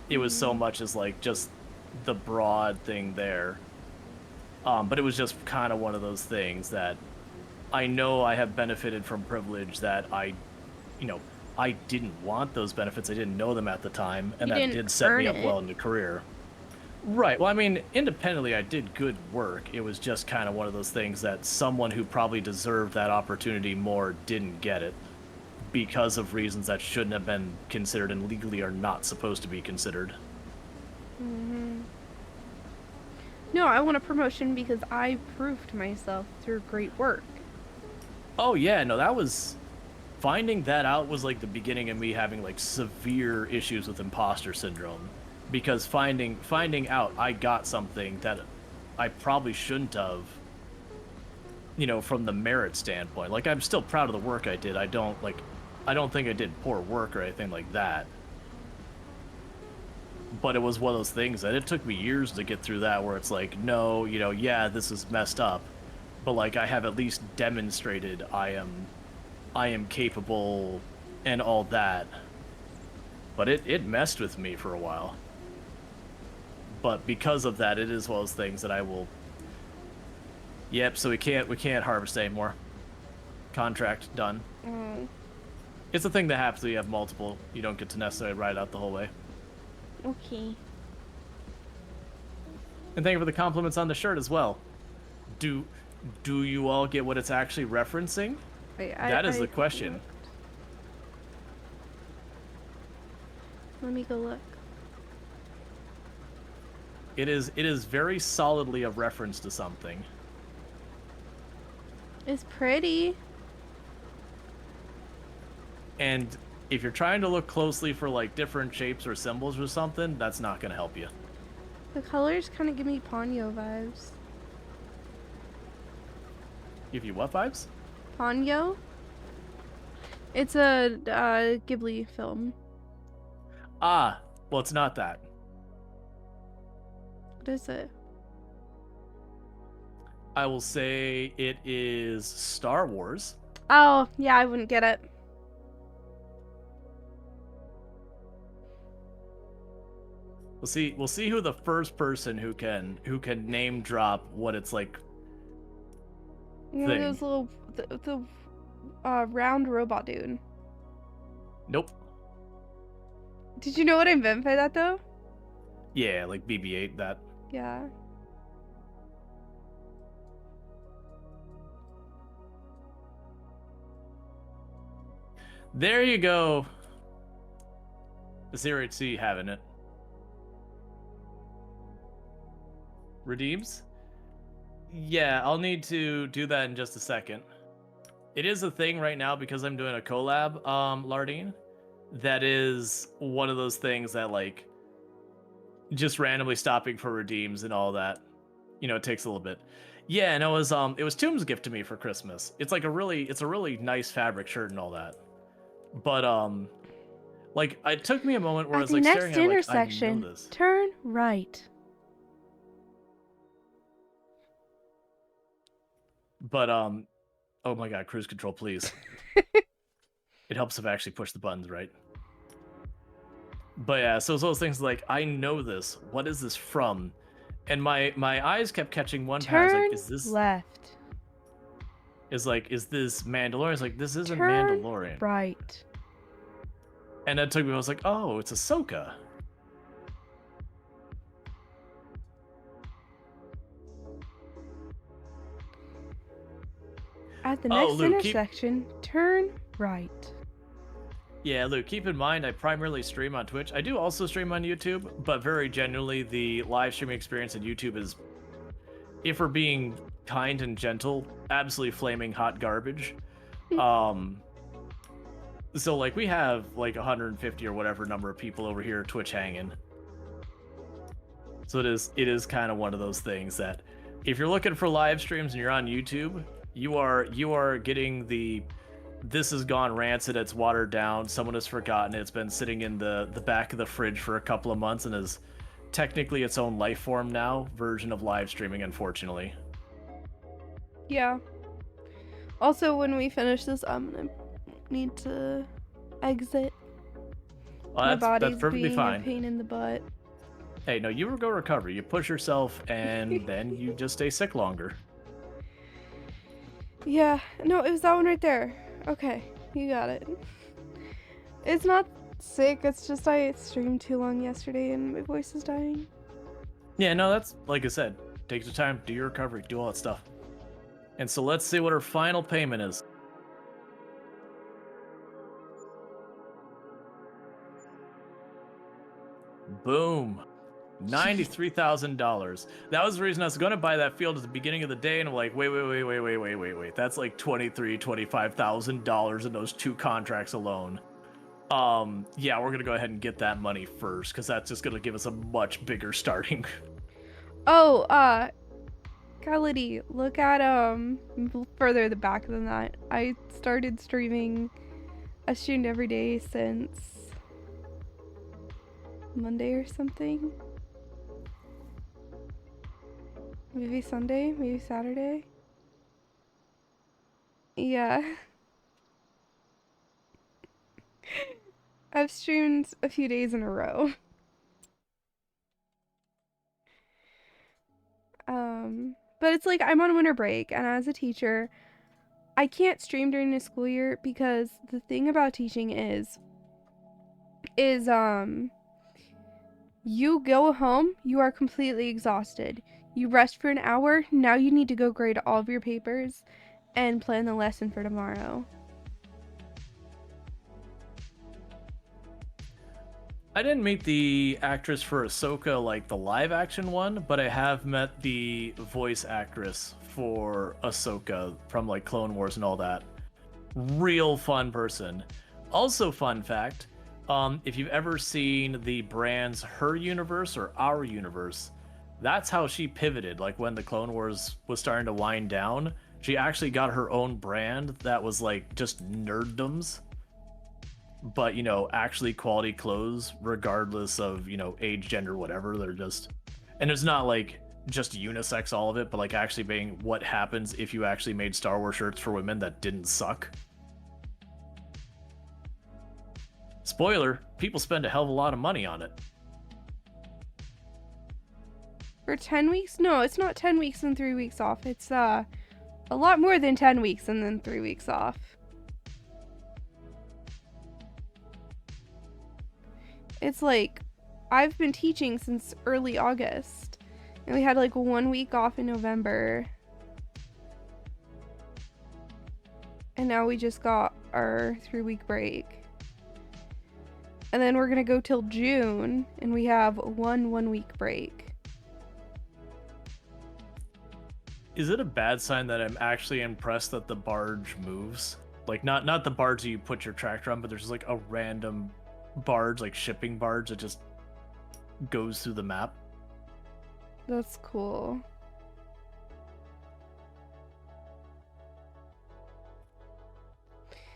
It was so much as like just the broad thing there. But it was just kind of one of those things that I know I have benefited from privilege that you know, I didn't want those benefits. I didn't know them at the time, and You that didn't did set earn me up it. well in the career. Right. Well, I mean, independently, I did good work. It was just kind of one of those things that someone who probably deserved that opportunity more didn't get it because of reasons that shouldn't have been considered and legally are not supposed to be considered. Hmm. No, I want a promotion because I proved myself through great work. Oh yeah, no, that was finding that out was like the beginning of me having like severe issues with imposter syndrome because finding out I got something that I probably shouldn't have, from the merit standpoint. Like I'm still proud of the work I did. I don't think I did poor work or anything like that. But it was one of those things that it took me years to get through that where it's like, no, yeah, this is messed up. But like I have at least demonstrated I am capable and all that. But it messed with me for a while. But because of that, it is one of those things that I will. Yep, so we can't harvest anymore. Contract done. Oh, It's a thing that happens when you have multiple. You don't get to necessarily ride out the whole way. okay. And thank you for the compliments on the shirt as well. Do do you all get what it's actually referencing? Wait, That is the question. looked. Let me go look. It is very solidly a reference to something. It's pretty. And if you're trying to look closely for like different shapes or symbols or something, that's not going to help you. The colors kind of give me Ponyo vibes. Give you what vibes? Ponyo? It's a Ghibli film. Ah, well, it's not that. What is it? I will say it is Star Wars. Oh, yeah, I wouldn't get it. We'll see who the first person who can name drop what it's like. You know those little the round robot dude. Nope. Did you know what I meant by that though? Yeah, like BB-8 that. Yeah. There you go. The 0HC having it. Redeems? Yeah, I'll need to do that in just a second. It is a thing right now because I'm doing a collab, Lardine. That is one of those things that like just randomly stopping for redeems and all that. It takes a little bit. Yeah, and it was Tomb's gift to me for Christmas. It's a really nice fabric shirt and all that. But like it took me a moment where I was like staring at it, like, I know this. Turn right. But oh my god, cruise control, please. It helps if I actually push the buttons right. But yeah, so it's those things like I know this. What is this from? And my eyes kept catching one pattern. Turn Like, is this left. is this Mandalorian? It's like this isn't Turn Mandalorian. right. And it took me. I was like, oh, it's Ahsoka. At the next Luke, intersection, turn right. Yeah, Luke, keep in mind I primarily stream on Twitch. I do also stream on YouTube, but very generally the live streaming experience on YouTube is, if we're being kind and gentle, absolutely flaming hot garbage. So like we have like 150 or whatever number of people over here Twitch hanging. So it is kind of one of those things that if you're looking for live streams and you're on YouTube, you are getting the this has gone rancid, it's watered down, someone has forgotten it, it's been sitting in the back of the fridge for a couple of months and is technically its own life form now version of live streaming, unfortunately. Yeah. Also, when we finish this, I'm gonna need to exit. Well, My that's body's perfectly being fine. a pain in the butt. Hey, no, you go recover. You push yourself, and then you just stay sick longer. Yeah, no, it was that one right there. Okay, you got it. It's not sick, it's just I streamed too long yesterday and my voice is dying. Yeah, no, that's like I said. Take your time, do your recovery, do all that stuff. And so let's see what her final payment is. Boom. $93,000. That was the reason I was going to buy that field at the beginning of the day, and I'm like, wait. That's like $25,000 in those 2 contracts alone. Yeah, we're gonna go ahead and get that money first, because that's just gonna give us a much bigger starting. Oh, Gality, look at, further the back than that. I started streaming, I streamed every day since Monday or something. Maybe Sunday, maybe Saturday. Yeah. I've streamed a few days in a row. But it's like I'm on winter break, and as a teacher, I can't stream during the school year because the thing about teaching is you go home, you are completely exhausted. You rest for an hour, now you need to go grade all of your papers and plan the lesson for tomorrow. I didn't meet the actress for Ahsoka, like the live action one, but I have met the voice actress for Ahsoka from like Clone Wars and all that. Real fun person. Also, fun fact, if you've ever seen the brands Her Universe or Our Universe, that's how she pivoted. Like when the Clone Wars was starting to wind down, she actually got her own brand that was like just nerddoms, but actually quality clothes regardless of age, gender, whatever. They're just, and it's not like just unisex all of it, but like actually being what happens if you actually made Star Wars shirts for women that didn't suck. Spoiler, people spend a hell of a lot of money on it. For 10 weeks? No, it's not 10 weeks and 3 weeks off. It's a lot more than 10 weeks and then 3 weeks off. It's like I've been teaching since early August, and we had like 1 week off in November, and now we just got our 3-week break, and then we're gonna go till June, and we have one week break. Is it a bad sign that I'm actually impressed that the barge moves? Like not the barge that you put your tractor on, but there's like a random barge, like shipping barge, that just goes through the map. That's cool.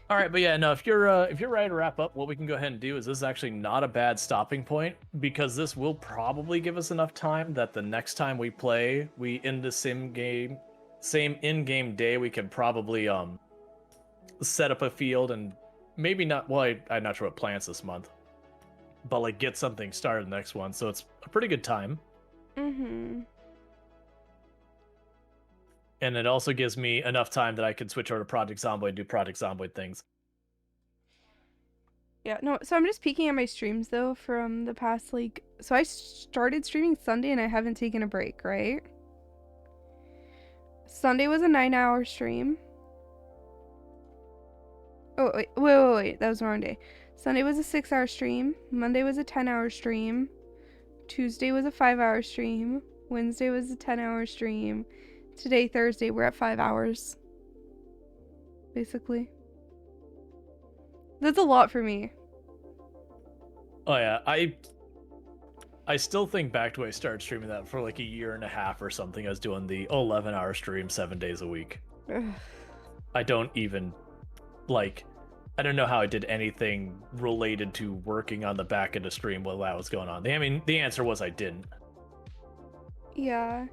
All right, but yeah, no, if you're ready to wrap up, what we can go ahead and do is, this is actually not a bad stopping point, because this will probably give us enough time that the next time we play, we end the same in-game day, we can probably set up a field and maybe not, well, I'm not sure what plants this month, but like get something started the next one, so it's a pretty good time. Mm-hmm. And it also gives me enough time that I can switch over to Project Zomboid and do Project Zomboid things. Yeah, no, so I'm just peeking at my streams though from the past, like, so I started streaming Sunday and I haven't taken a break, right? Sunday was a 9-hour stream. Oh, wait, that was the wrong day. Sunday was a 6-hour stream. Monday was a 10-hour stream. Tuesday was a 5-hour stream. Wednesday was a 10-hour stream. Today, Thursday, we're at 5 hours. Basically. That's a lot for me. Oh yeah, I still think back to when I started streaming that for like a year and a half or something. I was doing the 11-hour stream 7 days a week. Ugh. I don't even, like, I don't know how I did anything related to working on the back end of stream while that was going on. I mean, the answer was I didn't. Yeah.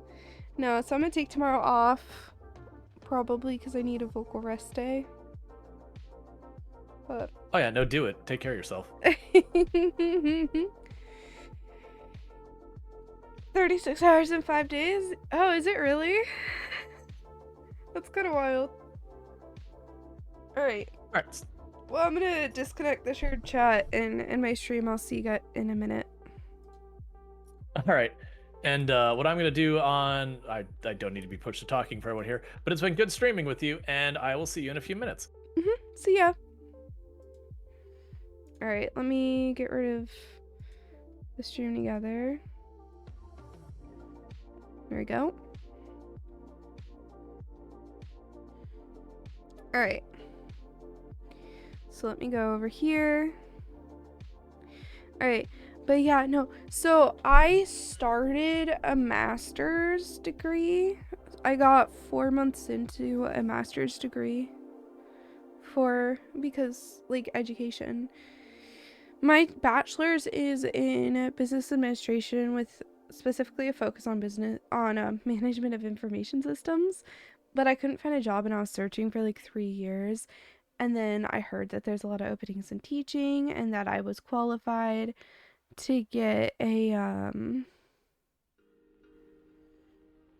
No, so I'm gonna take tomorrow off. Probably because I need a vocal rest day. But... Oh yeah, no, do it. Take care of yourself. 36 hours in 5 days? Oh, is it really? That's kind of wild. Alright. Alright. Well, I'm gonna disconnect the shared chat in my stream. I'll see you guys in a minute. Alright. And what I'm going to do on... I don't need to be pushed to talking for everyone here, but it's been good streaming with you, and I will see you in a few minutes. See ya. Alright, let me get rid of the stream together. There we go. Alright. So let me go over here. Alright, but yeah, no. So I started a master's degree. I got 4 months into a master's degree because like education. My bachelor's is in business administration with specifically a focus on management of information systems, but I couldn't find a job and I was searching for like 3 years, and then I heard that there's a lot of openings in teaching and that I was qualified to get a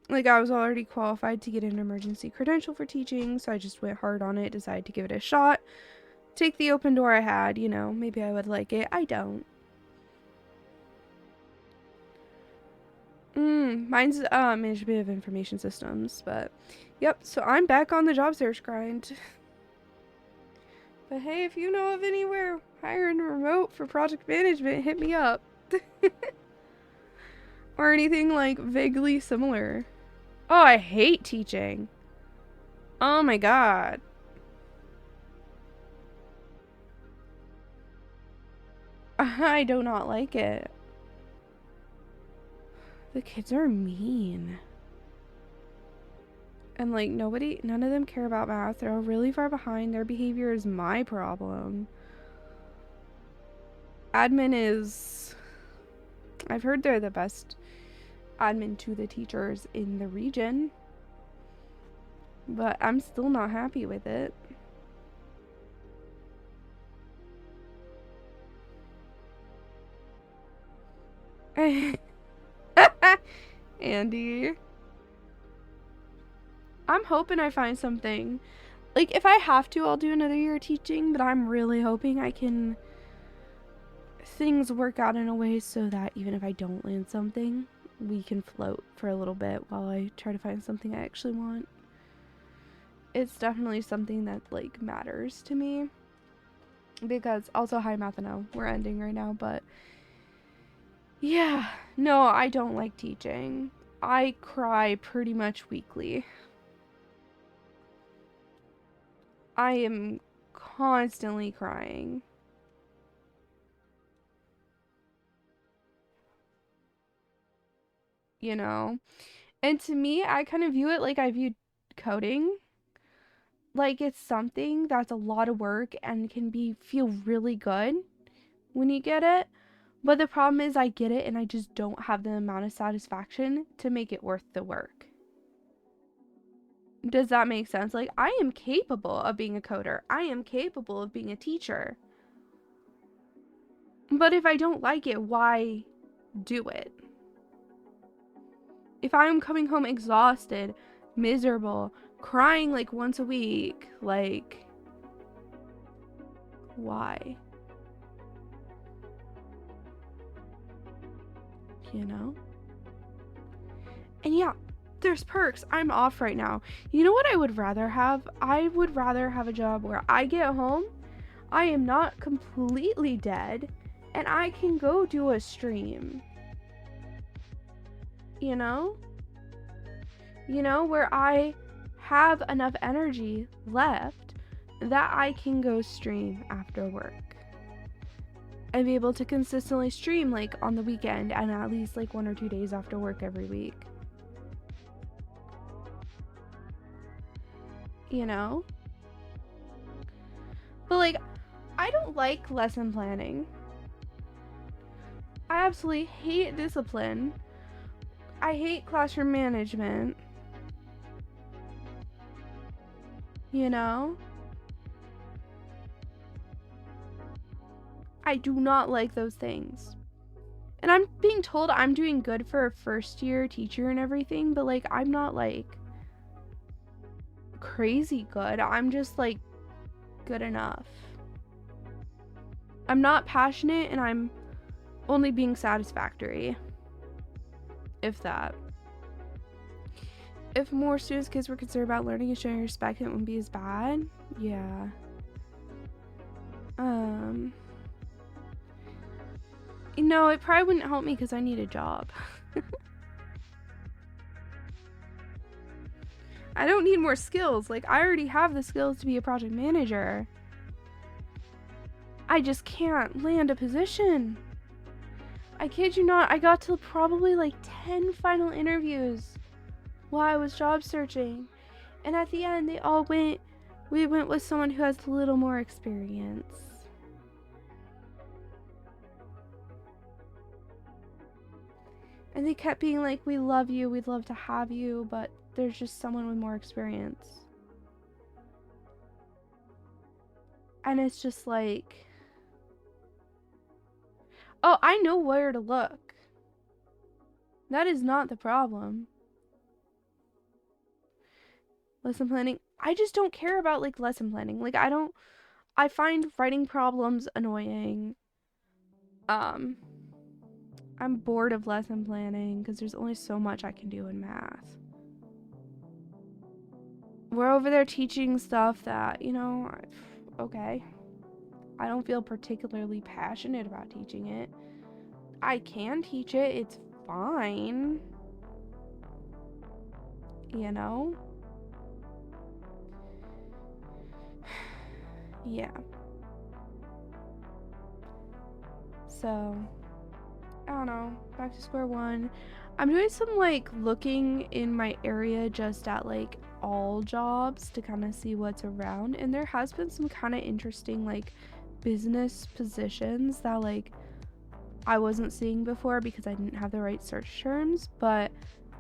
I was already qualified to get an emergency credential for teaching, so I just went hard on it, decided to give it a shot, take the open door I had, you know, maybe I would like it. I don't. Mine's management of information systems, but yep, so I'm back on the job search grind. But hey, if you know of anywhere hiring remote for project management, hit me up. Or anything like vaguely similar. Oh, I hate teaching. Oh my god. I do not like it. The kids are mean. And like none of them care about math. They're all really far behind. Their behavior is my problem. Admin is... I've heard they're the best admin to the teachers in the region. But I'm still not happy with it. Andy. I'm hoping I find something. Like, if I have to, I'll do another year of teaching, but I'm really hoping things work out in a way so that even if I don't land something, we can float for a little bit while I try to find something I actually want. It's definitely something that, like, matters to me. Because, also, hi Mathano, we're ending right now, but... yeah, no, I don't like teaching. I cry pretty much weekly. I am constantly crying. You know? And to me, I kind of view it like I viewed coding. Like it's something that's a lot of work and can feel really good when you get it. But the problem is I get it and I just don't have the amount of satisfaction to make it worth the work. Does that make sense? Like, I am capable of being a coder. I am capable of being a teacher. But if I don't like it, why do it? If I'm coming home exhausted, miserable, crying like once a week, like, why? You know? And yeah, there's perks. I'm off right now. You know what I would rather have? I would rather have a job where I get home, I am not completely dead, and I can go do a stream. You know? You know, where I have enough energy left that I can go stream after work. And be able to consistently stream like on the weekend and at least like 1 or 2 days after work every week. You know? But like, I don't like lesson planning. I absolutely hate discipline. I hate classroom management. You know? I do not like those things. And I'm being told I'm doing good for a first year teacher and everything, but like, I'm not like crazy good. I'm just like good enough. I'm not passionate and I'm only being satisfactory. If that. If more students, kids were concerned about learning and showing respect, it wouldn't be as bad. Yeah. You know, it probably wouldn't help me because I need a job. I don't need more skills. Like, I already have the skills to be a project manager. I just can't land a position. I kid you not, I got to probably like 10 final interviews while I was job searching. And at the end, we went with someone who has a little more experience. And they kept being like, we love you, we'd love to have you, but there's just someone with more experience. And it's just like, oh, I know where to look. That is not the problem. Lesson planning. I just don't care about like lesson planning. Like I find writing problems annoying. I'm bored of lesson planning because there's only so much I can do in math. We're over there teaching stuff that, you know, okay. I don't feel particularly passionate about teaching it. I can teach it, it's fine. You know? Yeah. So, I don't know. Back to square one. I'm doing some like looking in my area just at like all jobs to kind of see what's around, and there has been some kind of interesting like business positions that like I wasn't seeing before because I didn't have the right search terms, but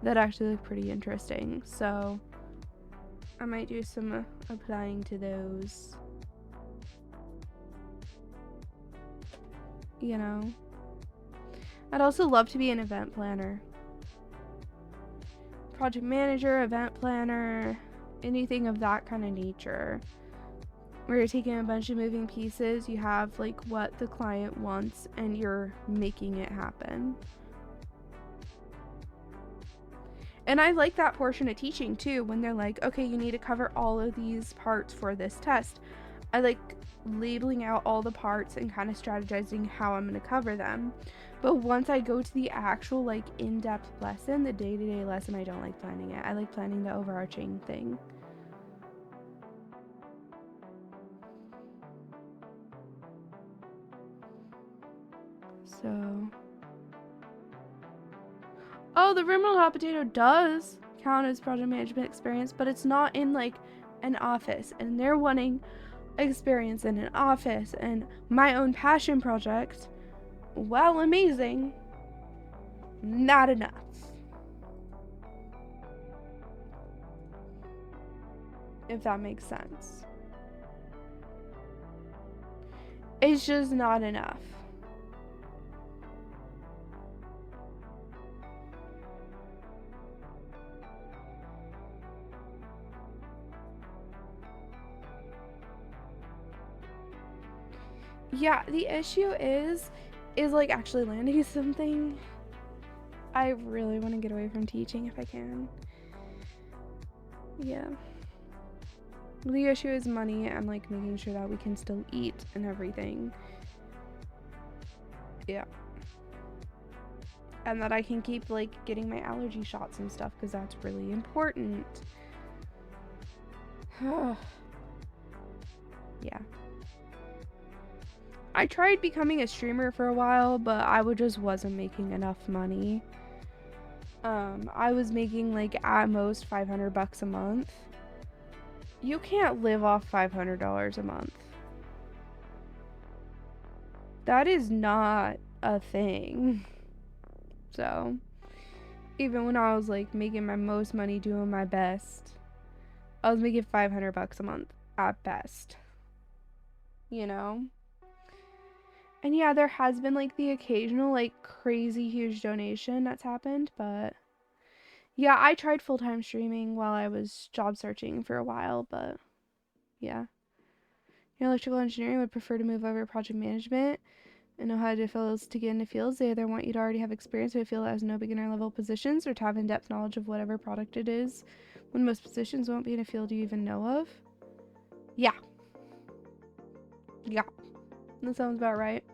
that actually look pretty interesting. So I might do some applying to those. You know, I'd also love to be an event planner. Project manager, event planner, anything of that kind of nature. Where you're taking a bunch of moving pieces, you have like what the client wants and you're making it happen. And I like that portion of teaching too, when they're like, okay, you need to cover all of these parts for this test. I like labeling out all the parts and kind of strategizing how I'm going to cover them. But once I go to the actual like in-depth lesson, the day-to-day lesson, I don't like planning it. I like planning the overarching thing. So, oh, the Rimrolled Hot Potato does count as project management experience, but it's not in like an office, and they're wanting experience in an office. And my own passion project, while amazing, not enough. If that makes sense. It's just not enough. Yeah, the issue is like actually landing something. I really want to get away from teaching if I can. Yeah. The issue is money and like making sure that we can still eat and everything. Yeah. And that I can keep like getting my allergy shots and stuff, because that's really important. Yeah. I tried becoming a streamer for a while, but I just wasn't making enough money. I was making like at most $500 a month. You can't live off $500 a month. That is not a thing. So, even when I was like making my most money doing my best, I was making $500 a month at best. You know? And yeah, there has been like the occasional like crazy huge donation that's happened, but yeah, I tried full-time streaming while I was job searching for a while, but yeah. In electrical engineering, would prefer to move over to project management and know how to fields to get into fields. They either want you to already have experience with a field that has no beginner level positions or to have in-depth knowledge of whatever product it is, when most positions won't be in a field you even know of. Yeah. Yeah. That sounds about right.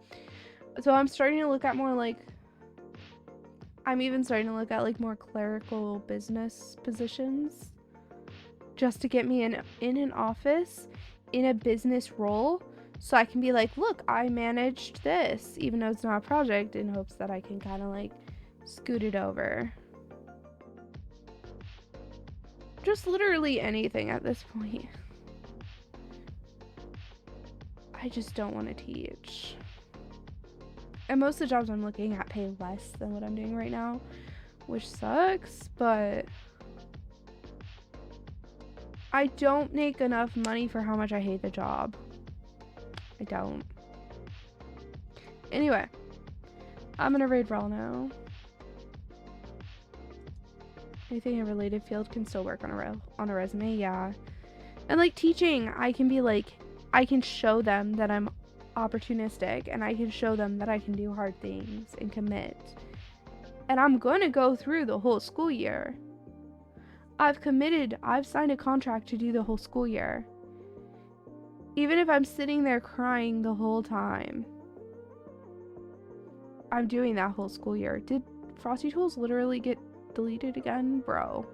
So I'm starting to look at more like, I'm even starting to look at like more clerical business positions just to get me in an office in a business role, so I can be like, look, I managed this, even though it's not a project, in hopes that I can kind of like scoot it over. Just literally anything at this point. I just don't want to teach. And most of the jobs I'm looking at pay less than what I'm doing right now, which sucks, but I don't make enough money for how much I hate the job. I don't. Anyway, I'm gonna raid Raw now. Anything in a related field can still work on a resume, yeah. And like teaching, I can be like, I can show them that I'm opportunistic, and I can show them that I can do hard things and commit. And I'm gonna go through the whole school year. I've committed, I've signed a contract to do the whole school year. Even if I'm sitting there crying the whole time, I'm doing that whole school year. Did Frosty Tools literally get deleted again? Bro.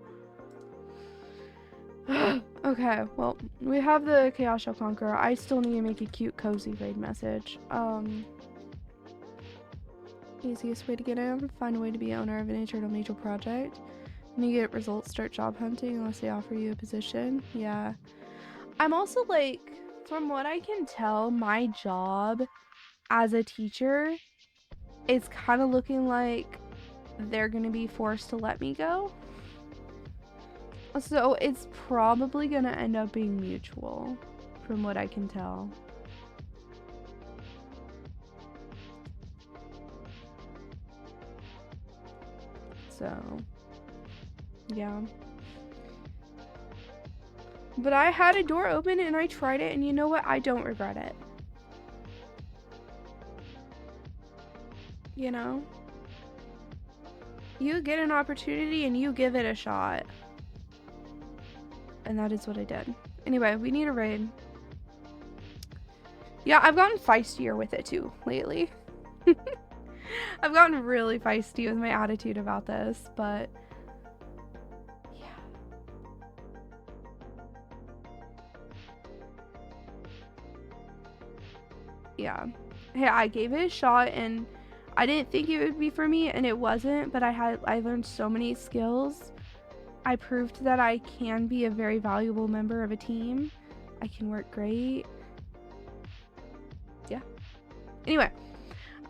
Okay, well, we have the Chaos Shell Conqueror. I still need to make a cute, cozy raid message. Easiest way to get in, find a way to be owner of an internal major project. When you get results, start job hunting unless they offer you a position. Yeah. I'm also like, from what I can tell, my job as a teacher is kind of looking like they're gonna be forced to let me go. So it's probably gonna end up being mutual, from what I can tell. So, yeah. But I had a door open and I tried it, and you know what? I don't regret it. You know? You get an opportunity and you give it a shot. And that is what I did. Anyway, we need a raid. Yeah, I've gotten feistier with it too lately. I've gotten really feisty with my attitude about this, but yeah. Yeah. Hey, I gave it a shot and I didn't think it would be for me, and it wasn't, but I learned so many skills. I proved that I can be a very valuable member of a team. I can work great. Yeah. Anyway,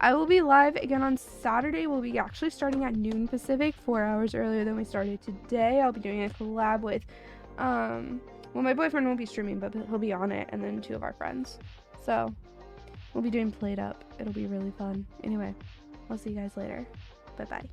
I will be live again on Saturday. We'll be actually starting at noon Pacific, 4 hours earlier than we started today. I'll be doing a collab with, well, my boyfriend won't be streaming, but he'll be on it, and then 2 of our friends. So, we'll be doing Played Up. It'll be really fun. Anyway, I'll see you guys later. Bye-bye.